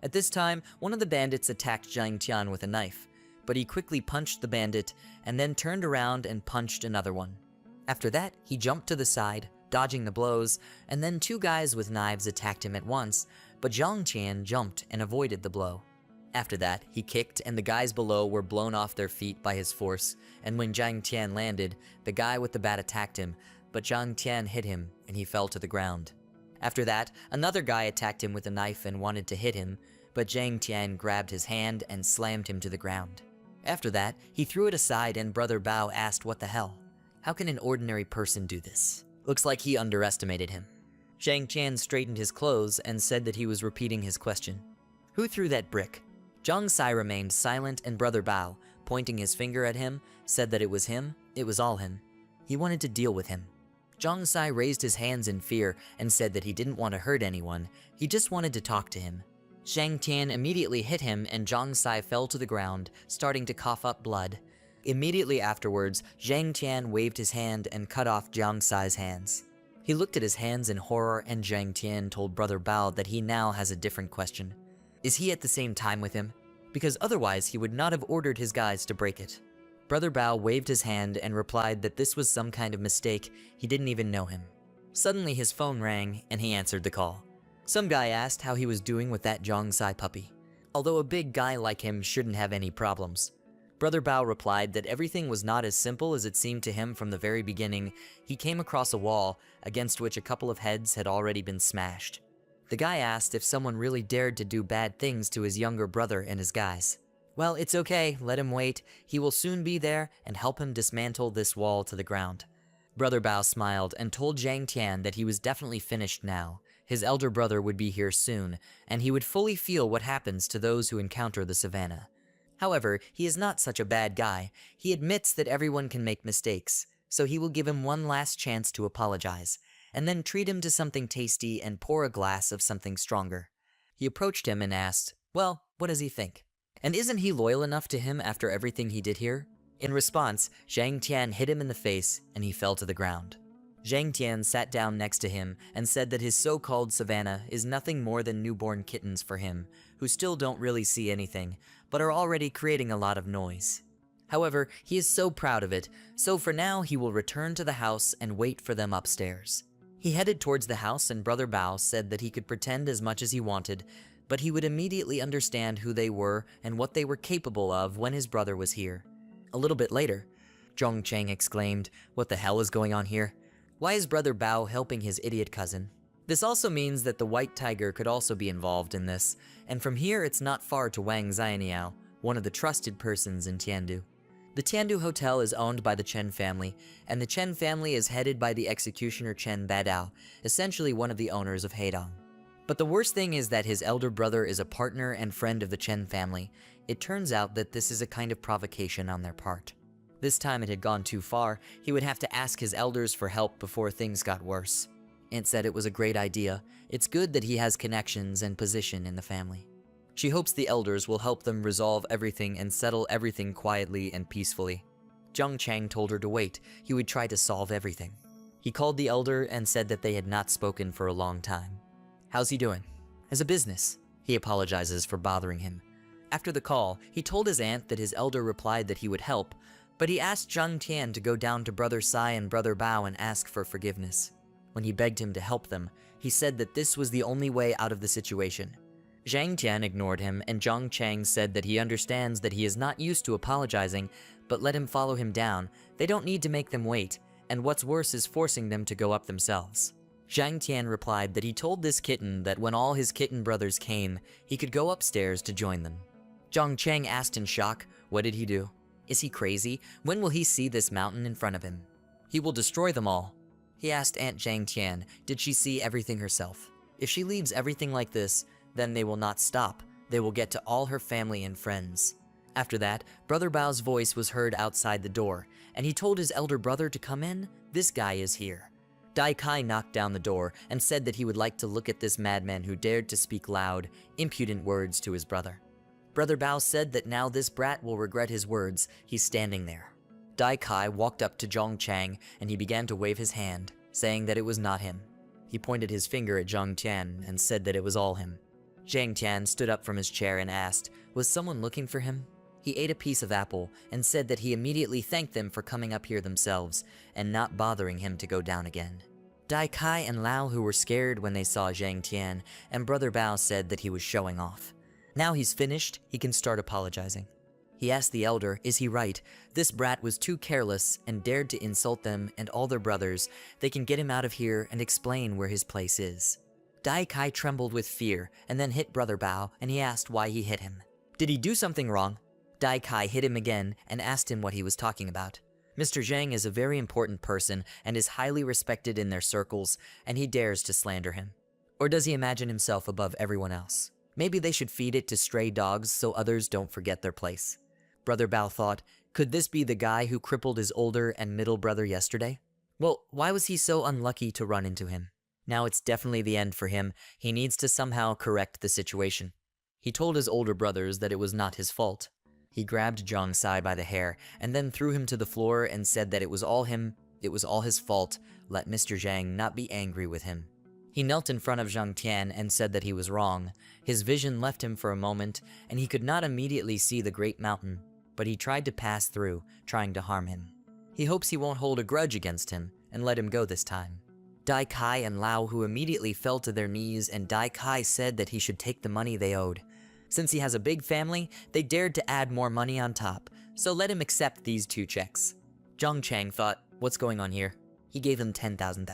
At this time, one of the bandits attacked Zhang Tian with a knife, but he quickly punched the bandit and then turned around and punched another one. After that, he jumped to the side, dodging the blows, and then 2 guys with knives attacked him at once, but Zhang Tian jumped and avoided the blow. After that, he kicked and the guys below were blown off their feet by his force, and when Zhang Tian landed, the guy with the bat attacked him, but Zhang Tian hit him and he fell to the ground. After that, another guy attacked him with a knife and wanted to hit him, but Zhang Tian grabbed his hand and slammed him to the ground. After that, he threw it aside and Brother Bao asked what the hell. How can an ordinary person do this? Looks like he underestimated him. Zhang Tian straightened his clothes and said that he was repeating his question. Who threw that brick? Zhang Sai remained silent, and Brother Bao, pointing his finger at him, said that it was him, it was all him. He wanted to deal with him. Zhang Sai raised his hands in fear and said that he didn't want to hurt anyone, he just wanted to talk to him. Zhang Tian immediately hit him and Zhang Sai fell to the ground, starting to cough up blood. Immediately afterwards, Zhang Tian waved his hand and cut off Zhang Sai's hands. He looked at his hands in horror, and Zhang Tian told Brother Bao that he now has a different question. Is he at the same time with him? Because otherwise he would not have ordered his guys to break it. Brother Bao waved his hand and replied that this was some kind of mistake, he didn't even know him. Suddenly his phone rang and he answered the call. Some guy asked how he was doing with that Zhang Sai puppy. Although a big guy like him shouldn't have any problems. Brother Bao replied that everything was not as simple as it seemed to him from the very beginning. He came across a wall, against which a couple of heads had already been smashed. The guy asked if someone really dared to do bad things to his younger brother and his guys. Well, it's okay, let him wait. He will soon be there and help him dismantle this wall to the ground. Brother Bao smiled and told Zhang Tian that he was definitely finished now. His elder brother would be here soon, and he would fully feel what happens to those who encounter the savannah. However, he is not such a bad guy. He admits that everyone can make mistakes, so he will give him one last chance to apologize, and then treat him to something tasty and pour a glass of something stronger. He approached him and asked, well, what does he think? And isn't he loyal enough to him after everything he did here? In response, Zhang Tian hit him in the face and he fell to the ground. Zhang Tian sat down next to him and said that his so-called savannah is nothing more than newborn kittens for him, who still don't really see anything, but are already creating a lot of noise. However, he is so proud of it, so for now he will return to the house and wait for them upstairs. He headed towards the house and Brother Bao said that he could pretend as much as he wanted, but he would immediately understand who they were and what they were capable of when his brother was here. A little bit later, Zhong Cheng exclaimed, "What the hell is going on here? Why is Brother Bao helping his idiot cousin?" This also means that the White Tiger could also be involved in this, and from here it's not far to Wang Xianiao, one of the trusted persons in Tiandu. The Tiandu Hotel is owned by the Chen family, and the Chen family is headed by the executioner Chen Badao, essentially one of the owners of Heidong. But the worst thing is that his elder brother is a partner and friend of the Chen family. It turns out that this is a kind of provocation on their part. This time it had gone too far. He would have to ask his elders for help before things got worse. Aunt said it was a great idea. It's good that he has connections and position in the family. She hopes the elders will help them resolve everything and settle everything quietly and peacefully. Zhang Chang told her to wait. He would try to solve everything. He called the elder and said that they had not spoken for a long time. How's he doing? As a business. He apologizes for bothering him. After the call, he told his aunt that his elder replied that he would help, but he asked Zhang Tian to go down to Brother Sai and Brother Bao and ask for forgiveness. When he begged him to help them, he said that this was the only way out of the situation. Zhang Tian ignored him, and Zhang Chang said that he understands that he is not used to apologizing, but let him follow him down. They don't need to make them wait, and what's worse is forcing them to go up themselves. Zhang Tian replied that he told this kitten that when all his kitten brothers came, he could go upstairs to join them. Zhang Chang asked in shock, what did he do? Is he crazy? When will he see this mountain in front of him? He will destroy them all. He asked Aunt Zhang Tian, did she see everything herself? If she leaves everything like this, then they will not stop. They will get to all her family and friends. After that, Brother Bao's voice was heard outside the door, and he told his elder brother to come in. This guy is here. Dai Kai knocked down the door and said that he would like to look at this madman who dared to speak loud, impudent words to his brother. Brother Bao said that now this brat will regret his words. He's standing there. Dai Kai walked up to Zhong Chang and he began to wave his hand, saying that it was not him. He pointed his finger at Zhang Tian and said that it was all him. Zhang Tian stood up from his chair and asked, was someone looking for him? He ate a piece of apple and said that he immediately thanked them for coming up here themselves and not bothering him to go down again. Dai Kai and Lao, who were scared when they saw Zhang Tian, and Brother Bao said that he was showing off. Now he's finished, he can start apologizing. He asked the elder, is he right? This brat was too careless and dared to insult them and all their brothers. They can get him out of here and explain where his place is. Dai Kai trembled with fear and then hit Brother Bao, and he asked why he hit him. Did he do something wrong? Dai Kai hit him again and asked him what he was talking about. Mr. Zhang is a very important person and is highly respected in their circles, and he dares to slander him. Or does he imagine himself above everyone else? Maybe they should feed it to stray dogs so others don't forget their place. Brother Bao thought, could this be the guy who crippled his older and middle brother yesterday? Well, why was he so unlucky to run into him? Now it's definitely the end for him. He needs to somehow correct the situation. He told his older brothers that it was not his fault. He grabbed Zhang Sai by the hair and then threw him to the floor and said that it was all his fault. Let Mr. Zhang not be angry with him. He knelt in front of Zhang Tian and said that he was wrong. His vision left him for a moment, and he could not immediately see the great mountain, but he tried to pass through, trying to harm him. He hopes he won't hold a grudge against him and let him go this time. Dai Kai and Lao Hu immediately fell to their knees, and Dai Kai said that he should take the money they owed. Since he has a big family, they dared to add more money on top, so let him accept these 2 checks. Zhang Chang thought, what's going on here? He gave him 10,000.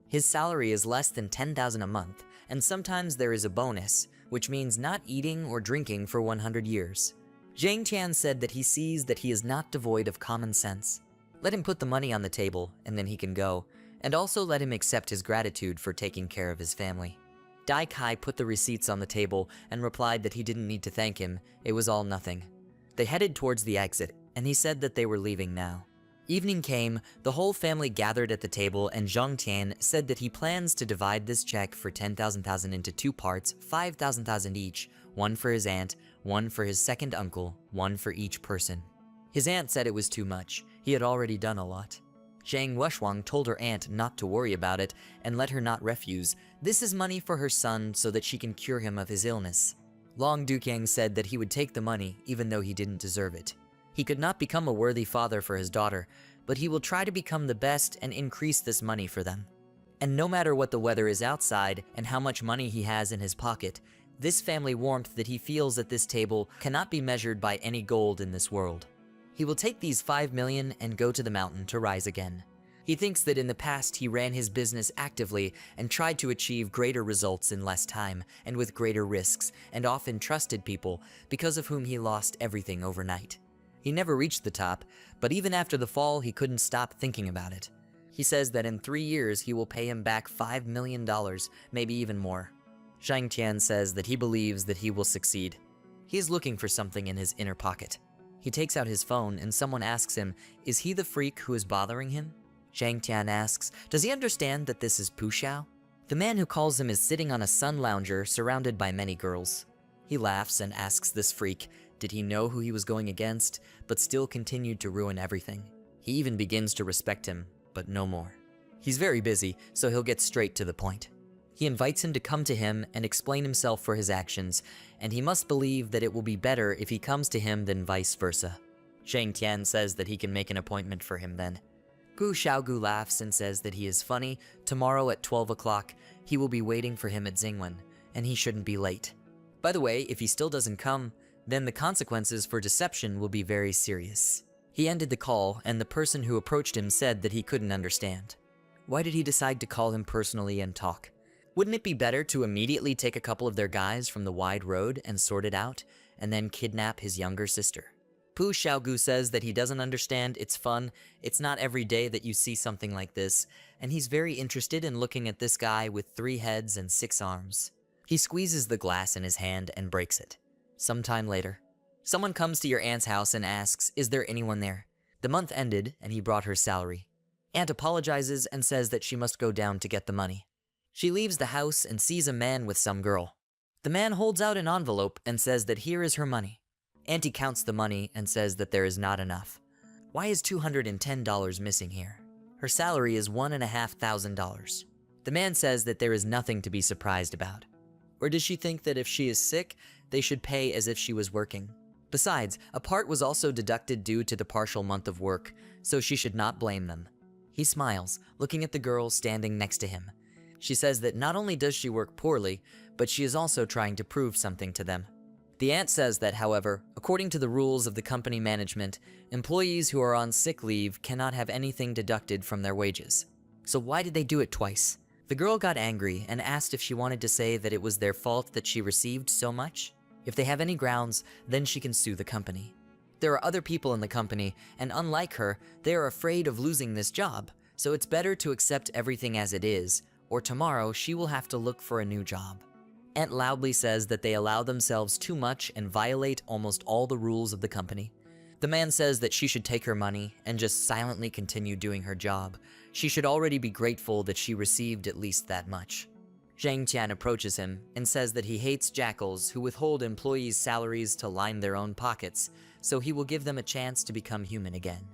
His salary is less than 10,000 a month, and sometimes there is a bonus, which means not eating or drinking for 100 years. Zhang Tian said that he sees that he is not devoid of common sense. Let him put the money on the table, and then he can go, and also let him accept his gratitude for taking care of his family. Dai Kai put the receipts on the table and replied that he didn't need to thank him, it was all nothing. They headed towards the exit, and he said that they were leaving now. Evening came, the whole family gathered at the table, and Zhang Tian said that he plans to divide this check for 10,000 into 2 parts, 5,000 each, one for his aunt, one for his second uncle, one for each person. His aunt said it was too much. He had already done a lot. Zhang Wushuang told her aunt not to worry about it and let her not refuse. This is money for her son so that she can cure him of his illness. Long Duqiang said that he would take the money even though he didn't deserve it. He could not become a worthy father for his daughter, but he will try to become the best and increase this money for them. And no matter what the weather is outside and how much money he has in his pocket, this family warmth that he feels at this table cannot be measured by any gold in this world. He will take these 5 million and go to the mountain to rise again. He thinks that in the past he ran his business actively and tried to achieve greater results in less time and with greater risks, and often trusted people because of whom he lost everything overnight. He never reached the top, but even after the fall he couldn't stop thinking about it. He says that in 3 years he will pay him back $5 million, maybe even more. Zhang Tian says that he believes that he will succeed. He is looking for something in his inner pocket. He takes out his phone and someone asks him, is he the freak who is bothering him? Zhang Tian asks, does he understand that this is Pu Xiao? The man who calls him is sitting on a sun lounger surrounded by many girls. He laughs and asks this freak, did he know who he was going against, but still continued to ruin everything? He even begins to respect him, but no more. He's very busy, so he'll get straight to the point. He invites him to come to him and explain himself for his actions, and he must believe that it will be better if he comes to him than vice versa. Zhang Tian says that he can make an appointment for him then. Gu Xiaogu laughs and says that he is funny. Tomorrow at 12 o'clock, he will be waiting for him at Xingwen, and he shouldn't be late. By the way, if he still doesn't come, then the consequences for deception will be very serious. He ended the call, and the person who approached him said that he couldn't understand. Why did he decide to call him personally and talk? Wouldn't it be better to immediately take a couple of their guys from the wide road and sort it out, and then kidnap his younger sister? Pu Xiaogu says that he doesn't understand, it's fun, it's not every day that you see something like this, and he's very interested in looking at this guy with 3 heads and 6 arms. He squeezes the glass in his hand and breaks it. Sometime later, someone comes to your aunt's house and asks, is there anyone there? The month ended, and he brought her salary. Aunt apologizes and says that she must go down to get the money. She leaves the house and sees a man with some girl. The man holds out an envelope and says that here is her money. Auntie counts the money and says that there is not enough. Why is $210 missing here? Her salary is $1,500. The man says that there is nothing to be surprised about. Or does she think that if she is sick, they should pay as if she was working? Besides, a part was also deducted due to the partial month of work, so she should not blame them. He smiles, looking at the girl standing next to him. She says that not only does she work poorly, but she is also trying to prove something to them. The aunt says that, however, according to the rules of the company management, employees who are on sick leave cannot have anything deducted from their wages. So why did they do it twice? The girl got angry and asked if she wanted to say that it was their fault that she received so much. If they have any grounds, then she can sue the company. There are other people in the company, and unlike her, they are afraid of losing this job, so it's better to accept everything as it is, or tomorrow she will have to look for a new job. Aunt loudly says that they allow themselves too much and violate almost all the rules of the company. The man says that she should take her money and just silently continue doing her job. She should already be grateful that she received at least that much. Zhang Tian approaches him and says that he hates jackals who withhold employees' salaries to line their own pockets, so he will give them a chance to become human again.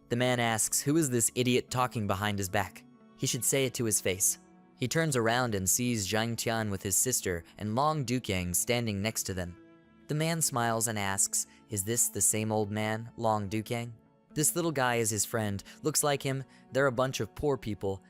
The man asks who is this idiot talking behind his back. He should say it to his face. He turns around and sees Zhang Tian with his sister and Long Dukang standing next to them. The man smiles and asks, is this the same old man, Long Dukang? This little guy is his friend, looks like him, they're a bunch of poor people,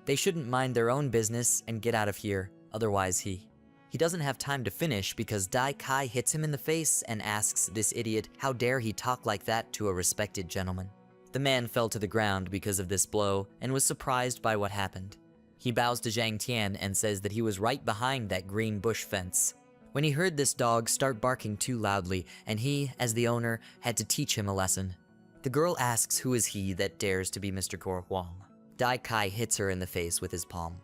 they shouldn't mind their own business and get out of here, otherwise he doesn't have time to finish because Dai Kai hits him in the face and asks this idiot how dare he talk like that to a respected gentleman. The man fell to the ground because of this blow and was surprised by what happened. He bows to Zhang Tian and says that he was right behind that green bush fence. When he heard this dog start barking too loudly, and he, as the owner, had to teach him a lesson. The girl asks who is he that dares to be Mr. Gor Huang. Dai Kai hits her in the face with his palm.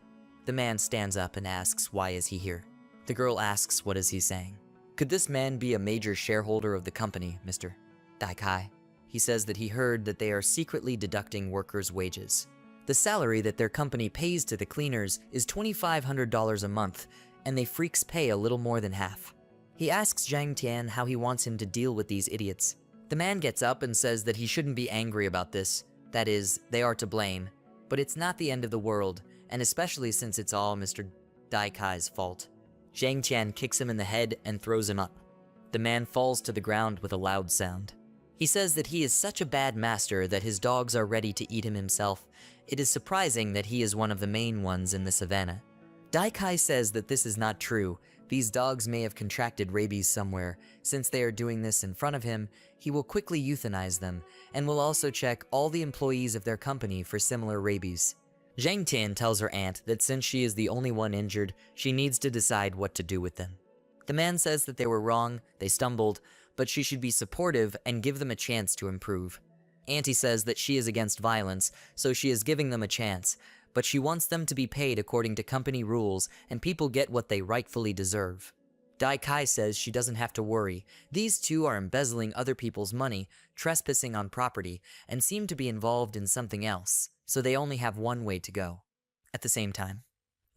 The man stands up and asks why is he here. The girl asks what is he saying. Could this man be a major shareholder of the company, Mr. Dai Kai? He says that he heard that they are secretly deducting workers' wages. The salary that their company pays to the cleaners is $2,500 a month, and they freaks pay a little more than half. He asks Zhang Tian how he wants him to deal with these idiots. The man gets up and says that he shouldn't be angry about this. That is, they are to blame. But it's not the end of the world, and especially since it's all Mr. Dai Kai's fault. Zhang Tian kicks him in the head and throws him up. The man falls to the ground with a loud sound. He says that he is such a bad master that his dogs are ready to eat him himself. It is surprising that he is one of the main ones in the savannah. Dai Kai says that this is not true. These dogs may have contracted rabies somewhere. Since they are doing this in front of him, he will quickly euthanize them, and will also check all the employees of their company for similar rabies. Zhang Tian tells her aunt that since she is the only one injured, she needs to decide what to do with them. The man says that they were wrong, they stumbled, but she should be supportive and give them a chance to improve. Auntie says that she is against violence, so she is giving them a chance, but she wants them to be paid according to company rules and people get what they rightfully deserve. Dai Kai says she doesn't have to worry. These two are embezzling other people's money, trespassing on property, and seem to be involved in something else, so they only have one way to go. At the same time,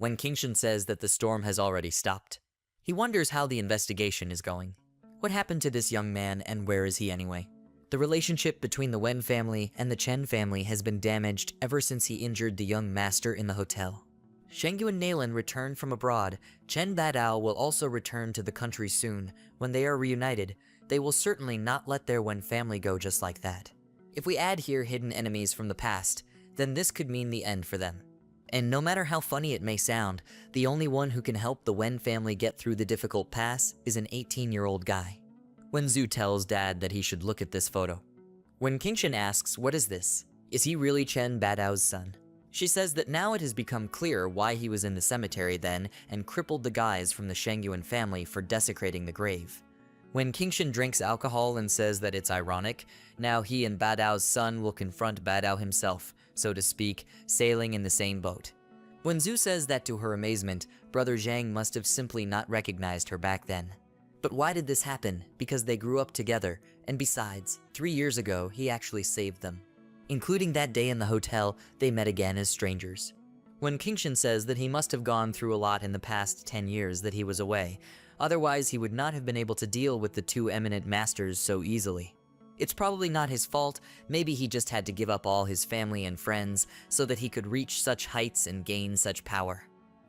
Wen Qingshan says that the storm has already stopped. He wonders how the investigation is going. What happened to this young man and where is he anyway? The relationship between the Wen family and the Chen family has been damaged ever since he injured the young master in the hotel. Shengyu and Nalen return from abroad. Chen Badao will also return to the country soon. When they are reunited, they will certainly not let their Wen family go just like that. If we add here hidden enemies from the past, then this could mean the end for them. And no matter how funny it may sound, the only one who can help the Wen family get through the difficult pass is an 18-year-old guy. Wen Zhu tells Dad that he should look at this photo. When Qingshan asks, what is this? Is he really Chen Badao's son? She says that now it has become clear why he was in the cemetery then and crippled the guys from the Shengyuan family for desecrating the grave. When Qingshan drinks alcohol and says that it's ironic, now he and Badao's son will confront Badao himself, so to speak, sailing in the same boat. When Zhu says that to her amazement, Brother Zhang must have simply not recognized her back then. But why did this happen? Because they grew up together, and besides, 3 years ago, he actually saved them. Including that day in the hotel, they met again as strangers. When Qingshan says that he must have gone through a lot in the past 10 years that he was away, otherwise he would not have been able to deal with the two eminent masters so easily. It's probably not his fault, maybe he just had to give up all his family and friends so that he could reach such heights and gain such power.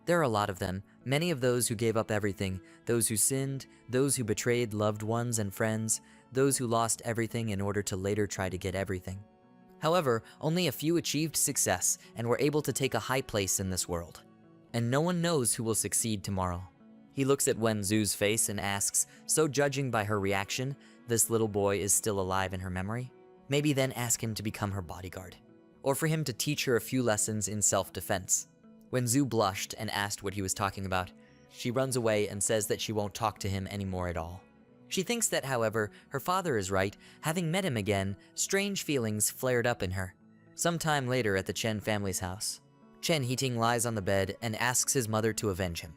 There are a lot of them, many of those who gave up everything, those who sinned, those who betrayed loved ones and friends, those who lost everything in order to later try to get everything. However, only a few achieved success and were able to take a high place in this world. And no one knows who will succeed tomorrow. He looks at Wen Zhu's face and asks, so judging by her reaction, this little boy is still alive in her memory? Maybe then ask him to become her bodyguard. Or for him to teach her a few lessons in self-defense. When Zhu blushed and asked what he was talking about, she runs away and says that she won't talk to him anymore at all. She thinks that, however, her father is right. Having met him again, strange feelings flared up in her. Sometime later at the Chen family's house, Chen Heating lies on the bed and asks his mother to avenge him.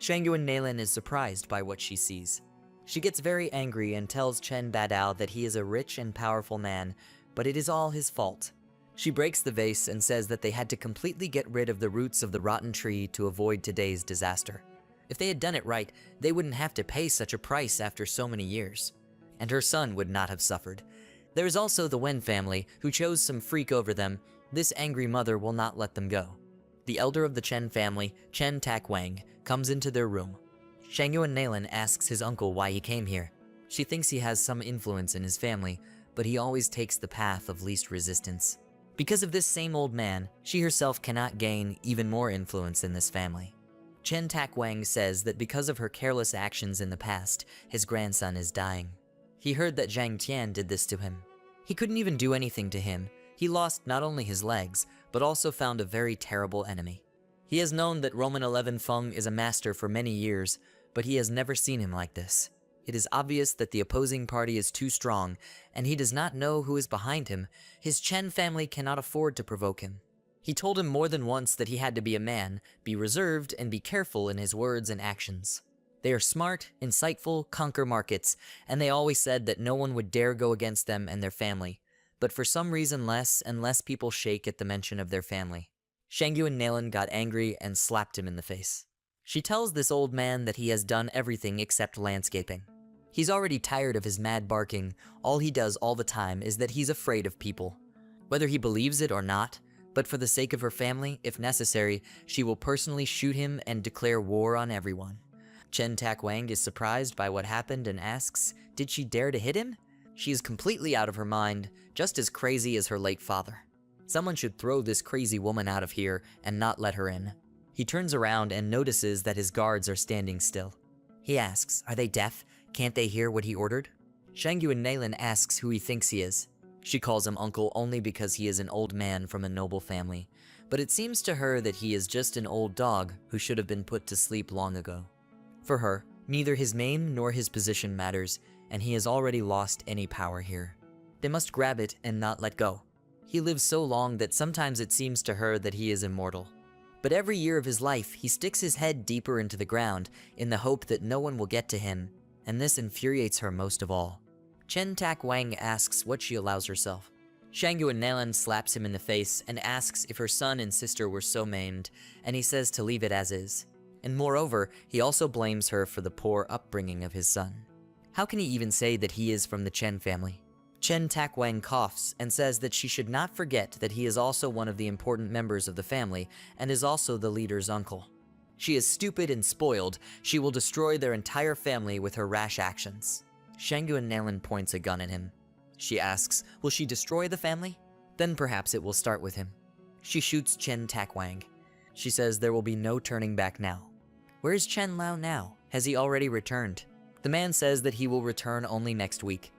Shangyun Nalin is surprised by what she sees. She gets very angry and tells Chen Badao that he is a rich and powerful man, but it is all his fault. She breaks the vase and says that they had to completely get rid of the roots of the rotten tree to avoid today's disaster. If they had done it right, they wouldn't have to pay such a price after so many years. And her son would not have suffered. There is also the Wen family, who chose some freak over them. This angry mother will not let them go. The elder of the Chen family, Chen Tak Wang, comes into their room. Shangyuan Nalin asks his uncle why he came here. She thinks he has some influence in his family, but he always takes the path of least resistance. Because of this same old man, she herself cannot gain even more influence in this family. Chen Tak Wang says that because of her careless actions in the past, his grandson is dying. He heard that Zhang Tian did this to him. He couldn't even do anything to him. He lost not only his legs, but also found a very terrible enemy. He has known that Roman 11 Feng is a master for many years, but he has never seen him like this. It is obvious that the opposing party is too strong, and he does not know who is behind him. His Chen family cannot afford to provoke him. He told him more than once that he had to be a man, be reserved, and be careful in his words and actions. They are smart, insightful, conquer markets, and they always said that no one would dare go against them and their family. But for some reason less and less people shake at the mention of their family. Shangyuan Nalin got angry and slapped him in the face. She tells this old man that he has done everything except landscaping. He's already tired of his mad barking. All he does all the time is that he's afraid of people. Whether he believes it or not, but for the sake of her family, if necessary, she will personally shoot him and declare war on everyone. Chen Tak Wang is surprised by what happened and asks, did she dare to hit him? She is completely out of her mind, just as crazy as her late father. Someone should throw this crazy woman out of here and not let her in. He turns around and notices that his guards are standing still. He asks, are they deaf? Can't they hear what he ordered? Shangyuan Nalin asks who he thinks he is. She calls him uncle only because he is an old man from a noble family, but it seems to her that he is just an old dog who should have been put to sleep long ago. For her, neither his name nor his position matters, and he has already lost any power here. They must grab it and not let go. He lives so long that sometimes it seems to her that he is immortal. But every year of his life, he sticks his head deeper into the ground in the hope that no one will get to him, and this infuriates her most of all. Chen Tak Wang asks what she allows herself. Shangyuan Nalin slaps him in the face and asks if her son and sister were so maimed, and he says to leave it as is. And moreover, he also blames her for the poor upbringing of his son. How can he even say that he is from the Chen family? Chen Tak Wang coughs and says that she should not forget that he is also one of the important members of the family and is also the leader's uncle. She is stupid and spoiled. She will destroy their entire family with her rash actions. Shangyuan Nalin points a gun at him. She asks, will she destroy the family? Then perhaps it will start with him. She shoots Chen Tak Wang. She says there will be no turning back now. Where is Chen Lao now? Has he already returned? The man says that he will return only next week.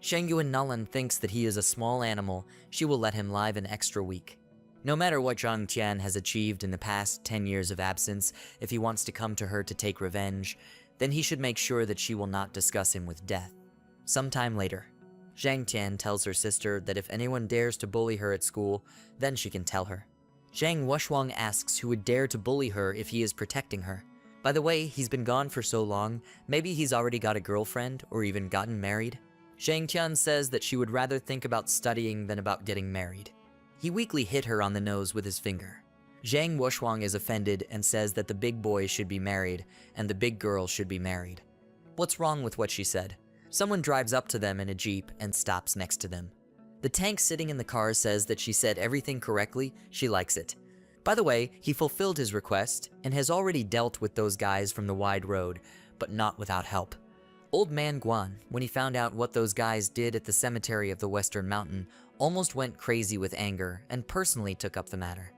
Shangyuan Nalin thinks that he is a small animal. She will let him live an extra week. No matter what Zhang Tian has achieved in the past 10 years of absence, if he wants to come to her to take revenge, then he should make sure that she will not discuss him with death. Sometime later, Zhang Tian tells her sister that if anyone dares to bully her at school, then she can tell her. Zhang Wushuang asks who would dare to bully her if he is protecting her. By the way, he's been gone for so long, maybe he's already got a girlfriend or even gotten married. Zhang Tian says that she would rather think about studying than about getting married. He weakly hit her on the nose with his finger. Zhang Wushuang is offended and says that the big boy should be married and the big girl should be married. What's wrong with what she said? Someone drives up to them in a jeep and stops next to them. The tank sitting in the car says that she said everything correctly, she likes it. By the way, he fulfilled his request and has already dealt with those guys from the wide road, but not without help. Old man Guan, when he found out what those guys did at the cemetery of the Western Mountain, almost went crazy with anger and personally took up the matter.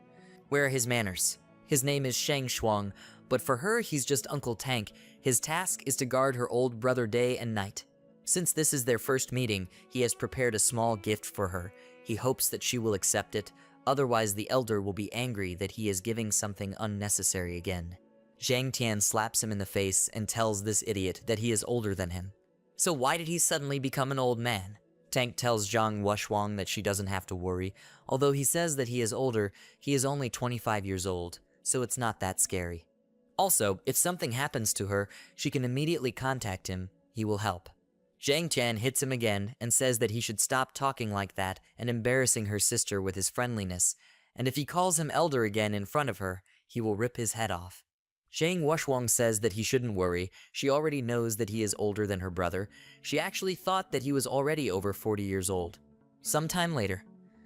Where are his manners? His name is Shang Shuang, but for her he's just Uncle Tank. His task is to guard her old brother day and night. Since this is their first meeting, he has prepared a small gift for her. He hopes that she will accept it, otherwise the elder will be angry that he is giving something unnecessary again. Zhang Tian slaps him in the face and tells this idiot that he is older than him. So why did he suddenly become an old man? Tank tells Zhang Wushwang that she doesn't have to worry. Although he says that he is older, he is only 25 years old, so it's not that scary. Also, if something happens to her, she can immediately contact him. He will help. Zhang Tian hits him again and says that he should stop talking like that and embarrassing her sister with his friendliness, and if he calls him elder again in front of her, he will rip his head off. Zhang Wushwang says that he shouldn't worry. She already knows that he is older than her brother. She actually thought that he was already over 40 years old. Sometime later,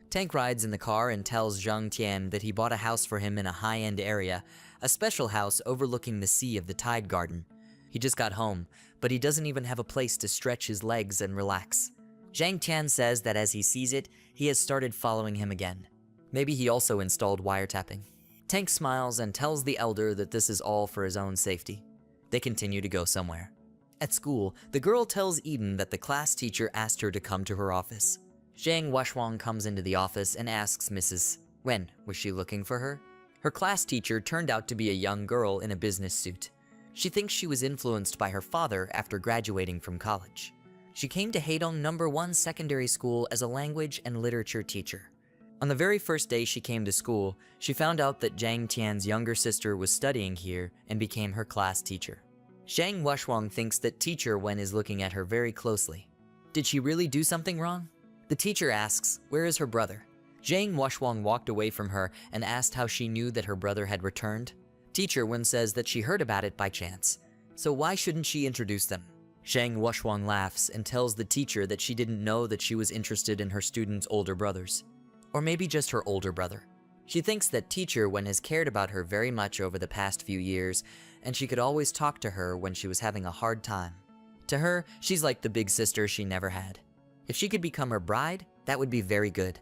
Tank rides in the car and tells Zhang Tian that he bought a house for him in a high-end area, a special house overlooking the sea of the Tide Garden. He just got home, but he doesn't even have a place to stretch his legs and relax. Zhang Tian says that as he sees it, he has started following him again. Maybe he also installed wiretapping. Tank smiles and tells the elder that this is all for his own safety. They continue to go somewhere. At school, the girl tells Eden that the class teacher asked her to come to her office. Zhang Wushwang comes into the office and asks Mrs. Wen, was she looking for her? Her class teacher turned out to be a young girl in a business suit. She thinks she was influenced by her father after graduating from college. She came to Haedong No. 1 Secondary School as a language and literature teacher. On the very first day she came to school, she found out that Zhang Tian's younger sister was studying here and became her class teacher. Zhang Wushwang thinks that teacher Wen is looking at her very closely. Did she really do something wrong? The teacher asks, where is her brother? Zhang Wushwang walked away from her and asked how she knew that her brother had returned. Teacher Wen says that she heard about it by chance. So why shouldn't she introduce them? Zhang Wushwang laughs and tells the teacher that she didn't know that she was interested in her students' older brothers. Or maybe just her older brother. She thinks that teacher Wen has cared about her very much over the past few years, and she could always talk to her when she was having a hard time. To her, she's like the big sister she never had. If she could become her bride, that would be very good.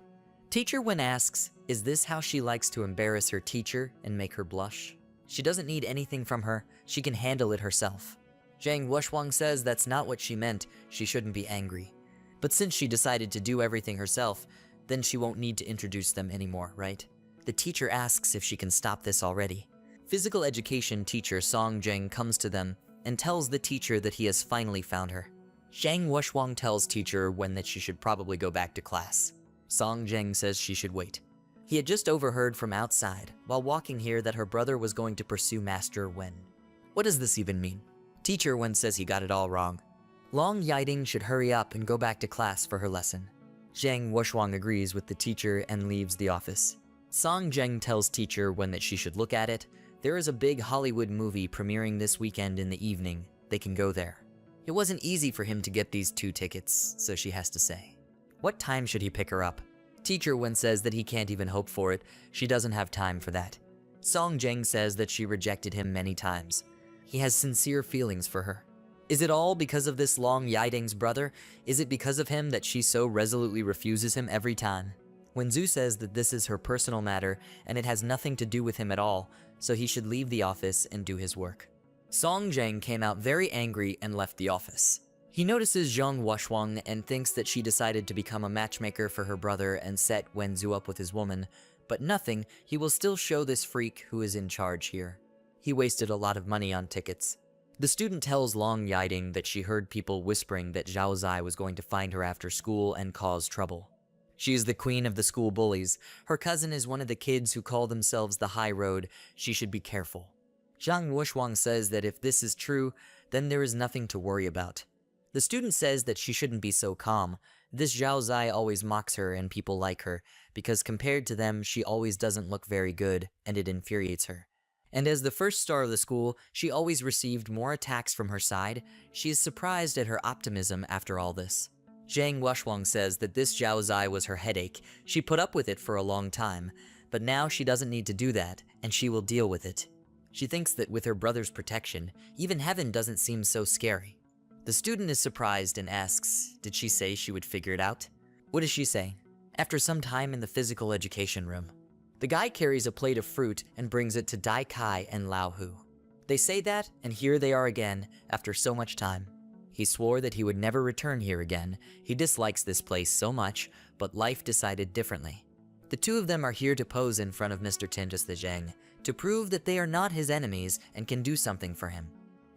Teacher Wen asks, is this how she likes to embarrass her teacher and make her blush? She doesn't need anything from her, she can handle it herself. Zhang Wushwang says that's not what she meant, she shouldn't be angry. But since she decided to do everything herself, then she won't need to introduce them anymore, right? The teacher asks if she can stop this already. Physical education teacher Song Zheng comes to them and tells the teacher that he has finally found her. Zhang Wushwang tells teacher Wen that she should probably go back to class. Song Zheng says she should wait. He had just overheard from outside, while walking here, that her brother was going to pursue Master Wen. What does this even mean? Teacher Wen says he got it all wrong. Long Yiding should hurry up and go back to class for her lesson. Zhang Wushwang agrees with the teacher and leaves the office. Song Zheng tells teacher Wen that she should look at it. There is a big Hollywood movie premiering this weekend in the evening. They can go there. It wasn't easy for him to get these 2 tickets, so she has to say. What time should he pick her up? Teacher Wen says that he can't even hope for it. She doesn't have time for that. Song Zheng says that she rejected him many times. He has sincere feelings for her. Is it all because of this Long Yiding's brother? Is it because of him that she so resolutely refuses him every time? Wen Zhu says that this is her personal matter and it has nothing to do with him at all, so he should leave the office and do his work. Song Zheng came out very angry and left the office. He notices Zhang Wushwang and thinks that she decided to become a matchmaker for her brother and set Wen Zhu up with his woman, but nothing, he will still show this freak who is in charge here. He wasted a lot of money on tickets. The student tells Long Yiding that she heard people whispering that Zhao Zai was going to find her after school and cause trouble. She is the queen of the school bullies. Her cousin is one of the kids who call themselves the High Road. She should be careful. Zhang Wushwang says that if this is true, then there is nothing to worry about. The student says that she shouldn't be so calm. This Zhao Zai always mocks her and people like her, because compared to them, she always doesn't look very good, and it infuriates her. And as the first star of the school, she always received more attacks from her side. She is surprised at her optimism after all this. Zhang Wushwang says that this Zhao Zai was her headache. She put up with it for a long time, but now she doesn't need to do that, and she will deal with it. She thinks that with her brother's protection, even heaven doesn't seem so scary. The student is surprised and asks, did she say she would figure it out? What does she say? After some time in the physical education room, the guy carries a plate of fruit and brings it to Dai Kai and Lao Hu. They say that, and here they are again, after so much time. He swore that he would never return here again. He dislikes this place so much, but life decided differently. The two of them are here to pose in front of Mr. Tintus the Zheng, to prove that they are not his enemies and can do something for him.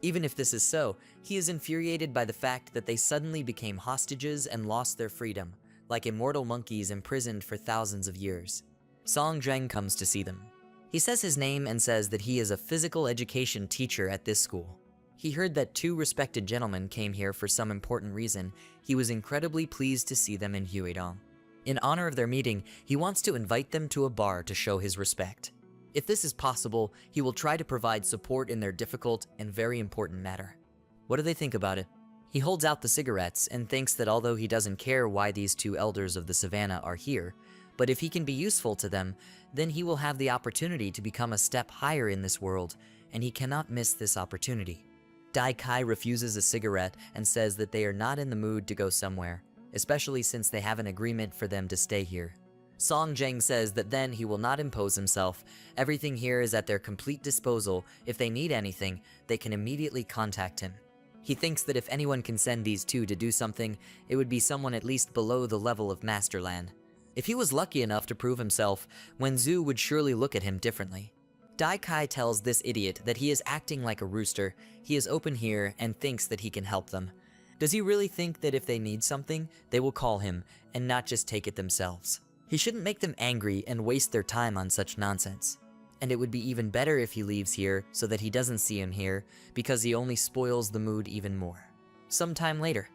Even if this is so, he is infuriated by the fact that they suddenly became hostages and lost their freedom, like immortal monkeys imprisoned for thousands of years. Song Jiang comes to see them. He says his name and says that he is a physical education teacher at this school. He heard that 2 respected gentlemen came here for some important reason. He was incredibly pleased to see them in Huidong. In honor of their meeting, he wants to invite them to a bar to show his respect. If this is possible, he will try to provide support in their difficult and very important matter. What do they think about it? He holds out the cigarettes and thinks that although he doesn't care why these 2 elders of the savannah are here, but if he can be useful to them, then he will have the opportunity to become a step higher in this world, and he cannot miss this opportunity. Dai Kai refuses a cigarette and says that they are not in the mood to go somewhere, especially since they have an agreement for them to stay here. Song Jiang says that then he will not impose himself. Everything here is at their complete disposal. If they need anything, they can immediately contact him. He thinks that if anyone can send these 2 to do something, it would be someone at least below the level of Masterland. If he was lucky enough to prove himself, Wenzu would surely look at him differently. Dai Kai tells this idiot that he is acting like a rooster. He is open here and thinks that he can help them. Does he really think that if they need something, they will call him and not just take it themselves? He shouldn't make them angry and waste their time on such nonsense. And it would be even better if he leaves here so that he doesn't see him here, because he only spoils the mood even more. Sometime later,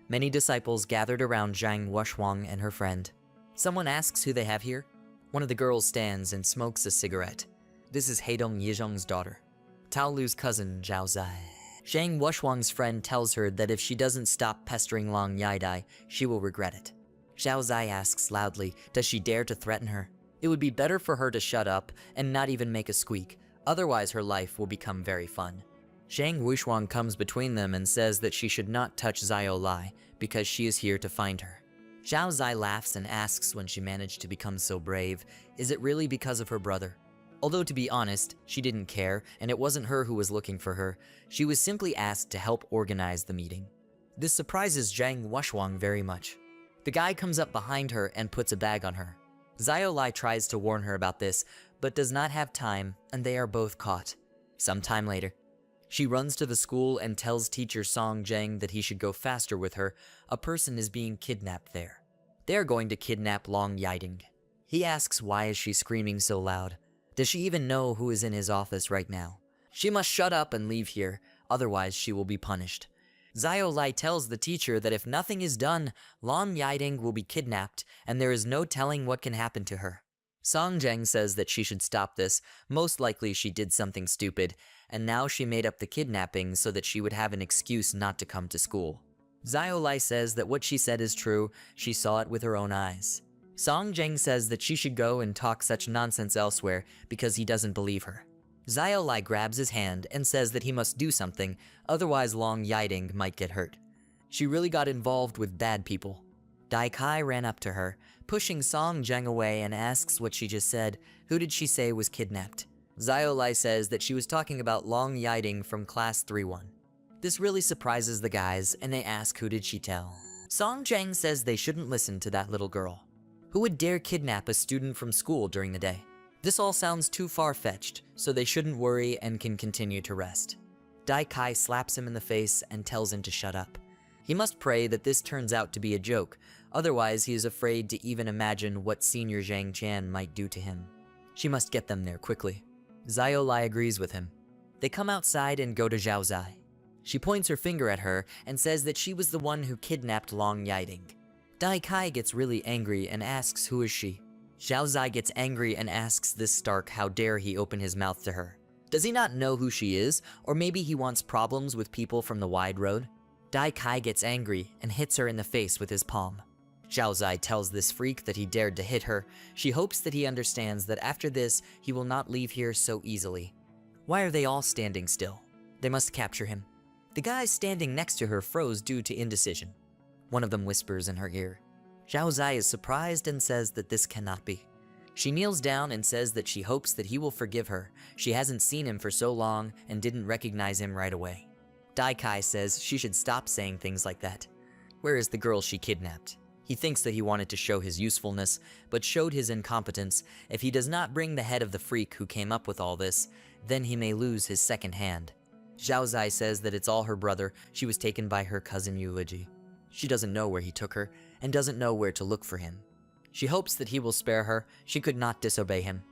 many disciples gathered around Zhang Wushuang and her friend. Someone asks who they have here. One of the girls stands and smokes a cigarette. This is Heidong Yizhong's daughter, Tao Lu's cousin, Zhao Zai. Zhang Wushuang's friend tells her that if she doesn't stop pestering Long Yaidai, she will regret it. Zhao Zai asks loudly, does she dare to threaten her? It would be better for her to shut up and not even make a squeak, otherwise her life will become very fun. Zhang Wuishuang comes between them and says that she should not touch Zio Lai because she is here to find her. Zhao Zai laughs and asks when she managed to become so brave, is it really because of her brother? Although to be honest, she didn't care and it wasn't her who was looking for her, she was simply asked to help organize the meeting. This surprises Zhang Wuishuang very much. The guy comes up behind her and puts a bag on her. Zio Lai tries to warn her about this, but does not have time, and they are both caught. Sometime later, she runs to the school and tells teacher Song Jiang that he should go faster with her. A person is being kidnapped there. They are going to kidnap Long Yiding. He asks why is she screaming so loud. Does she even know who is in his office right now? She must shut up and leave here, otherwise she will be punished. Zio Lai tells the teacher that if nothing is done, Long Yiding will be kidnapped, and there is no telling what can happen to her. Song Jiang says that she should stop this. Most likely she did something stupid, and now she made up the kidnapping so that she would have an excuse not to come to school. Zio Lai says that what she said is true, she saw it with her own eyes. Song Jiang says that she should go and talk such nonsense elsewhere because he doesn't believe her. Zio Lai grabs his hand and says that he must do something, otherwise Long Yiding might get hurt. She really got involved with bad people. Dai Kai ran up to her, pushing Song Jiang away and asks what she just said. Who did she say was kidnapped? Zio Lai says that she was talking about Long Yiding from class 3-1. This really surprises the guys and they ask who did she tell. Song Jiang says they shouldn't listen to that little girl. Who would dare kidnap a student from school during the day? This all sounds too far-fetched, so they shouldn't worry and can continue to rest. Dai Kai slaps him in the face and tells him to shut up. He must pray that this turns out to be a joke, otherwise he is afraid to even imagine what Senior Zhang Qian might do to him. She must get them there quickly. Zio Lai agrees with him. They come outside and go to Zhao Zai. She points her finger at her and says that she was the one who kidnapped Long Yiding. Dai Kai gets really angry and asks who is she. Zhao Zai gets angry and asks this Stark how dare he open his mouth to her. Does he not know who she is, or maybe he wants problems with people from the wide road? Dai Kai gets angry and hits her in the face with his palm. Zhao Zai tells this freak that he dared to hit her. She hopes that he understands that after this, he will not leave here so easily. Why are they all standing still? They must capture him. The guy standing next to her froze due to indecision. One of them whispers in her ear. Zhao Zai is surprised and says that this cannot be. She kneels down and says that she hopes that he will forgive her. She hasn't seen him for so long and didn't recognize him right away. Dai Kai says she should stop saying things like that. Where is the girl she kidnapped? He thinks that he wanted to show his usefulness, but showed his incompetence. If he does not bring the head of the freak who came up with all this, then he may lose his second hand. Zhao Zai says that it's all her brother. She was taken by her cousin Eulogy. She doesn't know where he took her and doesn't know where to look for him. She hopes that he will spare her. She could not disobey him.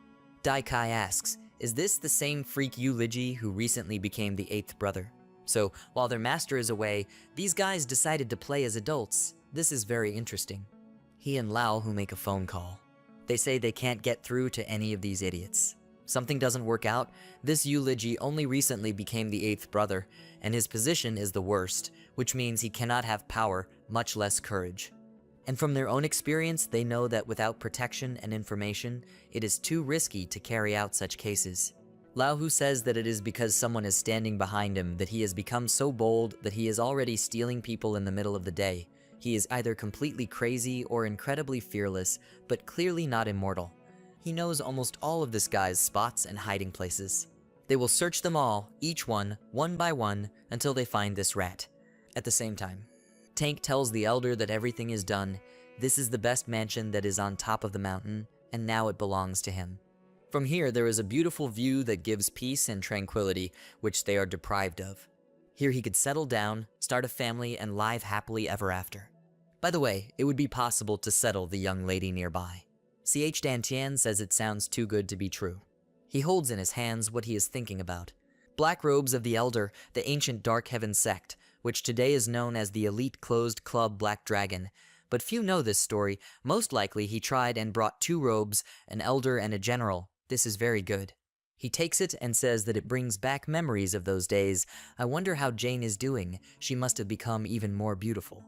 Dai Kai asks, is this the same freak Eulogy who recently became the 8th brother? So, while their master is away, these guys decided to play as adults. This is very interesting. He and Lao who make a phone call. They say they can't get through to any of these idiots. Something doesn't work out. This Eulogy only recently became the 8th brother, and his position is the worst, which means he cannot have power, much less courage. And from their own experience, they know that without protection and information, it is too risky to carry out such cases. Lao Hu says that it is because someone is standing behind him that he has become so bold that he is already stealing people in the middle of the day. He is either completely crazy or incredibly fearless, but clearly not immortal. He knows almost all of this guy's spots and hiding places. They will search them all, each one by one, until they find this rat. At the same time, Tank tells the elder that everything is done. This is the best mansion that is on top of the mountain, and now it belongs to him. From here, there is a beautiful view that gives peace and tranquility, which they are deprived of. Here he could settle down, start a family, and live happily ever after. By the way, it would be possible to settle the young lady nearby. CH Dantian says it sounds too good to be true. He holds in his hands what he is thinking about. Black robes of the Elder, the ancient Dark Heaven sect, which today is known as the elite closed club Black Dragon. But few know this story. Most likely he tried and brought 2 robes, an elder and a general. This is very good. He takes it and says that it brings back memories of those days. I wonder how Jane is doing. She must have become even more beautiful.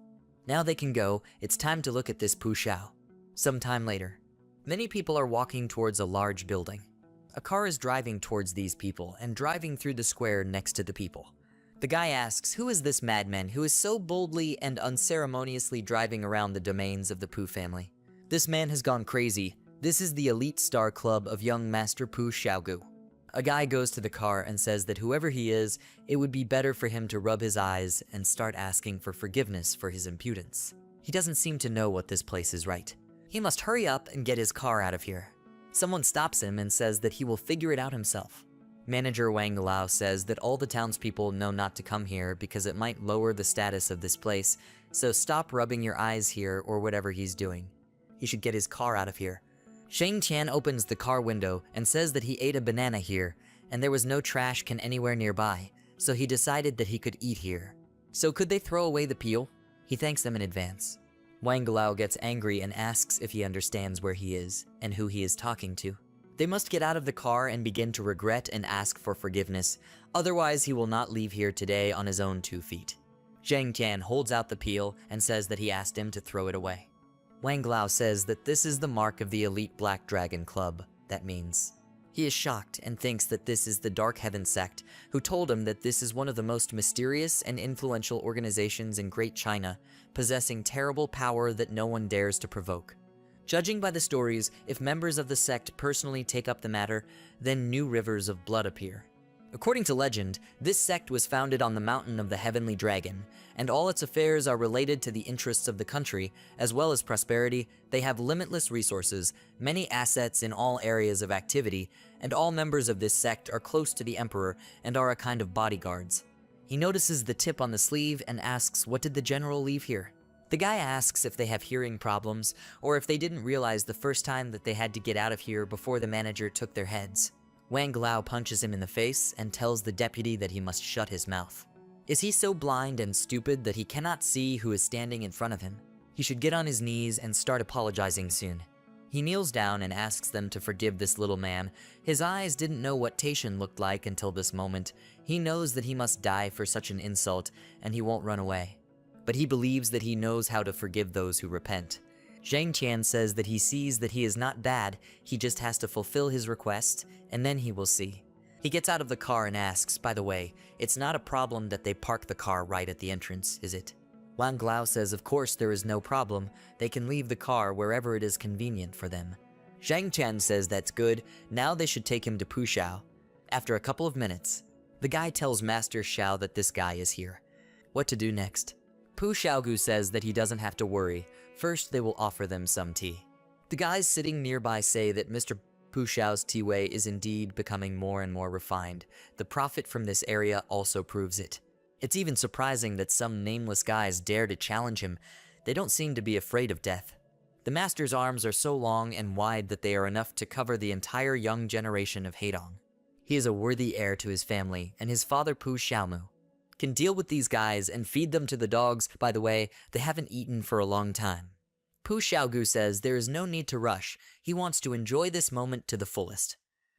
Now they can go. It's time to look at this Pu Xiao. Some time later, many people are walking towards a large building. A car is driving towards these people and driving through the square next to the people. The guy asks, who is this madman who is so boldly and unceremoniously driving around the domains of the Pu family? This man has gone crazy. This is the elite star club of young Master Pu Xiaogu. A guy goes to the car and says that whoever he is, it would be better for him to rub his eyes and start asking for forgiveness for his impudence. He doesn't seem to know what this place is right. He must hurry up and get his car out of here. Someone stops him and says that he will figure it out himself. Manager Wang Lao says that all the townspeople know not to come here because it might lower the status of this place, so stop rubbing your eyes here or whatever he's doing. He should get his car out of here. Shang Tian opens the car window and says that he ate a banana here, and there was no trash can anywhere nearby, so he decided that he could eat here. So could they throw away the peel? He thanks them in advance. Wang Lao gets angry and asks if he understands where he is and who he is talking to. They must get out of the car and begin to regret and ask for forgiveness, otherwise he will not leave here today on his own 2 feet. Zhang Tian holds out the peel and says that he asked him to throw it away. Wang Lao says that this is the mark of the elite Black Dragon Club, that means. He is shocked and thinks that this is the Dark Heaven sect, who told him that this is one of the most mysterious and influential organizations in Great China, possessing terrible power that no one dares to provoke. Judging by the stories, if members of the sect personally take up the matter, then new rivers of blood appear. According to legend, this sect was founded on the mountain of the Heavenly Dragon, and all its affairs are related to the interests of the country, as well as prosperity. They have limitless resources, many assets in all areas of activity, and all members of this sect are close to the Emperor and are a kind of bodyguards. He notices the tip on the sleeve and asks, what did the general leave here? The guy asks if they have hearing problems, or if they didn't realize the first time that they had to get out of here before the manager took their heads. Wang Lao punches him in the face and tells the deputy that he must shut his mouth. Is he so blind and stupid that he cannot see who is standing in front of him? He should get on his knees and start apologizing soon. He kneels down and asks them to forgive this little man. His eyes didn't know what Taishan looked like until this moment. He knows that he must die for such an insult, and he won't run away. But he believes that he knows how to forgive those who repent. Zhang Tian says that he sees that he is not bad, he just has to fulfill his request, and then he will see. He gets out of the car and asks, by the way, it's not a problem that they park the car right at the entrance, is it? Wang Lao says of course there is no problem, they can leave the car wherever it is convenient for them. Zhang Tian says that's good, now they should take him to Pu Xiao. After a couple of minutes, the guy tells Master Xiao that this guy is here. What to do next? Pu Xiaogu says that he doesn't have to worry. First, they will offer them some tea. The guys sitting nearby say that Mr. Pu Xiao's tea way is indeed becoming more and more refined. The profit from this area also proves it. It's even surprising that some nameless guys dare to challenge him. They don't seem to be afraid of death. The master's arms are so long and wide that they are enough to cover the entire young generation of Heidong. He is a worthy heir to his family, and his father Pu Xiaomu can deal with these guys and feed them to the dogs. By the way, they haven't eaten for a long time. Pu Xiaogu says there is no need to rush. He wants to enjoy this moment to the fullest.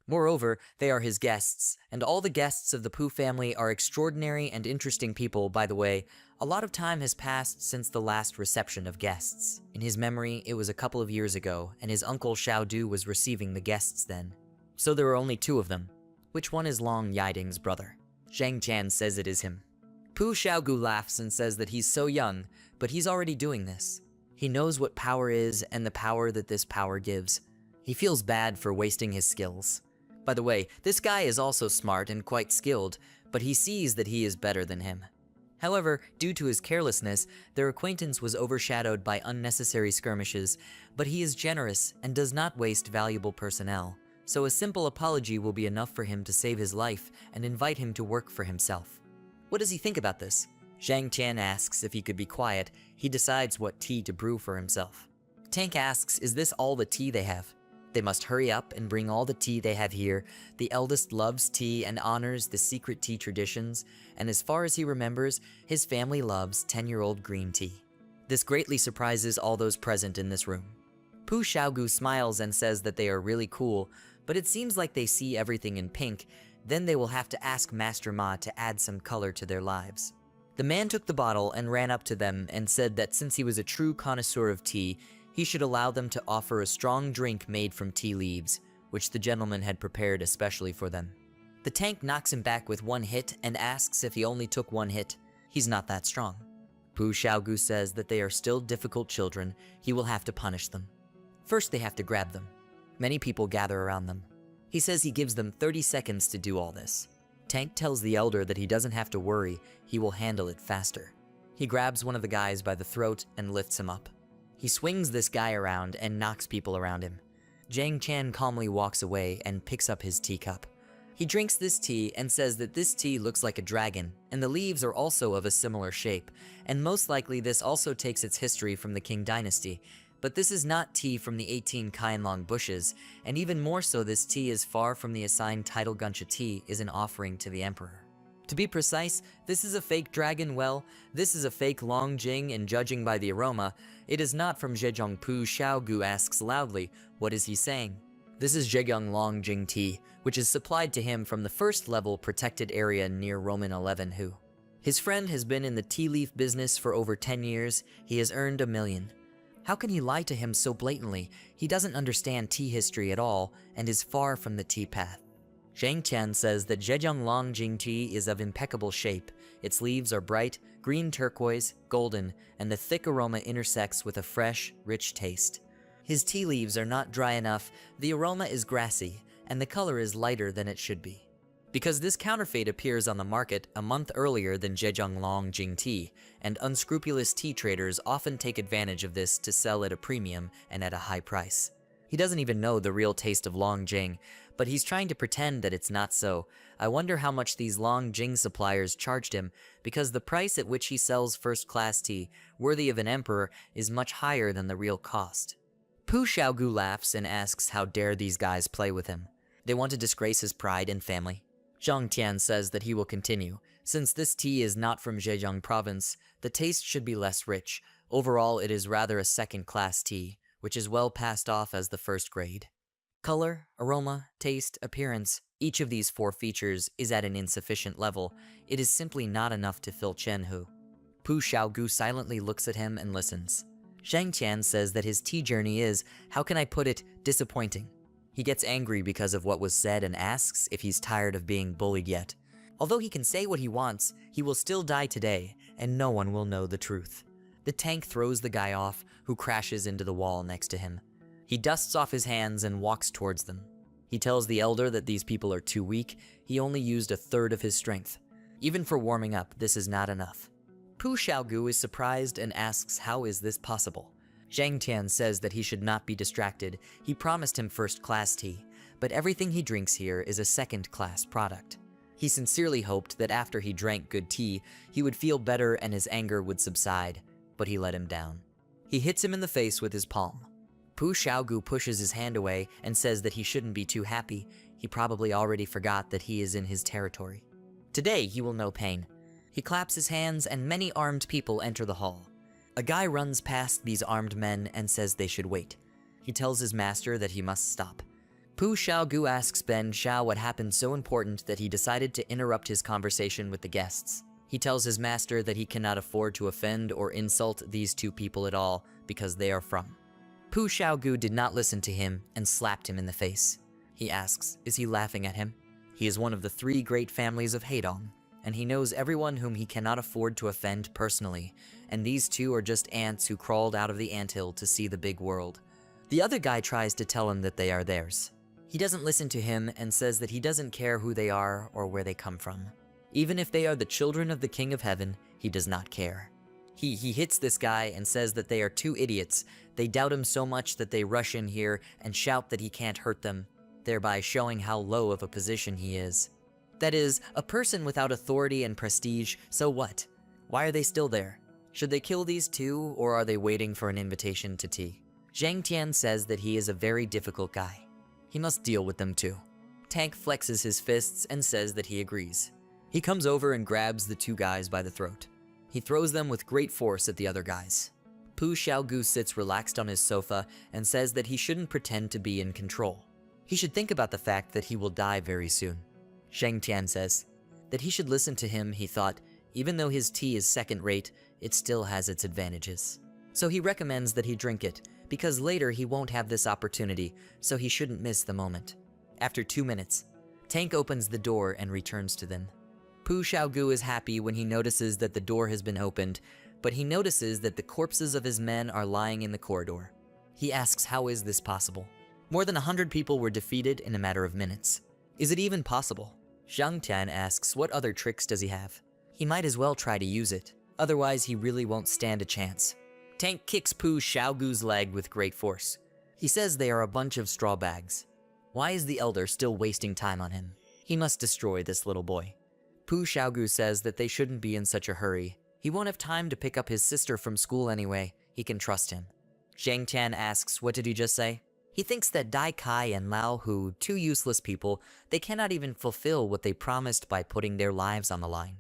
Moreover, they are his guests, and all the guests of the Pu family are extraordinary and interesting people. By the way, a lot of time has passed since the last reception of guests. In his memory, it was a couple of years ago, and his uncle Xiaodu was receiving the guests then. So there are only two of them. Which one is Long Yiding's brother? Zhang Tian says it is him. Pu Xiaogu laughs and says that he's so young, but he's already doing this. He knows what power is and the power that this power gives. He feels bad for wasting his skills. By the way, this guy is also smart and quite skilled, but he sees that he is better than him. However, due to his carelessness, their acquaintance was overshadowed by unnecessary skirmishes, but he is generous and does not waste valuable personnel, so a simple apology will be enough for him to save his life and invite him to work for himself. What does he think about this? Zhang Tian asks if he could be quiet. He decides what tea to brew for himself. Tank asks, is this all the tea they have? They must hurry up and bring all the tea they have here. The eldest loves tea and honors the secret tea traditions, and as far as he remembers, his family loves 10-year-old green tea. This greatly surprises all those present in this room. Pu Xiaogu smiles and says that they are really cool, but it seems like they see everything in pink. Then they will have to ask Master Ma to add some color to their lives. The man took the bottle and ran up to them and said that since he was a true connoisseur of tea, he should allow them to offer a strong drink made from tea leaves, which the gentleman had prepared especially for them. The tank knocks him back with one hit and asks if he only took one hit. He's not that strong. Pu Xiaogu says that they are still difficult children. He will have to punish them. First they have to grab them. Many people gather around them. He says he gives them 30 seconds to do all this. Tank tells the elder that he doesn't have to worry, he will handle it faster. He grabs one of the guys by the throat and lifts him up. He swings this guy around and knocks people around him. Zhang Tian calmly walks away and picks up his teacup. He drinks this tea and says that this tea looks like a dragon, and the leaves are also of a similar shape, and most likely this also takes its history from the Qing dynasty. But this is not tea from the 18 Kainlong bushes, and even more so this tea is far from the assigned title. Guncha tea is an offering to the emperor. To be precise, this is a fake dragon. Well, this is a fake Long Jing, and judging by the aroma, it is not from Zhejiang. Pu Xiaogu asks loudly, what is he saying? This is Zhejiang Long Jing tea, which is supplied to him from the first level protected area near Roman 11 Hu. His friend has been in the tea leaf business for over 10 years. He has earned $1 million. How can he lie to him so blatantly? He doesn't understand tea history at all and is far from the tea path. Zhang Tian says that Zhejiang Long Jing tea is of impeccable shape. Its leaves are bright, green turquoise, golden, and the thick aroma intersects with a fresh, rich taste. His tea leaves are not dry enough, the aroma is grassy, and the color is lighter than it should be. Because this counterfeit appears on the market a month earlier than Zhejiang Long Jing tea, and unscrupulous tea traders often take advantage of this to sell at a premium and at a high price. He doesn't even know the real taste of Long Jing, but he's trying to pretend that it's not so. I wonder how much these Long Jing suppliers charged him, because the price at which he sells first-class tea, worthy of an emperor, is much higher than the real cost. Pu Xiaogu laughs and asks how dare these guys play with him. They want to disgrace his pride and family. Zhang Tian says that he will continue. Since this tea is not from Zhejiang province, the taste should be less rich. Overall, it is rather a second-class tea, which is well passed off as the first grade. Color, aroma, taste, appearance, each of these 4 features is at an insufficient level. It is simply not enough to fill Chen Hu. Pu Xiaogu silently looks at him and listens. Zhang Tian says that his tea journey is, how can I put it, disappointing. He gets angry because of what was said and asks if he's tired of being bullied yet. Although he can say what he wants, he will still die today, and no one will know the truth. The tank throws the guy off, who crashes into the wall next to him. He dusts off his hands and walks towards them. He tells the elder that these people are too weak. He only used 1/3 of his strength. Even for warming up, this is not enough. Pu Xiaogu is surprised and asks how is this possible. Zhang Tian says that he should not be distracted. He promised him first-class tea. but everything he drinks here is a second-class product. He sincerely hoped that after he drank good tea, he would feel better and his anger would subside, but he let him down. He hits him in the face with his palm. Pu Xiaogu pushes his hand away and says that he shouldn't be too happy. He probably already forgot that he is in his territory. Today, he will know pain. He claps his hands and many armed people enter the hall. A guy runs past these armed men and says they should wait. He tells his master that he must stop. Pu Xiaogu asks Ben Xiao what happened so important that he decided to interrupt his conversation with the guests. He tells his master that he cannot afford to offend or insult these two people at all because they are from. Pu Xiaogu did not listen to him and slapped him in the face. He asks, is he laughing at him? He is one of the 3 great families of Heidong, and he knows everyone whom he cannot afford to offend personally, and these two are just ants who crawled out of the anthill to see the big world. The other guy tries to tell him that they are theirs. He doesn't listen to him and says that he doesn't care who they are or where they come from. Even if they are the children of the King of Heaven, he does not care. He hits this guy and says that they are 2 idiots. They doubt him so much that they rush in here and shout that he can't hurt them, thereby showing how low of a position he is. That is, a person without authority and prestige, so what? Why are they still there? Should they kill these 2, or are they waiting for an invitation to tea? Zhang Tian says that he is a very difficult guy. He must deal with them too. Tank flexes his fists and says that he agrees. He comes over and grabs the 2 guys by the throat. He throws them with great force at the other guys. Pu Xiaogu sits relaxed on his sofa and says that he shouldn't pretend to be in control. He should think about the fact that he will die very soon. Zhang Tian says that he should listen to him. He thought, even though his tea is second-rate, it still has its advantages. So he recommends that he drink it, because later he won't have this opportunity, so he shouldn't miss the moment. After 2 minutes, Tank opens the door and returns to them. Pu Xiaogu is happy when he notices that the door has been opened, but he notices that the corpses of his men are lying in the corridor. He asks, how is this possible? More than 100 people were defeated in a matter of minutes. Is it even possible? Zhang Tian asks what other tricks does he have. He might as well try to use it, otherwise he really won't stand a chance. Tank kicks Pu Xiaogu's leg with great force. He says they are a bunch of straw bags. Why is the elder still wasting time on him? He must destroy this little boy. Pu Xiaogu says that they shouldn't be in such a hurry. He won't have time to pick up his sister from school anyway. He can trust him. Zhang Tian asks, what did he just say? He thinks that Dai Kai and Lao Hu, 2 useless people, they cannot even fulfill what they promised by putting their lives on the line.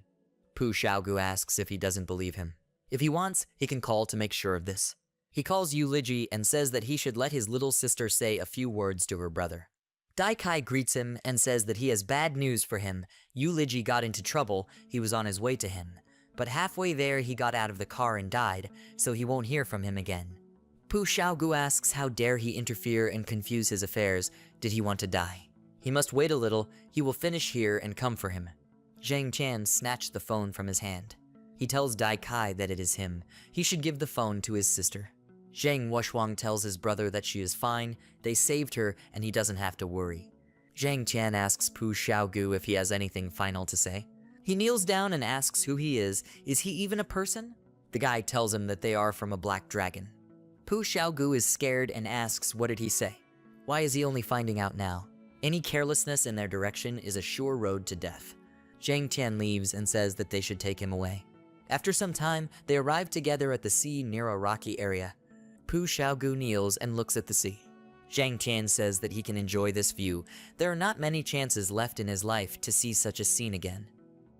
Pu Xiaogu asks if he doesn't believe him. If he wants, he can call to make sure of this. He calls Yu Liji and says that he should let his little sister say a few words to her brother. Dai Kai greets him and says that he has bad news for him. Yu Liji got into trouble. He was on his way to him. But halfway there he got out of the car and died, so he won't hear from him again. Pu Xiaogu asks how dare he interfere and confuse his affairs. Did he want to die? He must wait a little. He will finish here and come for him. Zhang Tian snatched the phone from his hand. He tells Dai Kai that it is him. He should give the phone to his sister. Zhang Wushuang tells his brother that she is fine, they saved her, and he doesn't have to worry. Zhang Tian asks Pu Xiaogu if he has anything final to say. He kneels down and asks who he is he even a person? The guy tells him that they are from a black dragon. Pu Xiaogu is scared and asks what did he say? Why is he only finding out now? Any carelessness in their direction is a sure road to death. Zhang Tian leaves and says that they should take him away. After some time, they arrive together at the sea near a rocky area. Pu Xiaogu kneels and looks at the sea. Zhang Tian says that he can enjoy this view. There are not many chances left in his life to see such a scene again.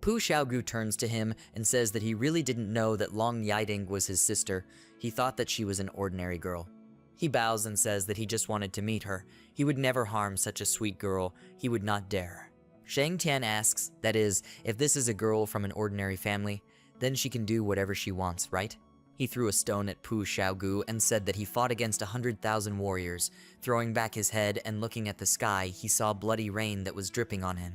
Pu Xiaogu turns to him and says that he really didn't know that Long Yiding was his sister. He thought that she was an ordinary girl. He bows and says that he just wanted to meet her. He would never harm such a sweet girl. He would not dare. Zhang Tian asks, that is, if this is a girl from an ordinary family, then she can do whatever she wants, right? He threw a stone at Pu Xiaogu and said that he fought against 100,000 warriors. Throwing back his head and looking at the sky, he saw bloody rain that was dripping on him.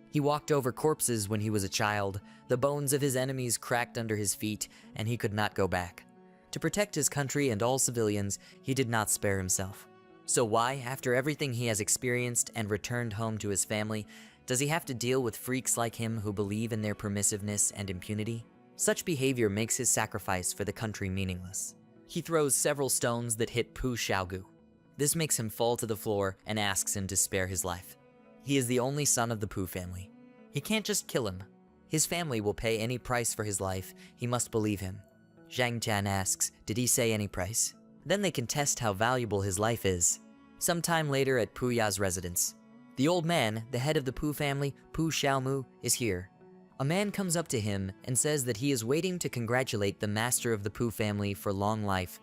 He walked over corpses when he was a child. The bones of his enemies cracked under his feet, and he could not go back. To protect his country and all civilians, he did not spare himself. So why, after everything he has experienced and returned home to his family, does he have to deal with freaks like him who believe in their permissiveness and impunity? Such behavior makes his sacrifice for the country meaningless. He throws several stones that hit Pu Xiaogu. This makes him fall to the floor and asks him to spare his life. He is the only son of the Pooh family. He can't just kill him. His family will pay any price for his life. He must believe him. Zhang Tian asks, did he say any price? Then they can test how valuable his life is. Sometime later at Pooh Ya's residence, the old man, the head of the Pooh family, Pooh Xiaomu, is here. A man comes up to him and says that he is waiting to congratulate the master of the Pooh family for long life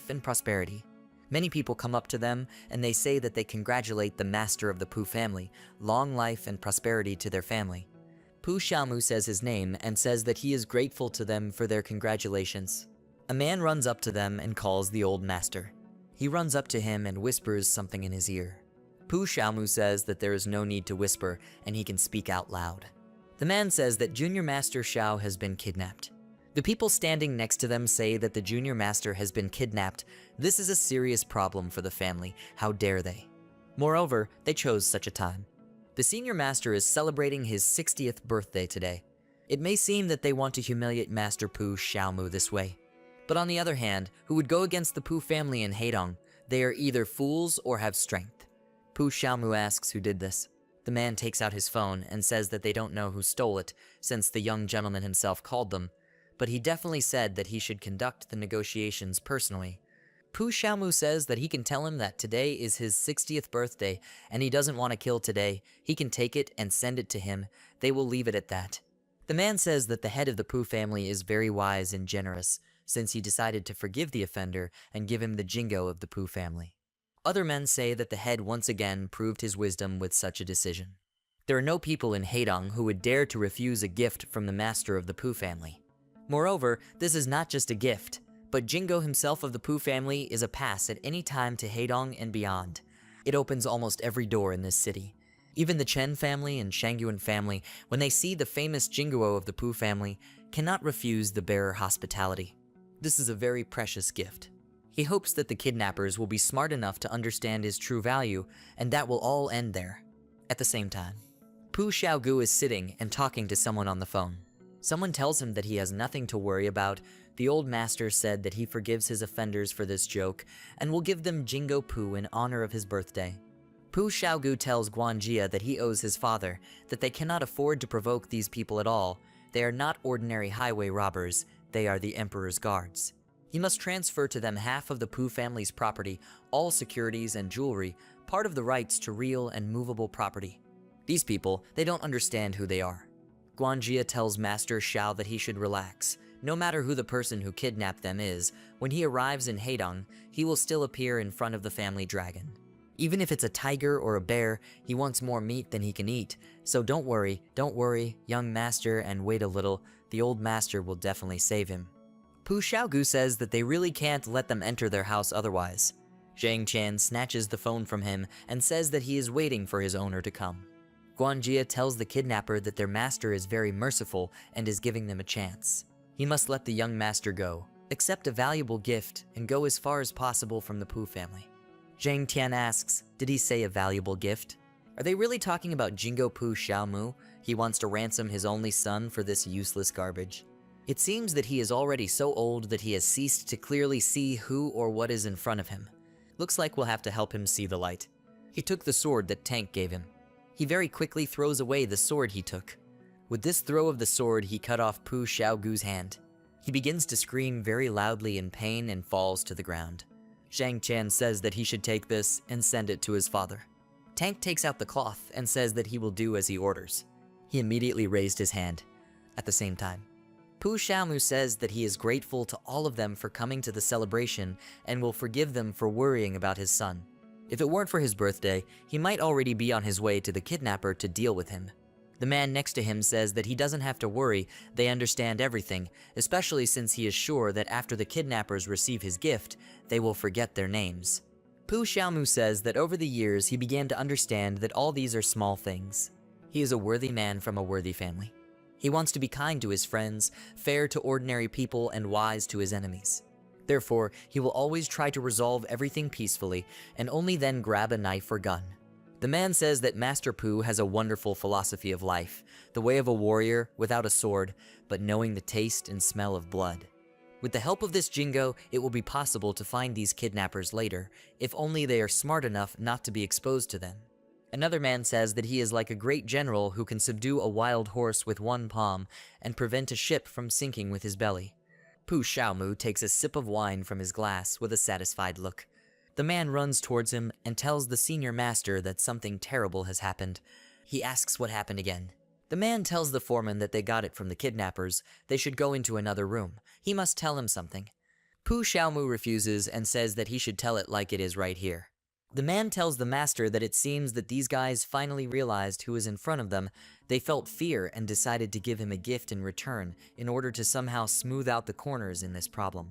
and prosperity. Many people come up to them and they say that they congratulate the master of the Pooh family, long life and prosperity to their family. Pooh Xiaomu says his name and says that he is grateful to them for their congratulations. A man runs up to them and calls the old master. He runs up to him and whispers something in his ear. Pooh Xiaomu says that there is no need to whisper and he can speak out loud. The man says that Junior Master Xiao has been kidnapped. The people standing next to them say that the Junior Master has been kidnapped. This is a serious problem for the family. How dare they? Moreover, they chose such a time. The Senior Master is celebrating his 60th birthday today. It may seem that they want to humiliate Master Pooh Xiaomu this way. But on the other hand, who would go against the Pooh family in Heidong? They are either fools or have strength. Pooh Xiaomu asks who did this. The man takes out his phone and says that they don't know who stole it, since the young gentleman himself called them, but he definitely said that he should conduct the negotiations personally. Pooh Xiaomu says that he can tell him that today is his 60th birthday and he doesn't want to kill today. He can take it and send it to him. They will leave it at that. The man says that the head of the Pooh family is very wise and generous, since he decided to forgive the offender and give him the Jingo of the Pooh family. Other men say that the head once again proved his wisdom with such a decision. There are no people in Heidong who would dare to refuse a gift from the master of the Pooh family. Moreover, this is not just a gift, but Jingo himself of the Pooh family is a pass at any time to Heidong and beyond. It opens almost every door in this city. Even the Chen family and Shangyuan family, when they see the famous Jingo of the Pooh family, cannot refuse the bearer hospitality. This is a very precious gift. He hopes that the kidnappers will be smart enough to understand his true value, and that will all end there. At the same time, Pooh Xiaogu is sitting and talking to someone on the phone. Someone tells him that he has nothing to worry about. The old master said that he forgives his offenders for this joke and will give them Jingo Pooh in honor of his birthday. Pooh Xiaogu tells Guanjia that he owes his father, that they cannot afford to provoke these people at all. They are not ordinary highway robbers, they are the Emperor's guards. He must transfer to them half of the Pooh family's property, all securities and jewelry, part of the rights to real and movable property. These people, they don't understand who they are. Guanjia tells Master Xiao that he should relax. No matter who the person who kidnapped them is, when he arrives in Heidong, he will still appear in front of the family dragon. Even if it's a tiger or a bear, he wants more meat than he can eat. So don't worry, young master, and wait a little. The old master will definitely save him. Pooh Xiaogu says that they really can't let them enter their house otherwise. Zhang Qian snatches the phone from him and says that he is waiting for his owner to come. Guanjia tells the kidnapper that their master is very merciful and is giving them a chance. He must let the young master go, accept a valuable gift, and go as far as possible from the Pooh family. Zhang Tian asks, did he say a valuable gift? Are they really talking about Jingo Pooh Xiaomu? He wants to ransom his only son for this useless garbage. It seems that he is already so old that he has ceased to clearly see who or what is in front of him. Looks like we'll have to help him see the light. He took the sword that Tank gave him. He very quickly throws away the sword he took. With this throw of the sword, he cut off Pooh Xiaogu's hand. He begins to scream very loudly in pain and falls to the ground. Zhang Qian says that he should take this and send it to his father. Tank takes out the cloth and says that he will do as he orders. He immediately raised his hand. At the same time, Pooh Xiaomu says that he is grateful to all of them for coming to the celebration and will forgive them for worrying about his son. If it weren't for his birthday, he might already be on his way to the kidnapper to deal with him. The man next to him says that he doesn't have to worry, they understand everything, especially since he is sure that after the kidnappers receive his gift, they will forget their names. Pooh Xiaomu says that over the years he began to understand that all these are small things. He is a worthy man from a worthy family. He wants to be kind to his friends, fair to ordinary people, and wise to his enemies. Therefore, he will always try to resolve everything peacefully, and only then grab a knife or gun. The man says that Master Pooh has a wonderful philosophy of life, the way of a warrior without a sword, but knowing the taste and smell of blood. With the help of this Jingo, it will be possible to find these kidnappers later, if only they are smart enough not to be exposed to them. Another man says that he is like a great general who can subdue a wild horse with one palm and prevent a ship from sinking with his belly. Pu Xiaomu takes a sip of wine from his glass with a satisfied look. The man runs towards him and tells the senior master that something terrible has happened. He asks what happened again. The man tells the foreman that they got it from the kidnappers. They should go into another room. He must tell him something. Pu Xiaomu refuses and says that he should tell it like it is right here. The man tells the master that it seems that these guys finally realized who was in front of them. They felt fear and decided to give him a gift in return in order to somehow smooth out the corners in this problem.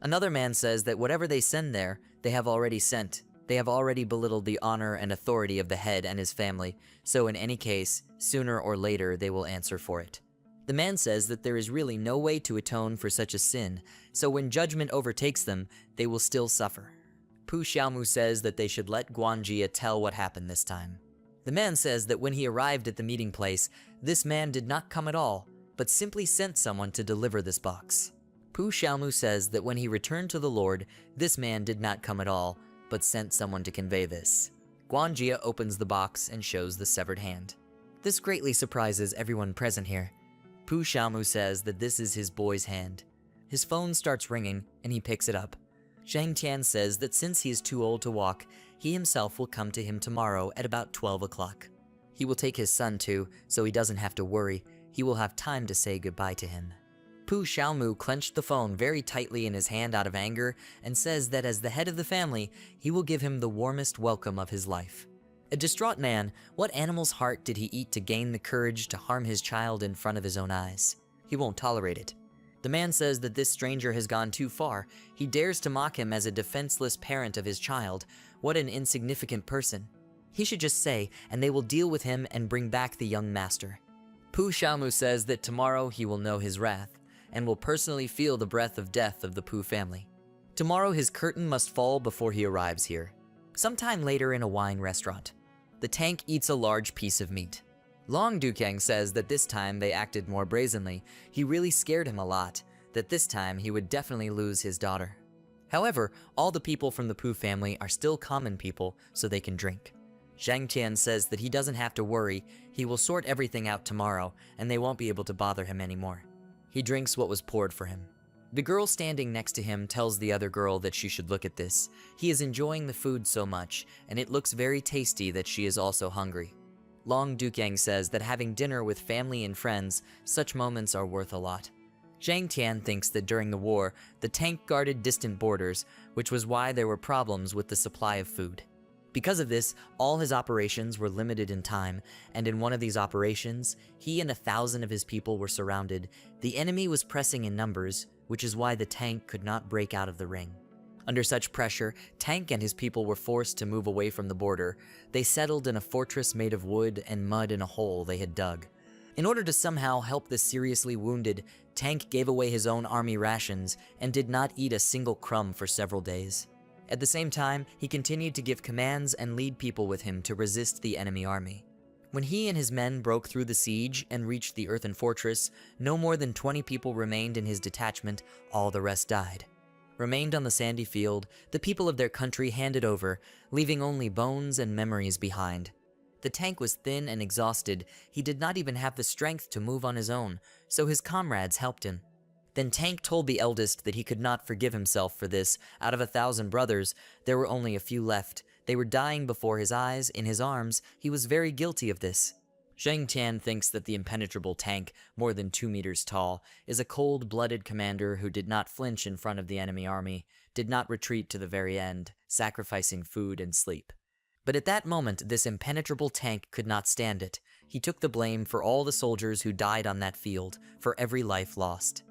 Another man says that whatever they send there, they have already sent. They have already belittled the honor and authority of the head and his family, so in any case, sooner or later they will answer for it. The man says that there is really no way to atone for such a sin, so when judgment overtakes them, they will still suffer. Pu Xiaomu says that they should let Guanjia tell what happened this time. The man says that when he arrived at the meeting place, this man did not come at all, but simply sent someone to deliver this box. Pu Xiaomu says that when he returned to the Lord, this man did not come at all, but sent someone to convey this. Guanjia opens the box and shows the severed hand. This greatly surprises everyone present here. Pu Xiaomu says that this is his boy's hand. His phone starts ringing, and he picks it up. Zhang Tian says that since he is too old to walk, he himself will come to him tomorrow at about 12 o'clock. He will take his son too, so he doesn't have to worry. He will have time to say goodbye to him. Pu Xiaomu clenched the phone very tightly in his hand out of anger and says that as the head of the family, he will give him the warmest welcome of his life. A distraught man, what animal's heart did he eat to gain the courage to harm his child in front of his own eyes? He won't tolerate it. The man says that this stranger has gone too far. He dares to mock him as a defenseless parent of his child. What an insignificant person. He should just say, and they will deal with him and bring back the young master. Pu Xiaomu says that tomorrow he will know his wrath, and will personally feel the breath of death of the Pu family. Tomorrow his curtain must fall before he arrives here. Sometime later in a wine restaurant, the tank eats a large piece of meat. Long Dukang says that this time they acted more brazenly. He really scared him a lot, that this time he would definitely lose his daughter. However, all the people from the Pu family are still common people, so they can drink. Zhang Tian says that he doesn't have to worry, he will sort everything out tomorrow, and they won't be able to bother him anymore. He drinks what was poured for him. The girl standing next to him tells the other girl that she should look at this. He is enjoying the food so much, and it looks very tasty that she is also hungry. Long Dukang says that having dinner with family and friends, such moments are worth a lot. Zhang Tian thinks that during the war, the tank guarded distant borders, which was why there were problems with the supply of food. Because of this, all his operations were limited in time, and in one of these operations, he and 1,000 of his people were surrounded. The enemy was pressing in numbers, which is why the tank could not break out of the ring. Under such pressure, Tank and his people were forced to move away from the border. They settled in a fortress made of wood and mud in a hole they had dug. In order to somehow help the seriously wounded, Tank gave away his own army rations and did not eat a single crumb for several days. At the same time, he continued to give commands and lead people with him to resist the enemy army. When he and his men broke through the siege and reached the earthen fortress, no more than 20 people remained in his detachment, all the rest died. Remained on the sandy field, the people of their country handed over, leaving only bones and memories behind. The tank was thin and exhausted. He did not even have the strength to move on his own, so his comrades helped him. Then Tank told the eldest that he could not forgive himself for this. Out of 1,000 brothers, there were only a few left. They were dying before his eyes, in his arms. He was very guilty of this. Zhang Tian thinks that the impenetrable Tank, more than 2 meters tall, is a cold-blooded commander who did not flinch in front of the enemy army, did not retreat to the very end, sacrificing food and sleep. But at that moment, this impenetrable Tank could not stand it. He took the blame for all the soldiers who died on that field, for every life lost.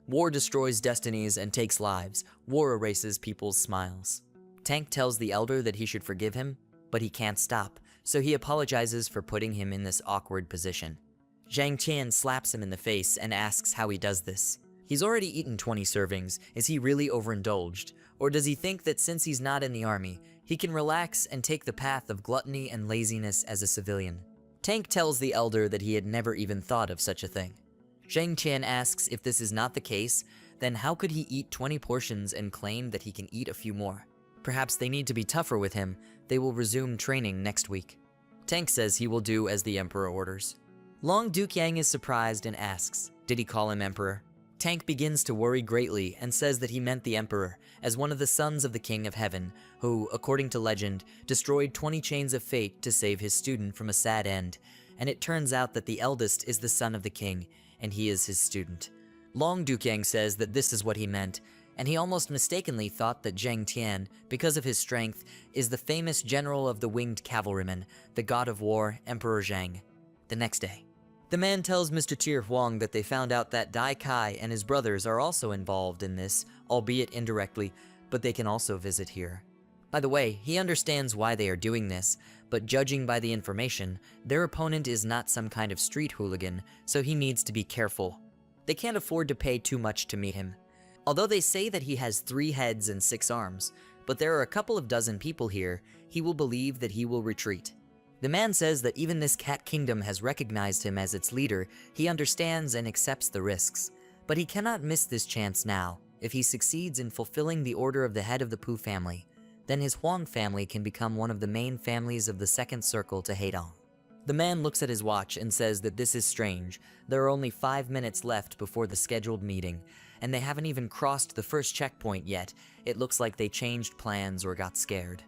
War destroys destinies and takes lives. War erases people's smiles. Tank tells the elder that he should forgive him, but he can't stop. So he apologizes for putting him in this awkward position. Zhang Tian slaps him in the face and asks how he does this. He's already eaten 20 servings. Is he really overindulged? Or does he think that since he's not in the army, he can relax and take the path of gluttony and laziness as a civilian? Tank tells the elder that he had never even thought of such a thing. Zhang Tian asks if this is not the case, then how could he eat 20 portions and claim that he can eat a few more? Perhaps they need to be tougher with him. They will resume training next week. Tank says he will do as the Emperor orders. Long Dukyang is surprised and asks, did he call him Emperor? Tank begins to worry greatly and says that he meant the Emperor as one of the sons of the King of Heaven, who, according to legend, destroyed 20 chains of fate to save his student from a sad end, and it turns out that the eldest is the son of the king, and he is his student. Long Dukyang says that this is what he meant, and he almost mistakenly thought that Zhang Tian, because of his strength, is the famous general of the winged cavalrymen, the god of war, Emperor Zhang. The next day, the man tells Mr. Tier Huang that they found out that Dai Kai and his brothers are also involved in this, albeit indirectly, but they can also visit here. By the way, he understands why they are doing this, but judging by the information, their opponent is not some kind of street hooligan, so he needs to be careful. They can't afford to pay too much to meet him. Although they say that he has 3 heads and 6 arms, but there are a couple of dozen people here, he will believe that he will retreat. The man says that even this cat kingdom has recognized him as its leader. He understands and accepts the risks. But he cannot miss this chance now. If he succeeds in fulfilling the order of the head of the Pooh family, then his Huang family can become one of the main families of the second circle to hate on. The man looks at his watch and says that this is strange. There are only 5 minutes left before the scheduled meeting, and they haven't even crossed the first checkpoint yet. It looks like they changed plans or got scared.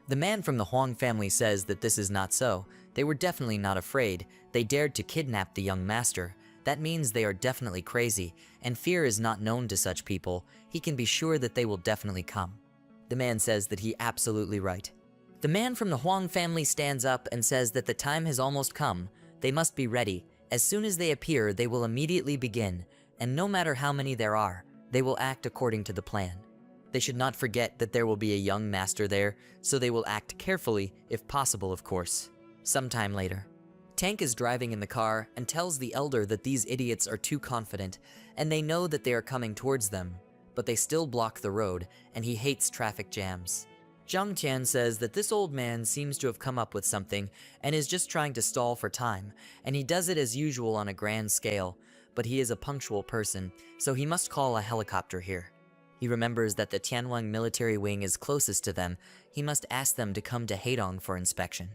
The man from the Huang family says that this is not so. They were definitely not afraid. They dared to kidnap the young master. That means they are definitely crazy, and fear is not known to such people. He can be sure that they will definitely come. The man says that he absolutely right. The man from the Huang family stands up and says that the time has almost come. They must be ready. As soon as they appear, they will immediately begin, and no matter how many there are, they will act according to the plan. They should not forget that there will be a young master there, so they will act carefully, if possible, of course. Sometime later, Tank is driving in the car and tells the elder that these idiots are too confident, and they know that they are coming towards them, but they still block the road, and he hates traffic jams. Zhang Tian says that this old man seems to have come up with something and is just trying to stall for time, and he does it as usual on a grand scale, but he is a punctual person, so he must call a helicopter here. He remembers that the Tianwang military wing is closest to them. He must ask them to come to Heidong for inspection.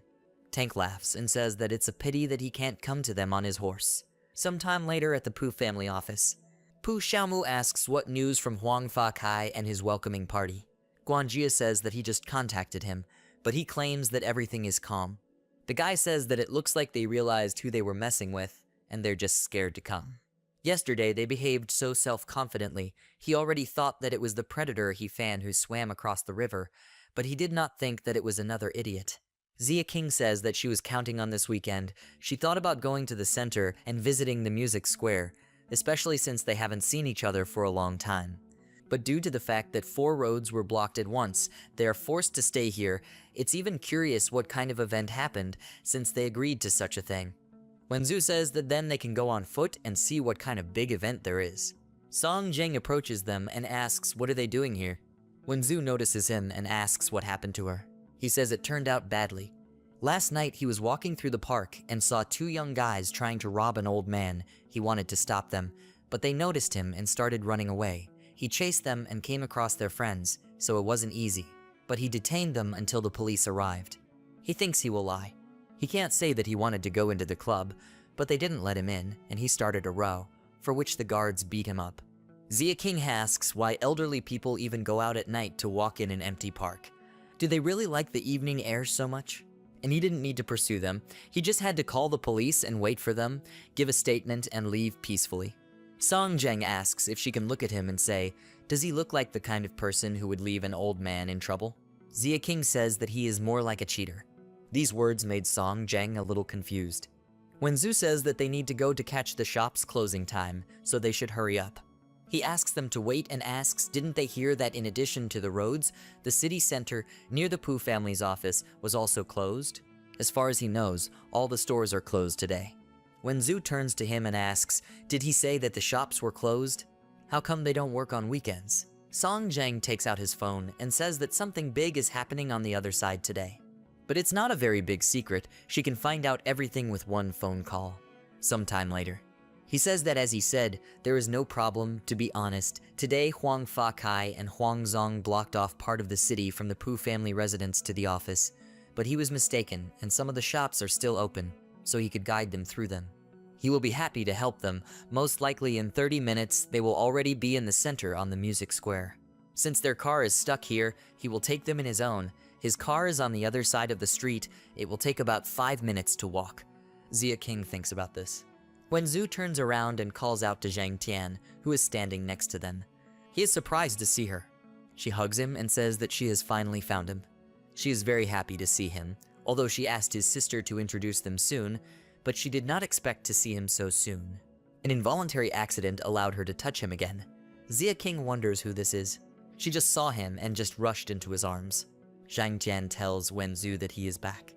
Tank laughs and says that it's a pity that he can't come to them on his horse. Sometime later at the Pooh family office, Pooh Xiaomu asks what news from Huang Fa Kai and his welcoming party. Guanjia says that he just contacted him, but he claims that everything is calm. The guy says that it looks like they realized who they were messing with, and they're just scared to come. Yesterday, they behaved so self-confidently, he already thought that it was the predator he fanned who swam across the river, but he did not think that it was another idiot. Zia King says that she was counting on this weekend. She thought about going to the center and visiting the music square, especially since they haven't seen each other for a long time. But due to the fact that 4 roads were blocked at once, they are forced to stay here. It's even curious what kind of event happened, since they agreed to such a thing. Wenzu says that then they can go on foot and see what kind of big event there is. Song Jiang approaches them and asks what are they doing here. Wenzu notices him and asks what happened to her. He says it turned out badly. Last night he was walking through the park and saw 2 young guys trying to rob an old man. He wanted to stop them, but they noticed him and started running away. He chased them and came across their friends, so it wasn't easy, but he detained them until the police arrived. He thinks he will lie. He can't say that he wanted to go into the club, but they didn't let him in, and he started a row, for which the guards beat him up. Zia King asks why elderly people even go out at night to walk in an empty park. Do they really like the evening air so much? And he didn't need to pursue them. He just had to call the police and wait for them, give a statement, and leave peacefully. Song Jiang asks if she can look at him and say, does he look like the kind of person who would leave an old man in trouble? Zia King says that he is more like a cheater. These words made Song Jiang a little confused. Wenzu says that they need to go to catch the shop's closing time, so they should hurry up. He asks them to wait and asks didn't they hear that in addition to the roads, the city center near the Pooh family's office was also closed? As far as he knows, all the stores are closed today. Wenzu turns to him and asks, did he say that the shops were closed? How come they don't work on weekends? Song Jiang takes out his phone and says that something big is happening on the other side today. But it's not a very big secret. She can find out everything with one phone call. Sometime later, He says that, as he said, there is no problem. To be honest, today Huang Fa Kai and Huang Zong blocked off part of the city from the Pu family residence to the office, but he was mistaken and some of the shops are still open, so he could guide them through them. He will be happy to help them. Most likely in 30 minutes, they will already be in the center on the music square. Since their car is stuck here, he will take them in his own. His car is on the other side of the street. It will take about 5 minutes to walk. Zia King thinks about this. When Zhu turns around and calls out to Zhang Tian, who is standing next to them, he is surprised to see her. She hugs him and says that she has finally found him. She is very happy to see him, although she asked his sister to introduce them soon, but she did not expect to see him so soon. An involuntary accident allowed her to touch him again. Zia King wonders who this is. She just saw him and just rushed into his arms. Zhang Tian tells Wen Zhu that he is back.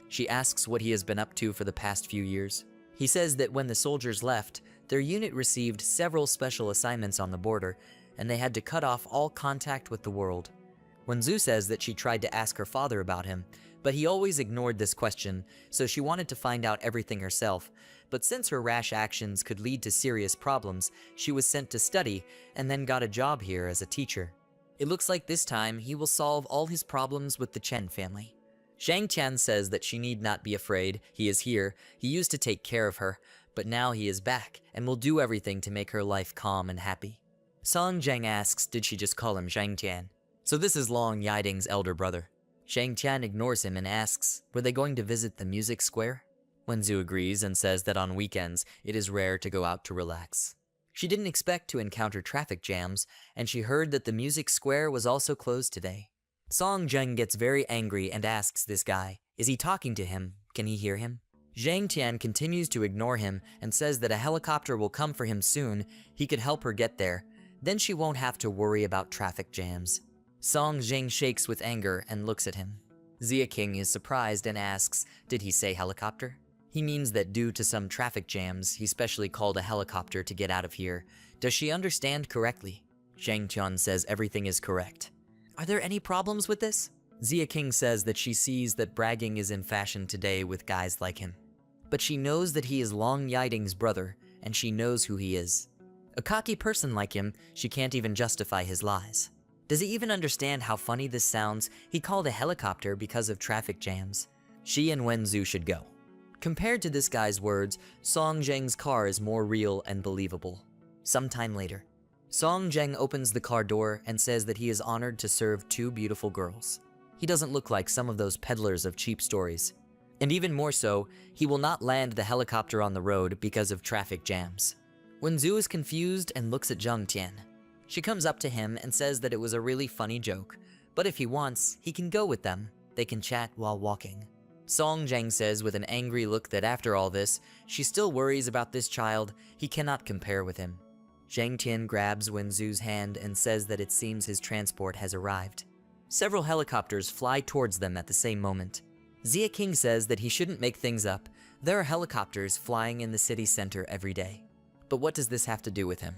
She asks what he has been up to for the past few years. He says that when the soldiers left, their unit received several special assignments on the border, and they had to cut off all contact with the world. Wen Zhu says that she tried to ask her father about him, but he always ignored this question, so she wanted to find out everything herself. But since her rash actions could lead to serious problems, she was sent to study and then got a job here as a teacher. It looks like this time he will solve all his problems with the Chen family. Zhang Tian says that she need not be afraid. He is here. He used to take care of her, but now he is back and will do everything to make her life calm and happy. Song Zhang asks, did she just call him Zhang Tian? So this is Long Yiding's elder brother. Zhang Tian ignores him and asks, were they going to visit the music square? Wen Zhu agrees and says that on weekends, it is rare to go out to relax. She didn't expect to encounter traffic jams, and she heard that the music square was also closed today. Song Zheng gets very angry and asks this guy, is he talking to him? Can he hear him? Zhang Tian continues to ignore him and says that a helicopter will come for him soon. He could help her get there. Then she won't have to worry about traffic jams. Song Zheng shakes with anger and looks at him. Zia King is surprised and asks, did he say helicopter? He means that due to some traffic jams, he specially called a helicopter to get out of here. Does she understand correctly? Zhang Tian says everything is correct. Are there any problems with this? Zia King says that she sees that bragging is in fashion today with guys like him. But she knows that he is Long Yiding's brother, and she knows who he is. A cocky person like him, she can't even justify his lies. Does he even understand how funny this sounds? He called a helicopter because of traffic jams. She and Wen Zhu should go. Compared to this guy's words, Song Zheng's car is more real and believable. Sometime later, Song Zheng opens the car door and says that he is honored to serve 2 beautiful girls. He doesn't look like some of those peddlers of cheap stories. And even more so, he will not land the helicopter on the road because of traffic jams. Wen Zhu is confused and looks at Zhang Tian. She comes up to him and says that it was a really funny joke, but if he wants, he can go with them. They can chat while walking. Song Zheng says with an angry look that after all this, she still worries about this child. He cannot compare with him. Zhang Tian grabs Wen Zhu's hand and says that it seems his transport has arrived. Several helicopters fly towards them at the same moment. Zia King says that he shouldn't make things up. There are helicopters flying in the city center every day. But what does this have to do with him?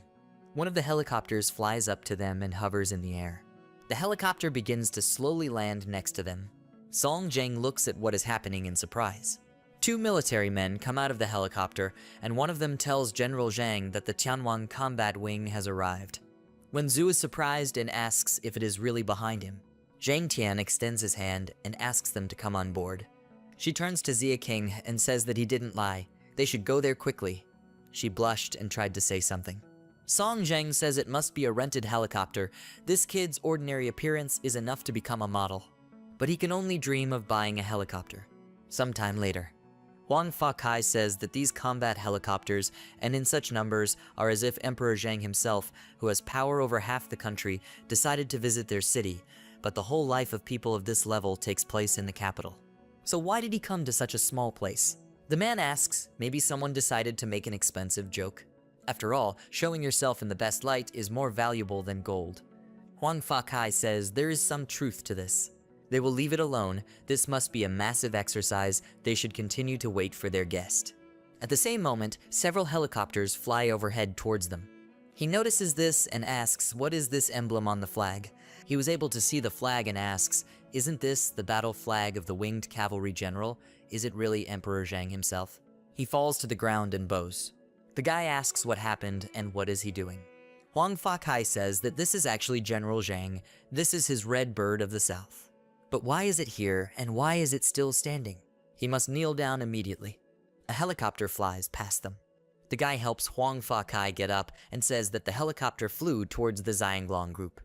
One of the helicopters flies up to them and hovers in the air. The helicopter begins to slowly land next to them. Song Zheng looks at what is happening in surprise. 2 military men come out of the helicopter, and one of them tells General Zhang that the Tianwang combat wing has arrived. Wen Zhu is surprised and asks if it is really behind him. Zhang Tian extends his hand and asks them to come on board. She turns to Zia King and says that he didn't lie. They should go there quickly. She blushed and tried to say something. Song Zheng says it must be a rented helicopter. This kid's ordinary appearance is enough to become a model. But he can only dream of buying a helicopter. Sometime later, Huang Fa Kai says that these combat helicopters, and in such numbers, are as if Emperor Zhang himself, who has power over half the country, decided to visit their city, but the whole life of people of this level takes place in the capital. So why did he come to such a small place? The man asks, maybe someone decided to make an expensive joke. After all, showing yourself in the best light is more valuable than gold. Huang Fa Kai says there is some truth to this. They will leave it alone. This must be a massive exercise. They should continue to wait for their guest. At the same moment, several helicopters fly overhead towards them. He notices this and asks, what is this emblem on the flag? He was able to see the flag and asks, isn't this the battle flag of the winged cavalry general? Is it really Emperor Zhang himself? He falls to the ground and bows. The guy asks what happened and what is he doing. Huang Fakai says that this is actually General Zhang, this is his red bird of the south. But why is it here and why is it still standing? He must kneel down immediately. A helicopter flies past them. The guy helps Huang Fakai get up and says that the helicopter flew towards the Xianglong group.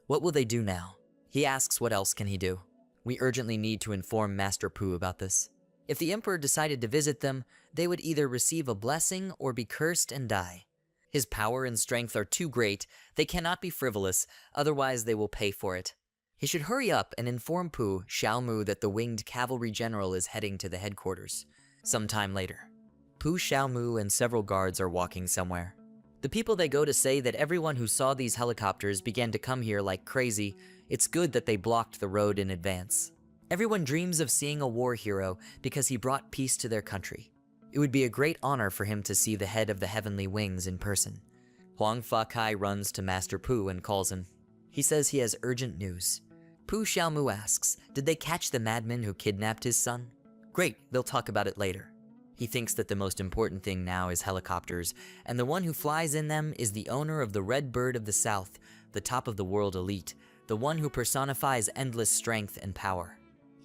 What will they do now? He asks what else can he do. We urgently need to inform Master Pu about this. If the Emperor decided to visit them, they would either receive a blessing or be cursed and die. His power and strength are too great, they cannot be frivolous, otherwise they will pay for it. He should hurry up and inform Pu Xiaomu that the winged cavalry general is heading to the headquarters. Sometime later, Pu Xiaomu and several guards are walking somewhere. The people they go to say that everyone who saw these helicopters began to come here like crazy. It's good that they blocked the road in advance. Everyone dreams of seeing a war hero because he brought peace to their country. It would be a great honor for him to see the head of the heavenly wings in person. Huang Fakai runs to Master Pu and calls him. He says he has urgent news. Pu Xiaomu asks, did they catch the madman who kidnapped his son? Great, they'll talk about it later. He thinks that the most important thing now is helicopters, and the one who flies in them is the owner of the Red Bird of the South, the top of the world elite, the one who personifies endless strength and power.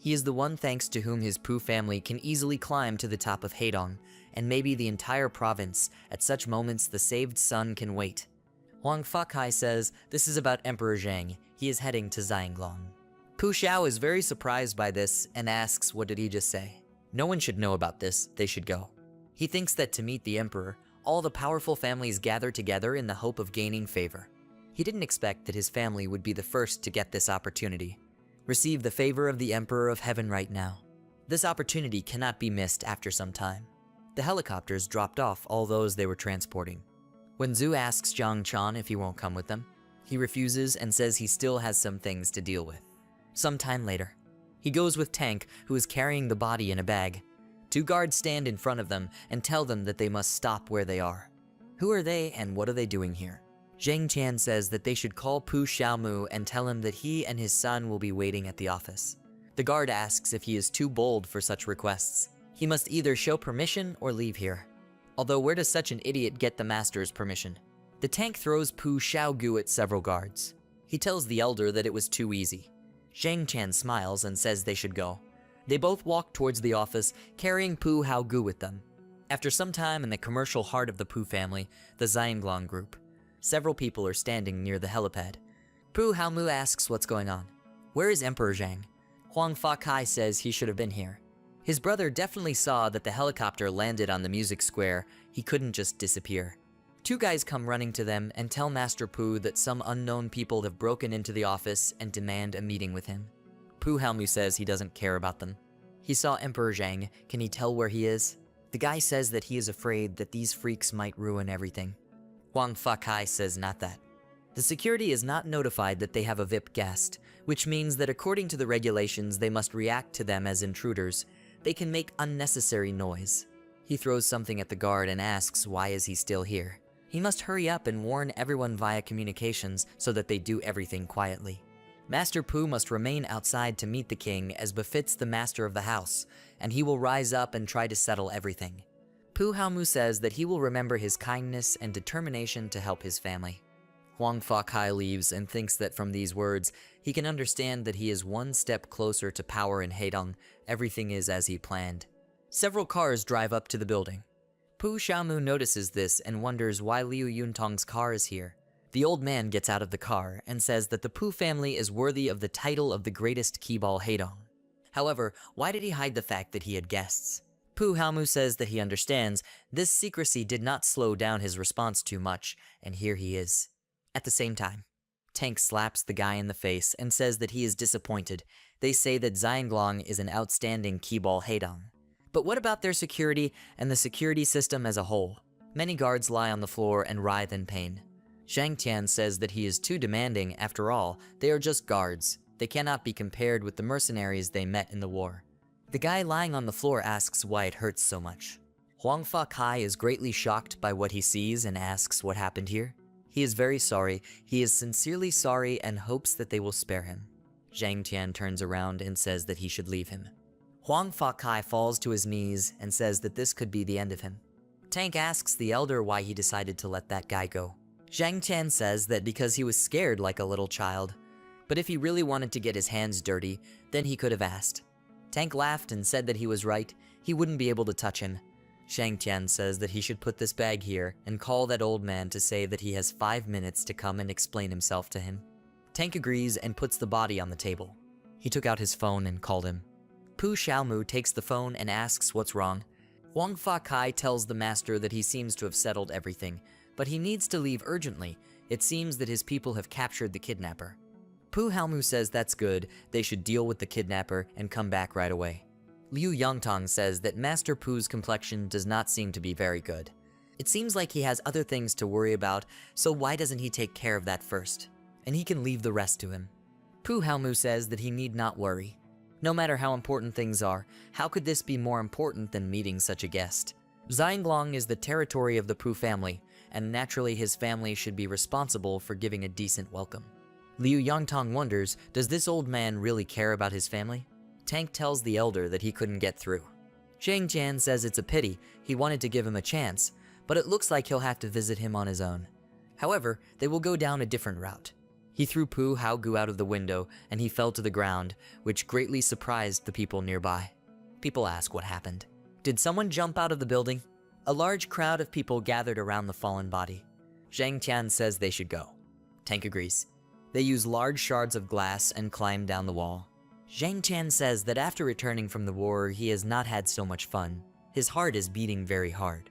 He is the one thanks to whom his Pu family can easily climb to the top of Heidong, and maybe the entire province. At such moments, the saved son can wait. Huang Fakai says this is about Emperor Zhang. He is heading to Xianglong. Pu Xiao is very surprised by this and asks what did he just say. No one should know about this, they should go. He thinks that to meet the Emperor, all the powerful families gather together in the hope of gaining favor. He didn't expect that his family would be the first to get this opportunity. Receive the favor of the Emperor of Heaven right now. This opportunity cannot be missed after some time. The helicopters dropped off all those they were transporting. When Zhu asks Zhang Chan if he won't come with them, he refuses and says he still has some things to deal with. Sometime later, he goes with Tank, who is carrying the body in a bag. Two guards stand in front of them and tell them that they must stop where they are. Who are they and what are they doing here? Zhang Tian says that they should call Pu Xiaomu and tell him that he and his son will be waiting at the office. The guard asks if he is too bold for such requests. He must either show permission or leave here. Although where does such an idiot get the master's permission? The Tank throws Pu Xiaogu at several guards. He tells the elder that it was too easy. Zhang Tian smiles and says they should go. They both walk towards the office, carrying Pu Haogu with them. After some time in the commercial heart of the Pu family, the Xianglong group, several people are standing near the helipad. Pu Haomu asks what's going on. Where is Emperor Zhang? Huang Fakai says he should have been here. His brother definitely saw that the helicopter landed on the music square. He couldn't just disappear. Two guys come running to them and tell Master Pu that some unknown people have broken into the office and demand a meeting with him. Pu Haomu says he doesn't care about them. He saw Emperor Zhang. Can he tell where he is? The guy says that he is afraid that these freaks might ruin everything. Huang Fakai says not that. The security is not notified that they have a VIP guest, which means that according to the regulations they must react to them as intruders. They can make unnecessary noise. He throws something at the guard and asks why is he still here. He must hurry up and warn everyone via communications so that they do everything quietly. Master Pu must remain outside to meet the king as befits the master of the house, and he will rise up and try to settle everything. Pu Haomu says that he will remember his kindness and determination to help his family. Huang Fakai leaves and thinks that from these words, he can understand that he is one step closer to power in Heidong. Everything is as he planned. Several cars drive up to the building. Pu Xiaomu notices this and wonders why Liu Yuntong's car is here. The old man gets out of the car and says that the Pu family is worthy of the title of the greatest keyball Heidong. However, why did he hide the fact that he had guests? Pu Haomu says that he understands this secrecy did not slow down his response too much, and here he is. At the same time, Tank slaps the guy in the face and says that he is disappointed. They say that Xianglong is an outstanding keyball Heidong. But what about their security and the security system as a whole? Many guards lie on the floor and writhe in pain. Zhang Tian says that he is too demanding. After all, they are just guards. They cannot be compared with the mercenaries they met in the war. The guy lying on the floor asks why it hurts so much. Huang Fakai is greatly shocked by what he sees and asks what happened here. He is very sorry. He is sincerely sorry and hopes that they will spare him. Zhang Tian turns around and says that he should leave him. Huang Fakai falls to his knees and says that this could be the end of him. Tank asks the elder why he decided to let that guy go. Zhang Tian says that because he was scared like a little child. But if he really wanted to get his hands dirty, then he could have asked. Tank laughed and said that he was right, he wouldn't be able to touch him. Zhang Tian says that he should put this bag here and call that old man to say that he has 5 minutes to come and explain himself to him. Tank agrees and puts the body on the table. He took out his phone and called him. Pu Xiaomu takes the phone and asks what's wrong. Wang Fa Kai tells the master that he seems to have settled everything, but he needs to leave urgently. It seems that his people have captured the kidnapper. Pu Xiaomu says that's good, they should deal with the kidnapper and come back right away. Liu Yongtong says that Master Pu's complexion does not seem to be very good. It seems like he has other things to worry about, so why doesn't he take care of that first? And he can leave the rest to him. Pu Xiaomu says that he need not worry. No matter how important things are, how could this be more important than meeting such a guest? Xianglong is the territory of the Pu family, and naturally his family should be responsible for giving a decent welcome. Liu Yongtong wonders, does this old man really care about his family? Tank tells the elder that he couldn't get through. Zhang Jian says it's a pity, he wanted to give him a chance, but it looks like he'll have to visit him on his own. However, they will go down a different route. He threw Pu Haogu out of the window and he fell to the ground, which greatly surprised the people nearby. People ask what happened. Did someone jump out of the building? A large crowd of people gathered around the fallen body. Zhang Tian says they should go. Tank agrees. They use large shards of glass and climb down the wall. Zhang Tian says that after returning from the war, he has not had so much fun. His heart is beating very hard.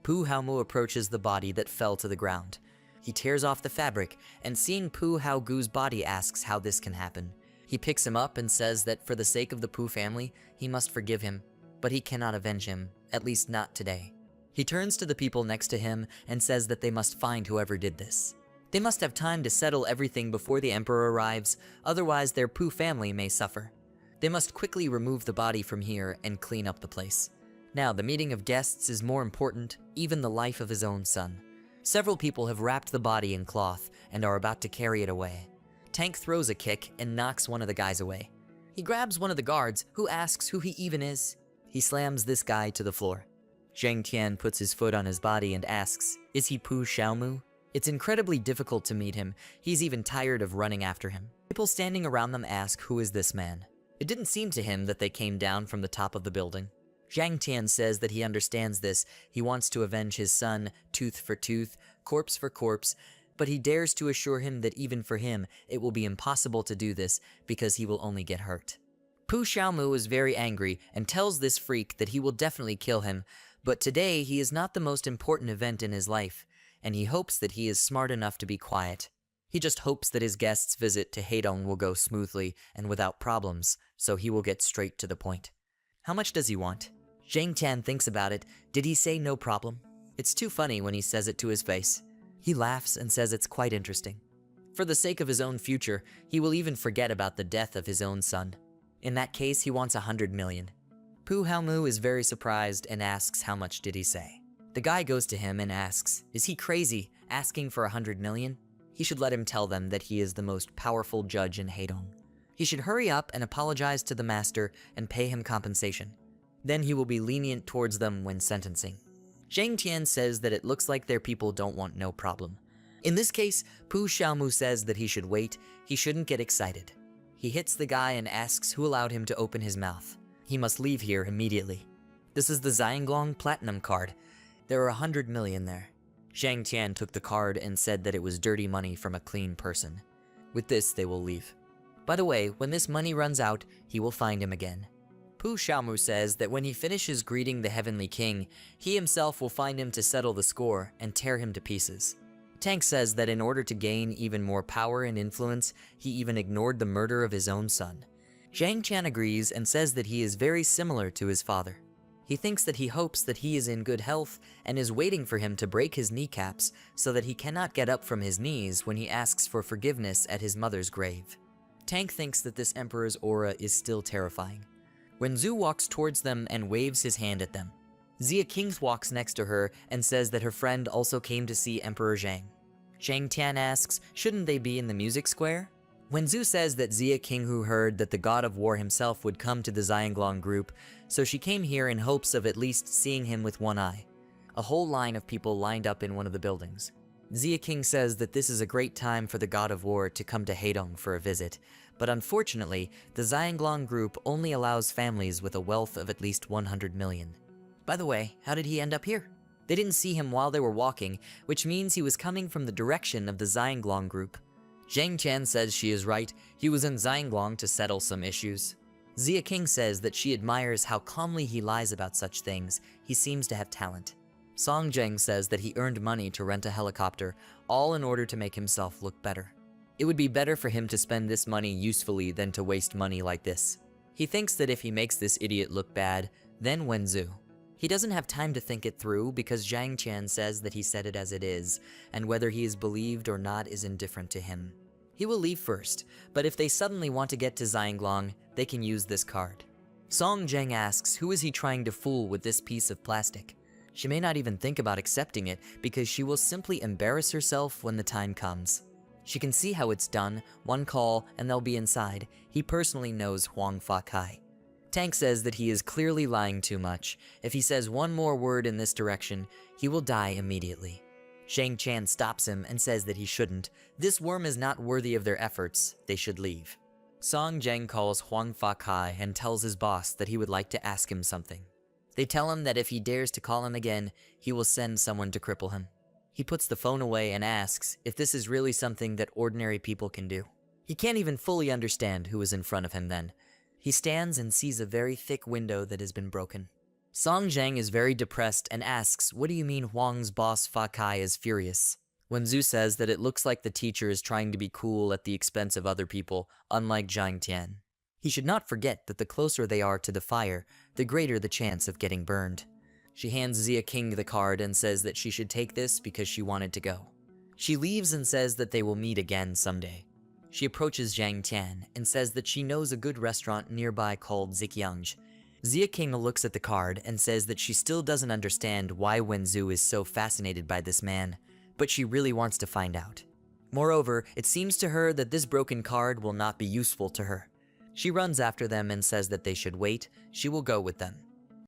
Pu Haomu approaches the body that fell to the ground. He tears off the fabric, and seeing Pu Haogu's body asks how this can happen. He picks him up and says that for the sake of the Pu family, he must forgive him, but he cannot avenge him, at least not today. He turns to the people next to him and says that they must find whoever did this. They must have time to settle everything before the emperor arrives, otherwise their Pu family may suffer. They must quickly remove the body from here and clean up the place. Now, the meeting of guests is more important, even the life of his own son. Several people have wrapped the body in cloth and are about to carry it away. Tank throws a kick and knocks one of the guys away. He grabs one of the guards, who asks who he even is. He slams this guy to the floor. Zhang Tian puts his foot on his body and asks, is he Pu Xiaomu? It's incredibly difficult to meet him. He's even tired of running after him. People standing around them ask, who is this man? It didn't seem to him that they came down from the top of the building. Zhang Tian says that he understands this. He wants to avenge his son, tooth for tooth, corpse for corpse, but he dares to assure him that even for him, it will be impossible to do this because he will only get hurt. Pu Xiaomu is very angry and tells this freak that he will definitely kill him, but today he is not the most important event in his life, and he hopes that he is smart enough to be quiet. He just hopes that his guest's visit to Heidong will go smoothly and without problems, so he will get straight to the point. How much does he want? Zhang Tian thinks about it. Did he say no problem? It's too funny when he says it to his face. He laughs and says it's quite interesting. For the sake of his own future, he will even forget about the death of his own son. In that case, he wants 100 million. Pu Haomu is very surprised and asks how much did he say. The guy goes to him and asks, is he crazy, asking for 100 million? He should let him tell them that he is the most powerful judge in Heidong. He should hurry up and apologize to the master and pay him compensation. Then he will be lenient towards them when sentencing. Zhang Tian says that it looks like their people don't want no problem. In this case, Pu Xiaomu says that he should wait, he shouldn't get excited. He hits the guy and asks who allowed him to open his mouth. He must leave here immediately. This is the Xianglong Platinum card. There are 100 million there. Zhang Tian took the card and said that it was dirty money from a clean person. With this, they will leave. By the way, when this money runs out, he will find him again. Pu Xiaomu says that when he finishes greeting the Heavenly King, he himself will find him to settle the score and tear him to pieces. Tank says that in order to gain even more power and influence, he even ignored the murder of his own son. Zhang Tian agrees and says that he is very similar to his father. He thinks that he hopes that he is in good health and is waiting for him to break his kneecaps so that he cannot get up from his knees when he asks for forgiveness at his mother's grave. Tank thinks that this emperor's aura is still terrifying. When Zhu walks towards them and waves his hand at them, Zia King walks next to her and says that her friend also came to see Emperor Zhang. Zhang Tian asks, shouldn't they be in the music square? When Zhu says that Zia King heard that the god of war himself would come to the Xianglong group, so she came here in hopes of at least seeing him with one eye. A whole line of people lined up in one of the buildings. Xia King says that this is a great time for the god of war to come to Heidong for a visit, but unfortunately, the Xianglong group only allows families with a wealth of at least 100 million. By the way, how did he end up here? They didn't see him while they were walking, which means he was coming from the direction of the Xianglong group. Zhang Tian says she is right, he was in Xianglong to settle some issues. Xia King says that she admires how calmly he lies about such things, he seems to have talent. Song Zheng says that he earned money to rent a helicopter, all in order to make himself look better. It would be better for him to spend this money usefully than to waste money like this. He thinks that if he makes this idiot look bad, then Wenzu. He doesn't have time to think it through because Zhang Tian says that he said it as it is, and whether he is believed or not is indifferent to him. He will leave first, but if they suddenly want to get to Xianglong, they can use this card. Song Zheng asks who is he trying to fool with this piece of plastic. She may not even think about accepting it because she will simply embarrass herself when the time comes. She can see how it's done, one call, and they'll be inside. He personally knows Huang Fa Kai. Tank says that he is clearly lying too much. If he says one more word in this direction, he will die immediately. Shang Chan stops him and says that he shouldn't. This worm is not worthy of their efforts. They should leave. Song Zheng calls Huang Fa Kai and tells his boss that he would like to ask him something. They tell him that if he dares to call him again, he will send someone to cripple him. He puts the phone away and asks if this is really something that ordinary people can do. He can't even fully understand who is in front of him then. He stands and sees a very thick window that has been broken. Song Zheng is very depressed and asks, what do you mean Huang's boss Fa Kai is furious? Wenzu says that it looks like the teacher is trying to be cool at the expense of other people, unlike Zhang Tian. He should not forget that the closer they are to the fire, the greater the chance of getting burned. She hands Xia King the card and says that she should take this because she wanted to go. She leaves and says that they will meet again someday. She approaches Zhang Tian and says that she knows a good restaurant nearby called Zikyangj. Xia King looks at the card and says that she still doesn't understand why Wenzu is so fascinated by this man, but she really wants to find out. Moreover, it seems to her that this broken card will not be useful to her. She runs after them and says that they should wait. She will go with them.